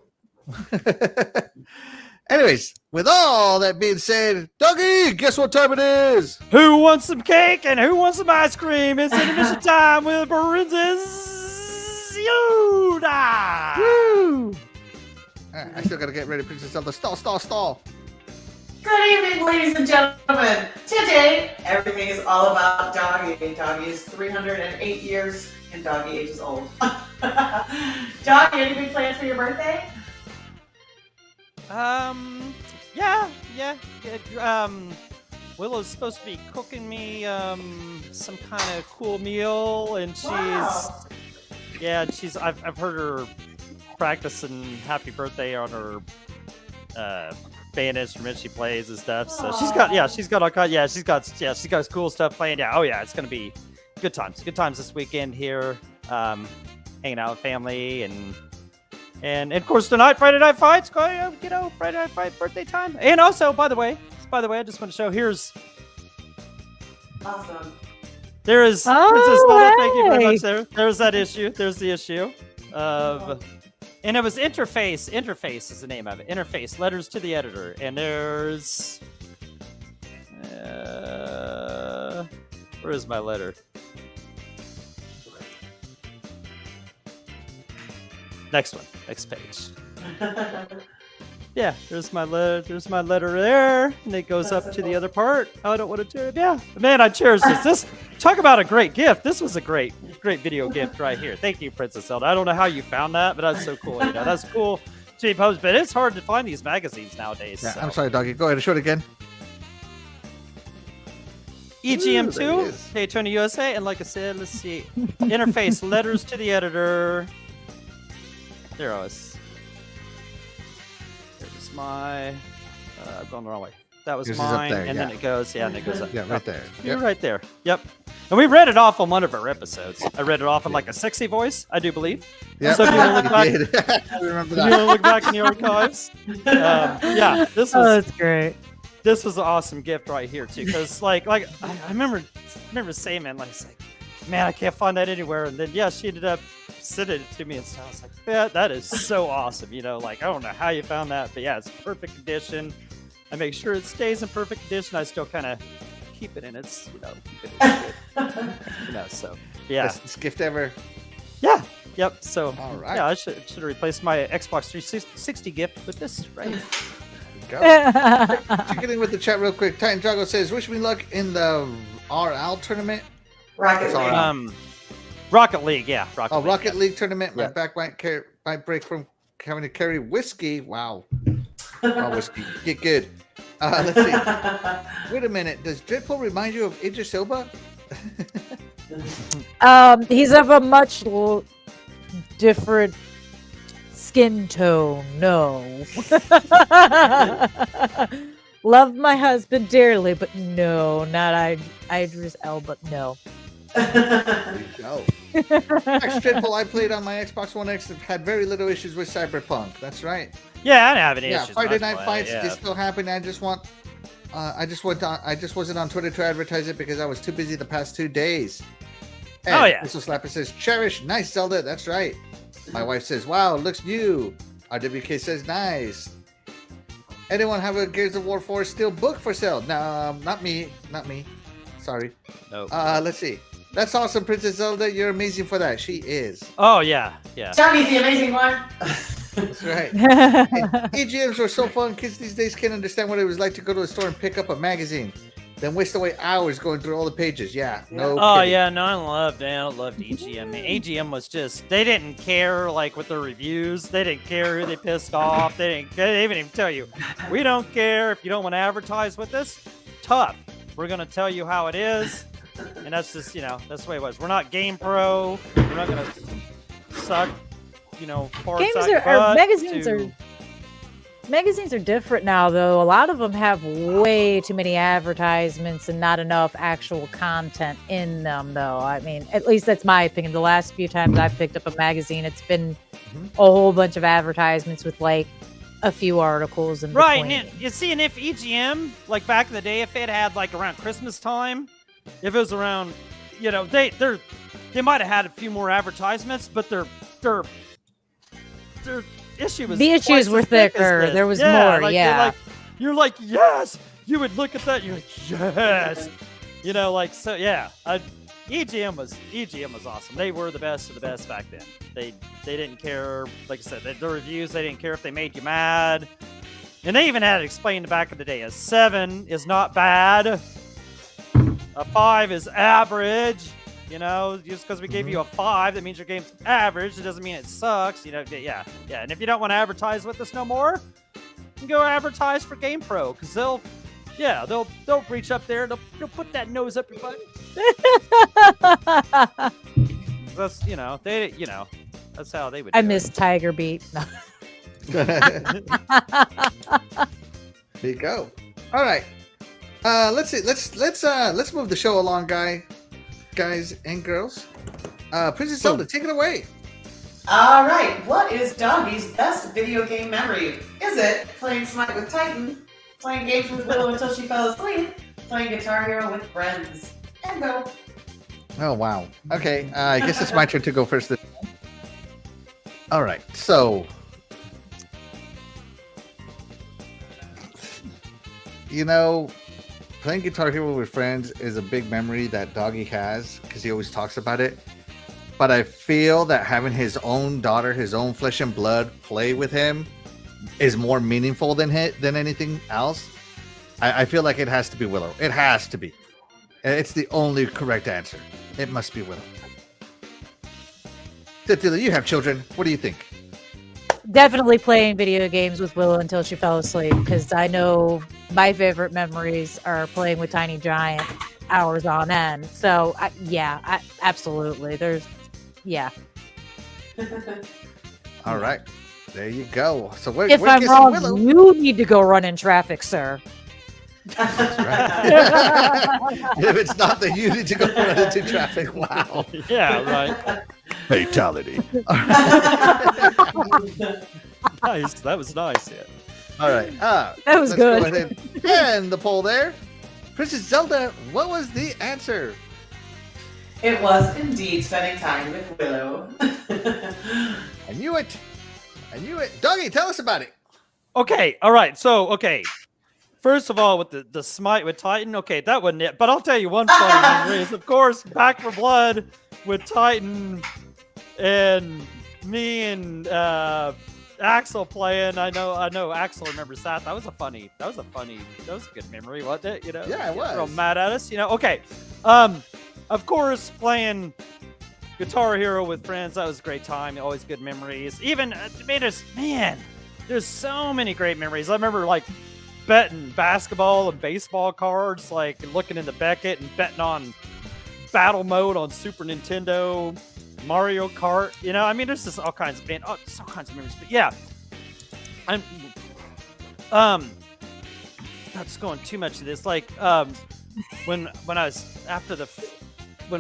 Anyways, with all that being said, Dougie, guess what time it is? Who wants some cake and who wants some ice cream? It's intermission time with Princess Yoda. Woo! Alright, I still gotta get ready, Princess Zelda. Stall. Good evening, ladies and gentlemen. Today, everything is all about Doggy. Doggy is 308 years and Doggy ages old. Doggy, any big plans for your birthday? Yeah. Willow's supposed to be cooking me some kind of cool meal, and I've heard her practicing Happy Birthday on her band instrument she plays and stuff. So she's got all kinds. She's got cool stuff playing. Yeah, it's gonna be good times. Good times this weekend here, hanging out with family and of course tonight Friday Night Fights. Friday Night Fight birthday time. And also, by the way, I just want to show here's. Awesome. There is Princess Zelda. Thank you very much. There's that issue. There's the issue of. And it was Interface. Interface is the name of it. Interface, letters to the editor. And there's... where is my letter? Next one. Next page. Yeah, there's my letter. There's my letter there. And it goes up to the other part. Oh, I don't want to tear it. Yeah. Man, I cherish this. Talk about a great gift. This was a great video gift right here. Thank you, Princess Zelda. I don't know how you found that, but that's so cool. That's cool to be posted. But it's hard to find these magazines nowadays. Yeah, so. I'm sorry, Doggy. Go ahead and show it again. EGM2, Daytona USA, and like I said, let's see. Interface, letters to the editor. There I was. There's my. I've gone the wrong way. That was mine, there, and then it goes, and it goes up. Yeah, right there. You're right there. Yep. And we read it off on one of our episodes. I read it off in like a sexy voice, I do believe. Yeah, so if you want to look back, I remember if you want to look back in the archives. This was. Oh, that's great. This was an awesome gift right here too, because like I remember saying, man, like, man, I can't find that anywhere, and then she ended up sending it to me and stuff. I was like, yeah, that is so awesome. Like I don't know how you found that, but yeah, it's perfect condition. I make sure it stays in perfect condition. I still kind of keep it in its, so yeah. Best gift ever. Yeah. Yep. So all right. Yeah, I should have replaced my Xbox 360 gift with this, right? Go. Checking in with the chat real quick. Titan Drago says, "Wish me luck in the RL tournament." Rocket League. Rocket League, yeah. Rocket League tournament. My Yeah. back might break from having to carry whiskey. Wow. Whiskey. Get good. Let's see. Wait a minute. Does Dreadpool remind you of Idris Elba? He's of a much different skin tone. No. Love my husband dearly, but no, not Idris Elba. No. There you go. Dreadpool, I played on my Xbox One X. Had very little issues with Cyberpunk. That's right. Yeah, I didn't have any issues. Yeah, Friday Night Fights is still happening. I just wasn't on Twitter to advertise it because I was too busy the past 2 days. And Mr. Slapper says, "Cherish, nice Zelda." That's right. My wife says, "Wow, looks new." RWK says, "Nice." Anyone have a Gears of War 4 steel book for sale? No, not me. Sorry. No. Let's see. That's awesome, Princess Zelda. You're amazing for that. She is. Oh yeah. Johnny's the amazing one. That's right. EGMs were so fun. Kids these days can't understand what it was like to go to a store and pick up a magazine, then waste away hours going through all the pages. Yeah, no. Oh kidding. yeah, no, I loved EGM. I mean, EGM was just, they didn't care like with their reviews. They didn't care who they pissed off. They didn't even tell you, we don't care if you don't want to advertise with us. Tough. We're gonna tell you how it is, and that's just that's the way it was. We're not Game Pro. We're not gonna suck. Magazines are different now, though. A lot of them have way too many advertisements and not enough actual content in them, though. I mean, at least that's my opinion. The last few times I've picked up a magazine, it's been a whole bunch of advertisements with like a few articles in right. between. And you see, and if EGM, like back in the day, if it had like around Christmas time, if it was around, they might have had a few more advertisements, but they're issue was The issues twice were as thick as thicker. this. There was more, like, yeah. You're like, yes. You would look at that. You're like, yes. You know, like, so yeah. EGM was awesome. They were the best of the best back then. They didn't care. Like I said, the reviews. They didn't care if they made you mad. And they even had it explained back in the day. A 7 is not bad. A 5 is average. You know, just because we gave you a 5, that means your game's average. It doesn't mean it sucks. You know, yeah. And if you don't want to advertise with us no more, you can go advertise for GamePro, because they'll reach up there. They'll put that nose up your butt. That's that's how they would. I miss Tiger Beat. No. There you go. All right. Let's see. Let's move the show along, guys and girls. Princess Zelda, take it away. All right. What is Doggy's best video game memory? Is it playing Smite with Titan, playing games with Willow until she fell asleep, playing Guitar Hero with friends, and go? Oh wow. Okay. I guess it's my turn to go first. All right. So, you know, playing Guitar Hero with friends is a big memory that Doggy has because he always talks about it. But I feel that having his own daughter, his own flesh and blood, play with him is more meaningful than anything else. I feel like it has to be Willow. It has to be. It's the only correct answer. It must be Willow. DeathDealer, you have children. What do you think? Definitely playing video games with Willow until she fell asleep, because I know my favorite memories are playing with Tiny Giant hours on end. So, absolutely. All right. There you go. So if I'm wrong, you need to go run in traffic, sir. That's right. If it's not that you need to go run into traffic. Wow. Yeah, right. Fatality. Nice. That was nice. Yeah. All right. That was let's good. Go ahead and end the poll there. Princess Zelda, what was the answer? It was indeed spending time with Willow. I knew it. Doggy, tell us about it. Okay. All right. So, okay. First of all, with the Smite with Titan, okay, that wasn't it. But I'll tell you one funny memory is, of course, Back for Blood with Titan and me and Axel playing. I know Axel remembers that. That was a good memory, wasn't it? You know? Yeah, it was. Real mad at us, you know. Okay. Of course, playing Guitar Hero with friends, that was a great time. Always good memories. Even there's so many great memories. I remember like betting basketball and baseball cards, like looking into Beckett and betting on battle mode on Super Nintendo, Mario Kart. You know, I mean, there's just all kinds of memories. But yeah, I'm not just going too much of this. Like when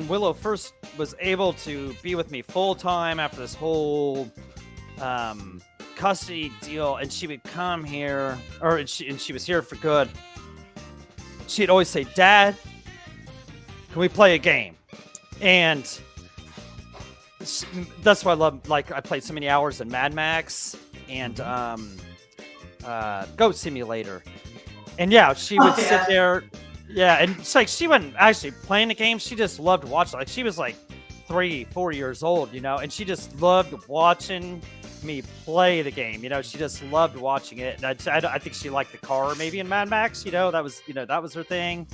Willow first was able to be with me full time after this whole custody deal, and she would come here, and she was here for good. She'd always say, "Dad, can we play a game?" And that's why I love. Like, I played so many hours in Mad Max and Goat Simulator, and yeah, she would sit there. Yeah, and it's like she wasn't actually playing the game. She just loved watching. Like, she was like 3-4 years old, you know, and she just loved watching me play the game. You know, she just loved watching it. And I think she liked the car maybe in Mad Max. You know, that was her thing.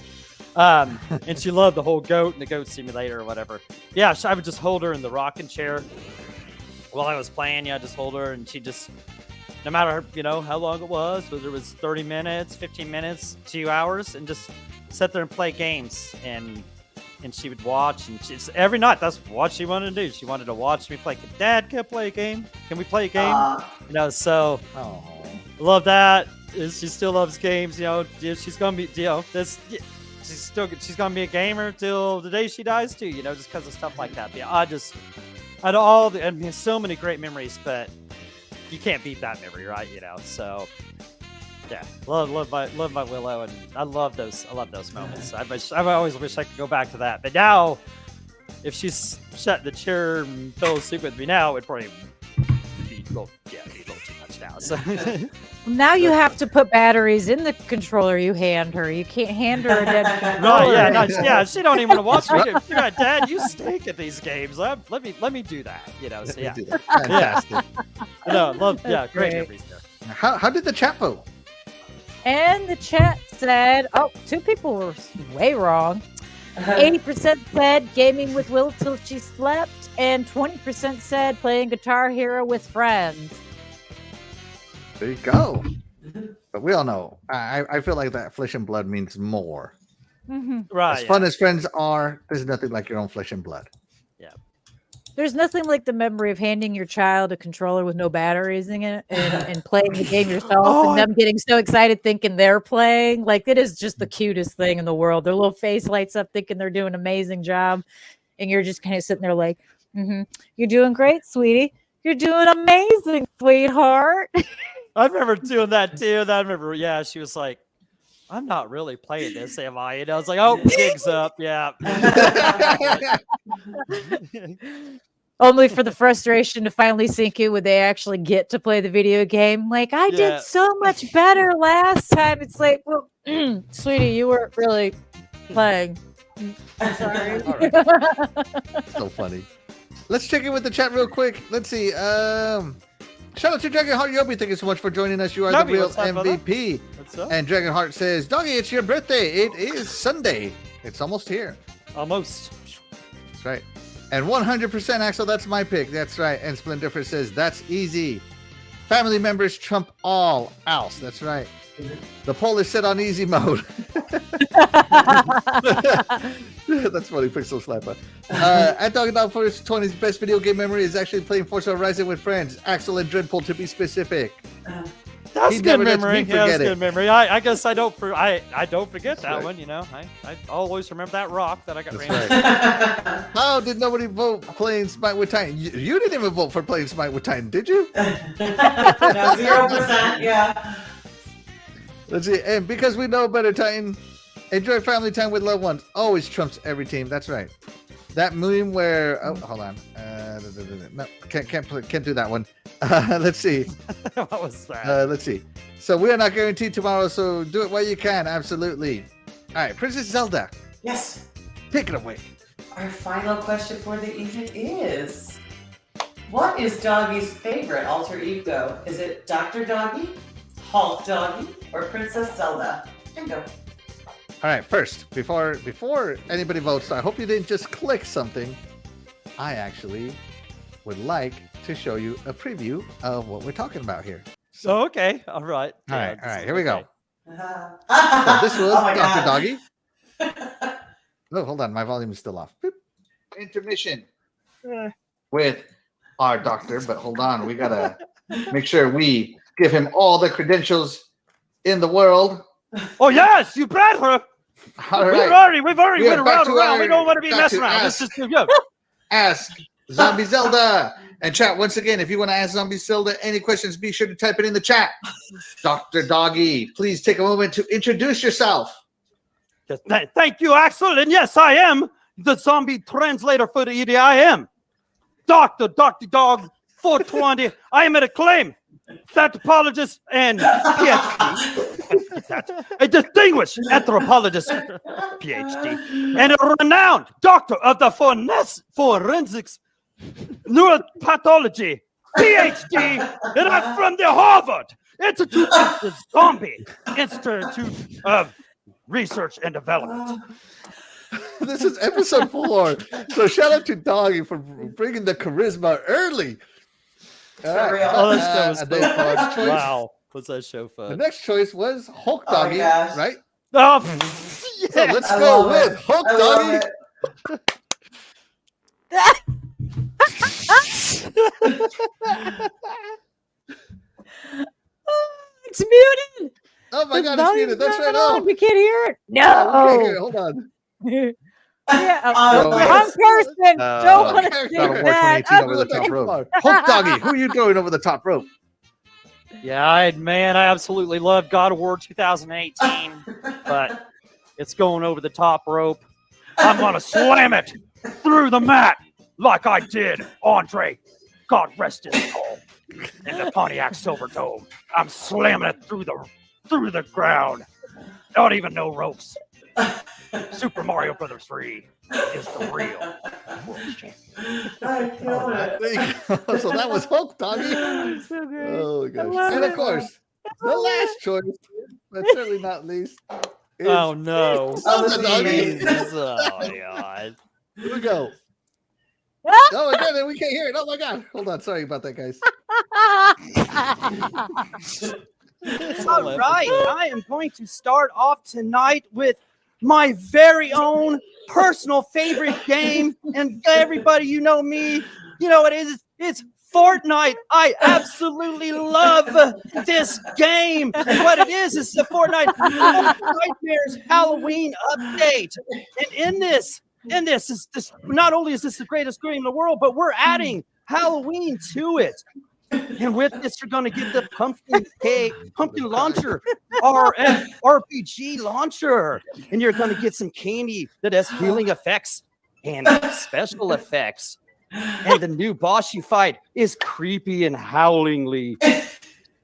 And she loved the whole goat and the Goat Simulator or whatever. Yeah, I would just hold her in the rocking chair while I was playing. Yeah, just hold her, and she just, no matter how long it was, whether it was 30 minutes, 15 minutes, 2 hours, and just sit there and play games, and she would watch, and she's every night. That's what she wanted to do. She wanted to watch me play. Dad, can I play a game? Can we play a game? So love that. She still loves games. She's gonna be. She's gonna be a gamer till the day she dies too. Just because of stuff like that. Yeah, so many great memories, but you can't beat that memory, right? So. Yeah, love my Willow, and I love those moments. I always wish I could go back to that. But now, if she's sat in the chair and fell asleep with me now, it'd probably be a little too So Now you have to put batteries in the controller you hand her. You can't hand her a dead controller. right, yeah, no, yeah. She don't even want to watch me. Yeah, Dad, you stink at these games. Let me do that. You know. So yeah, Fantastic. no, love. Yeah, great great. memories there. How did the chat vote? And the chat said, oh, 2 people were way wrong. 80% said gaming with Will till she slept, and 20% said playing Guitar Hero with friends. There you go. But we all know. I feel like that flesh and blood means more. Right. As fun as friends are, there's nothing like your own flesh and blood. There's nothing like the memory of handing your child a controller with no batteries in it and playing the game yourself and them getting so excited thinking they're playing. Like, it is just the cutest thing in the world. Their little face lights up thinking they're doing an amazing job. And you're just kind of sitting there like, you're doing great, sweetie. You're doing amazing, sweetheart. I remember doing that too. I remember, yeah, she was like, I'm not really playing this, am I? And I was like, oh, jig's up, yeah. Only for the frustration to finally sink in when they actually get to play the video game. Like, I did so much better last time. It's like, well, sweetie, you weren't really playing. I'm sorry. So funny. Let's check in with the chat real quick. Let's see. Shout out to Dragonheart Yobi. Thank you so much for joining us. You are Yobi, the real what's up, MVP. What's up? And Dragonheart says, Doggy, it's your birthday. It is Sunday. It's almost here. Almost. That's right. And 100% Axel, that's my pick. That's right. And Splendifer says, that's easy. Family members trump all else. That's right. The poll is set on easy mode. That's funny, Pixel Slapper. At Dog Dog Force 20's best video game memory is actually playing Forza Horizon with friends. Axel and Dreadpool, to be specific. That's He good never lets me memory. Yeah, that's forget it. good memory. I guess I don't forget That's that right. one. You know, I always remember that rock that I got That's ran. right. How did nobody vote playing Smite with Titan? You didn't even vote for playing Smite with Titan, did you? No, 0%, yeah. Let's see. And because we know better, Titan, enjoy family time with loved ones. Always trumps every team. That's right. That meme where hold on. No, can't do that one. Let's see. What was that? Let's see. So we are not guaranteed tomorrow, so do it while you can. Absolutely. All right, Princess Zelda, Yes. take it away. Our final question for the evening is, what is Doggy's favorite alter ego? Is it Dr. Doggy, Hulk Doggy, or Princess Zelda? Bingo. All right, first, before anybody votes, I hope you didn't just click something. I actually would like to show you a preview of what we're talking about here. So okay, all right. All right, here we go. Uh-huh. So this was Oh my Dr. God. Doggy. Oh, hold on, my volume is still off. Boop. Intermission with our doctor, but hold on, we gotta make sure we give him all the credentials in the world. Oh yes, you bred her. All We've right, already We went are back to around. our We don't want to be Dr. messing around. Ask. Let's just go. ask Zombie Zelda. And chat, once again, if you want to ask Zombie Zelda any questions, be sure to type it in the chat. Dr. Doggy, please take a moment to introduce yourself. Yes, thank you, Axel. And yes, I am the zombie translator for the EDIM. Dr. Dog 420. I am an acclaimed anthropologist and PhD. A distinguished anthropologist, PhD, and a renowned doctor of the forensics neuropathology, PhD, and I'm from the Harvard Institute of the Zombie Institute of Research and Development. This is episode 4. So shout out to Doggy for bringing the charisma early. All For real. Oh, that was and then for our choice, wow. Was that show the fun? next choice was Hulk Oh my Doggy, gosh. right? Oh, So yeah. let's I go love with it. Hulk I love Doggy. It's muted. Oh my The God, it's muted. volume's That's right. not on. Oh, We can't hear it. okay, here, No. hold on. Yeah, Oh, No. wrong person. No. Don't want to God do of War that. 2018 over the top rope. Hulk Doggy, who are you throwing over the top rope? Yeah, I absolutely love God of War 2018, but it's going over the top rope. I'm gonna slam it through the mat like I did Andre. God rest his soul. in the Pontiac Silverdome. I'm slamming it through the ground. Don't even know ropes. Super Mario Brothers 3 is the real world champion. I killed it. There you go. So that was Hulk Doggy. So great. Oh gosh. love And of it. course, the last choice, but certainly not least. Is Oh no. Oh, Zelda Doggy. Jesus. Oh my god. Here we go. Ah! Oh my god, we can't hear it. Oh my god. Hold on. Sorry about that, guys. All right, I am going to start off tonight with my very own personal favorite game. And everybody, you know me, you know what it is. It's Fortnite. I absolutely love this game. And what it is the Fortnite Nightmares Halloween update. And in this is this. Not only is this the greatest game in the world, but we're adding Halloween to it. And with this, you're going to get the pumpkin launcher, RPG launcher, and you're going to get some candy that has healing effects and special effects. And the new boss you fight is creepy and howlingly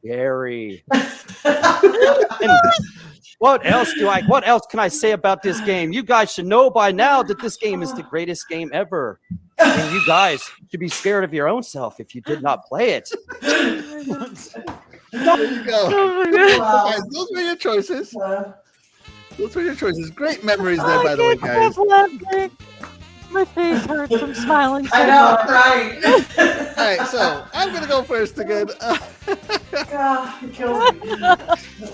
scary. And what else can I say about this game? You guys should know by now that this game is the greatest game ever. And you guys should be scared of your own self if you did not play it. There you go. Oh my God. Wow. Guys, those were your choices. Those were your choices. Great memories Oh, there, by the way, guys. My face hurts from smiling. So I know, much. right? All right, so I'm gonna go first again. God, you killed me. All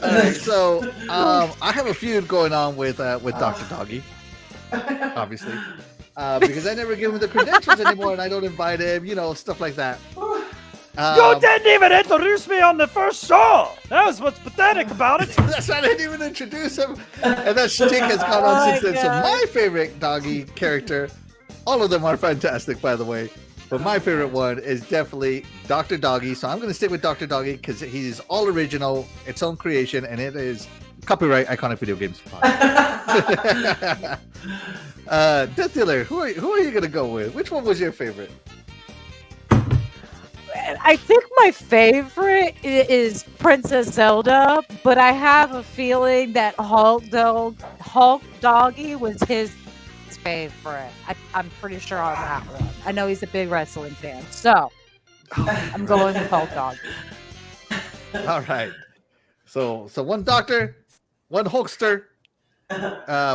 right, so I have a feud going on with Dr. Doggy, obviously, because I never give him the credentials anymore, and I don't invite him, you know, stuff like that. You didn't even introduce me on the first show. That was what's pathetic about it. That's why I didn't even introduce him, and that shtick has gone on since then. So my favorite Doggy character, all of them are fantastic, by the way. But my favorite one is definitely Dr. Doggy. So I'm going to stick with Dr. Doggy because he's all original, its own creation, and it is copyright Iconic Video Games. DeathDealer, who are you going to go with? Which one was your favorite? I think my favorite is Princess Zelda, but I have a feeling that Hulk Doggy was his favorite. I'm pretty sure on that one. I know he's a big wrestling fan, so I'm going with Hulk Doggy. All right. So one doctor, one Hulkster.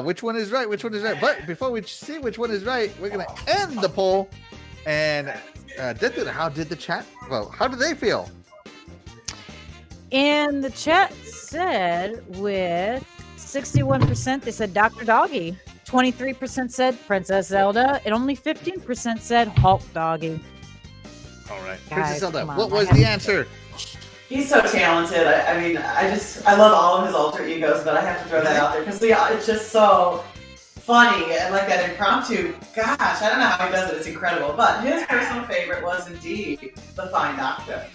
Which one is right? Which one is right? But before we see which one is right, we're gonna end the poll. And how did the chat vote? How did they feel? And the chat said with 61%, they said Dr. Doggy. 23% said Princess Zelda, and only 15% said Hulk Doggy. All right, Guys, Princess Zelda. come on, What I was have the to answer? He's so talented. I mean, I love all of his alter egos, but I have to throw that out there because it's just so funny and like that impromptu. Gosh, I don't know how he does it. It's incredible. But his personal favorite was indeed the Fine Doctor.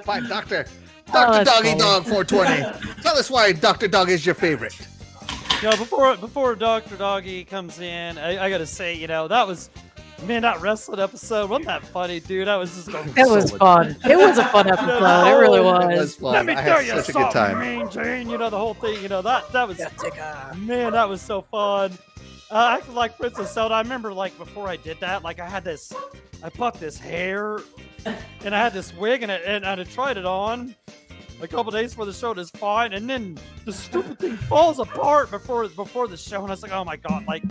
Fine, Doctor. Oh, Dr. that's Doggy funny. Dog 420. Tell us why Dr. Dog is your favorite. You know, before Dr. Doggy comes in, I gotta say, you know, that wrestling episode wasn't that funny, dude. I was just going. It was fun. It was a fun episode. It really It was was. fun. Let me I tell had you such a good time. something, Mean Gene. You know the whole thing. You know that was man, that was so fun. I acted like Princess Zelda. I remember like before I did that, like I bought this hair, and I had this wig, and I tried it on a couple days before the show. It's fine, and then the stupid thing falls apart before the show, and I was like, oh my god, like.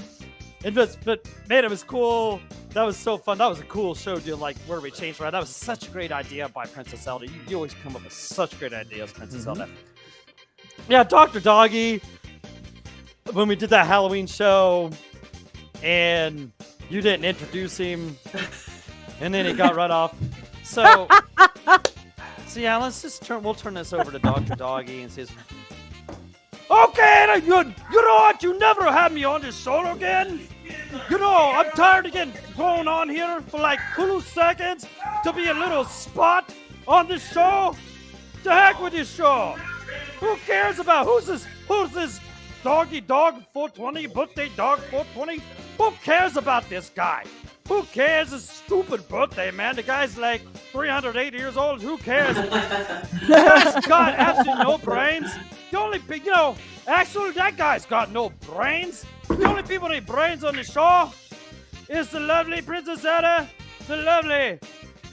But man, it was cool. That was so fun. That was a cool show, dude. Like where we changed around. That was such a great idea by Princess Zelda. You always come up with such great ideas, Princess Zelda. Yeah, Dr. Doggy. When we did that Halloween show, and you didn't introduce him, and then he got right off. So yeah, we'll turn this over to Dr. Doggy and says. Okay, you know what? You never have me on this show again. You know, I'm tired of getting thrown on here for like 2 seconds to be a little spot on this show. To heck with this show. Who cares about who's this Doggy Dog 420, birthday dog 420? Who cares about this guy? Who cares? It's a stupid birthday, man. The guy's like 380 years old. Who cares? The guy's got absolutely no brains. The only, Axel, that guy's got no brains. The only people with brains on the show is the lovely Princess Anna, the lovely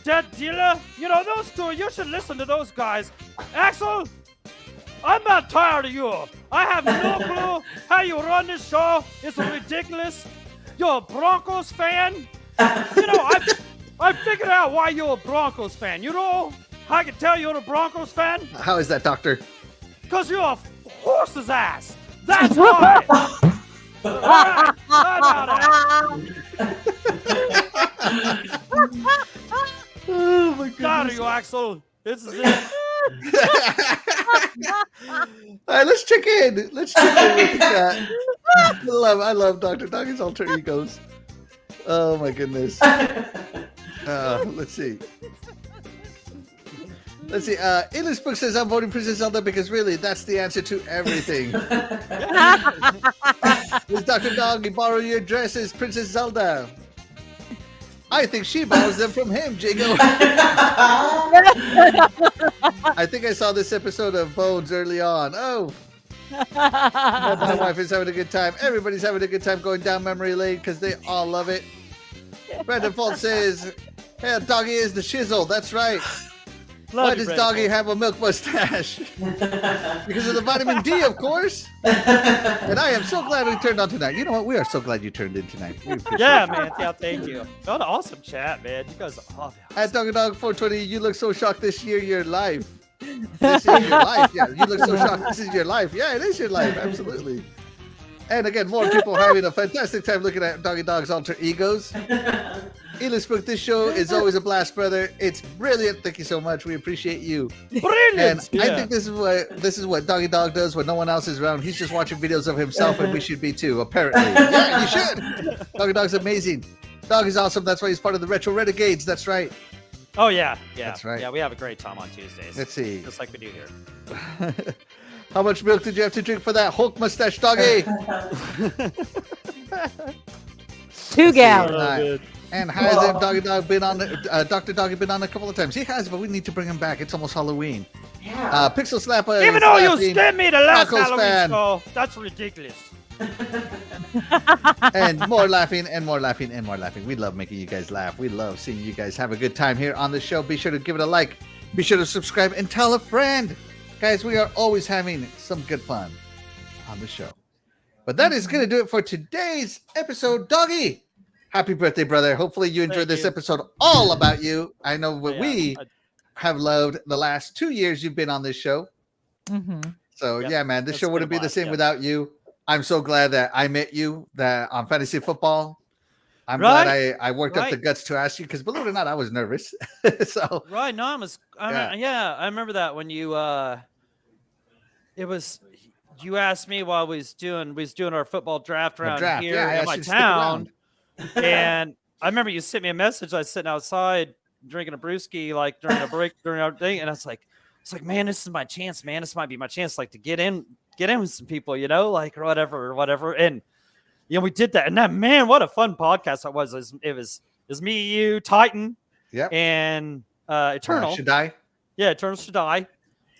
DeathDealer. Those two, you should listen to those guys. Axel, I'm not tired of you. I have no clue how you run this show. It's ridiculous. You're a Broncos fan. I figured out why you're a Broncos fan. I can tell you're a Broncos fan. How is that, Doctor? Because you're a horse's ass. That's why. All right, Oh my goodness. Down to you, Axel. This is it. All right, let's check in. With the chat. I love Dr. Doggy's alter egos. Oh my goodness. Let's see. English Book says I'm voting Princess Zelda because really that's the answer to everything. Does Dr. Doggy borrow your dresses, Princess Zelda? I think she borrows them from him, Jago. I think I saw this episode of Bones early on. Oh. My wife is having a good time. Everybody's having a good time going down memory lane because they all love it. Brandon Fault says, hey, Doggy is the shizzle. That's right. Why does Doggy have a milk mustache? Because of the vitamin D, of course. And I am so glad we turned on tonight. You know what? We are so glad you turned in tonight. Yeah, man. Yeah, thank you. What an awesome chat, man. You guys are awesome. At Dog420, you look so shocked this year you're live. This is your life. Yeah, you look so shocked. This is your life. Yeah, it is your life. Absolutely. And again, more people having a fantastic time looking at Doggy Dog's alter egos. Elisbook, this show is always a blast, brother. It's brilliant. Thank you so much. We appreciate you. Brilliant. And I think this is what Doggy Dog does when no one else is around. He's just watching videos of himself, and we should be too. Apparently, yeah, you should. Doggy Dog's amazing. Dog is awesome. That's why he's part of the Retro Renegades. That's right. Oh yeah. That's right. Yeah, we have a great time on Tuesdays. Let's see. Just like we do here. How much milk did you have to drink for that Hulk mustache, Doggy? 2 gallons. And has Doggy Dog been on? Dr. Doggy been on a couple of times. He has, but we need to bring him back. It's almost Halloween. Yeah. Pixel Slapper. Even though you skipped me the last Knuckles Halloween fan. show, that's ridiculous. And more laughing and more laughing and more laughing. We love making you guys laugh. We love seeing you guys have a good time here on the show. Be sure to give it a like. Be sure to subscribe and tell a friend. Guys, we are always having some good fun on the show. But that is going to do it for today's episode. Doggy, happy birthday, brother. Hopefully you enjoyed this episode all about you. I know what we have loved the last 2 years you've been on this show. Mm-hmm. So, yeah, man, this show wouldn't be the same without you. I'm so glad that I met you on fantasy football. I'm glad I worked up the guts to ask you because, believe it or not, I was nervous. So right, no, I remember that when you you asked me while we was doing our football draft around here in my town, and I remember you sent me a message. I was sitting outside drinking a brewski like during a break during our thing, and I was like, man, this is my chance, man. This might be my chance, like to get in with some people, like or whatever, and. We did that, and that, man, what a fun podcast that was. It was me, you, Titan, and Eternal should die. Yeah, Eternal should die.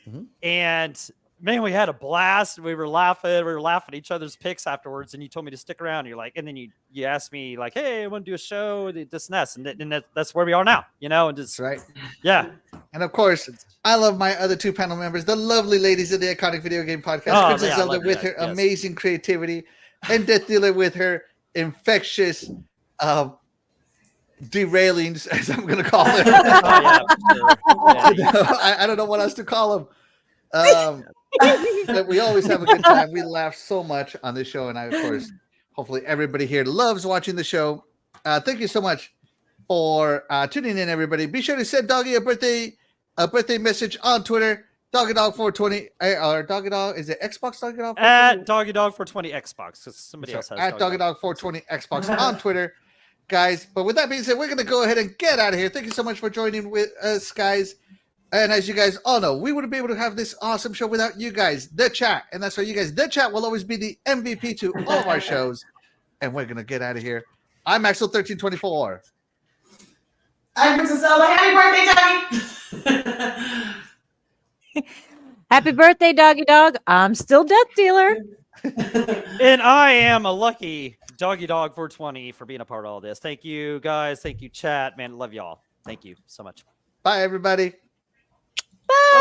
Mm-hmm. And man, we had a blast. We were laughing at each other's picks afterwards. And you told me to stick around. You're like, and then you asked me like, hey, I want to do a show, this and that, and that's where we are now. And just right. Yeah. And of course, I love my other 2 panel members, the lovely ladies of the Iconic Video Game Podcast, Princess Zelda with her amazing creativity. And DeathDealer with her infectious derailings, as I'm going to call it. I don't know what else to call them. But we always have a good time. We laugh so much on this show. And of course, hopefully everybody here loves watching the show. Thank you so much for tuning in, everybody. Be sure to send Doggy a birthday message on Twitter. DoggyDog420 or Doggy Dog, is it Xbox Doggy Dog? At DoggyDog420 Xbox, because somebody else has at DoggyDog420 Xbox on Twitter, guys. But with that being said, we're going to go ahead and get out of here. Thank you so much for joining with us, guys. And as you guys all know, we wouldn't be able to have this awesome show without you guys, the chat. And that's why you guys, the chat will always be the MVP to all of our shows. And we're going to get out of here I'm Axel1324. I'm Princess Zelda. Happy birthday, Tommy! Happy birthday, doggy dog. I'm still DeathDealer. And I am a lucky doggy dog 420 for being a part of all this. Thank you, guys. Thank you, chat. Man, love y'all. Thank you so much. Bye, everybody. Bye.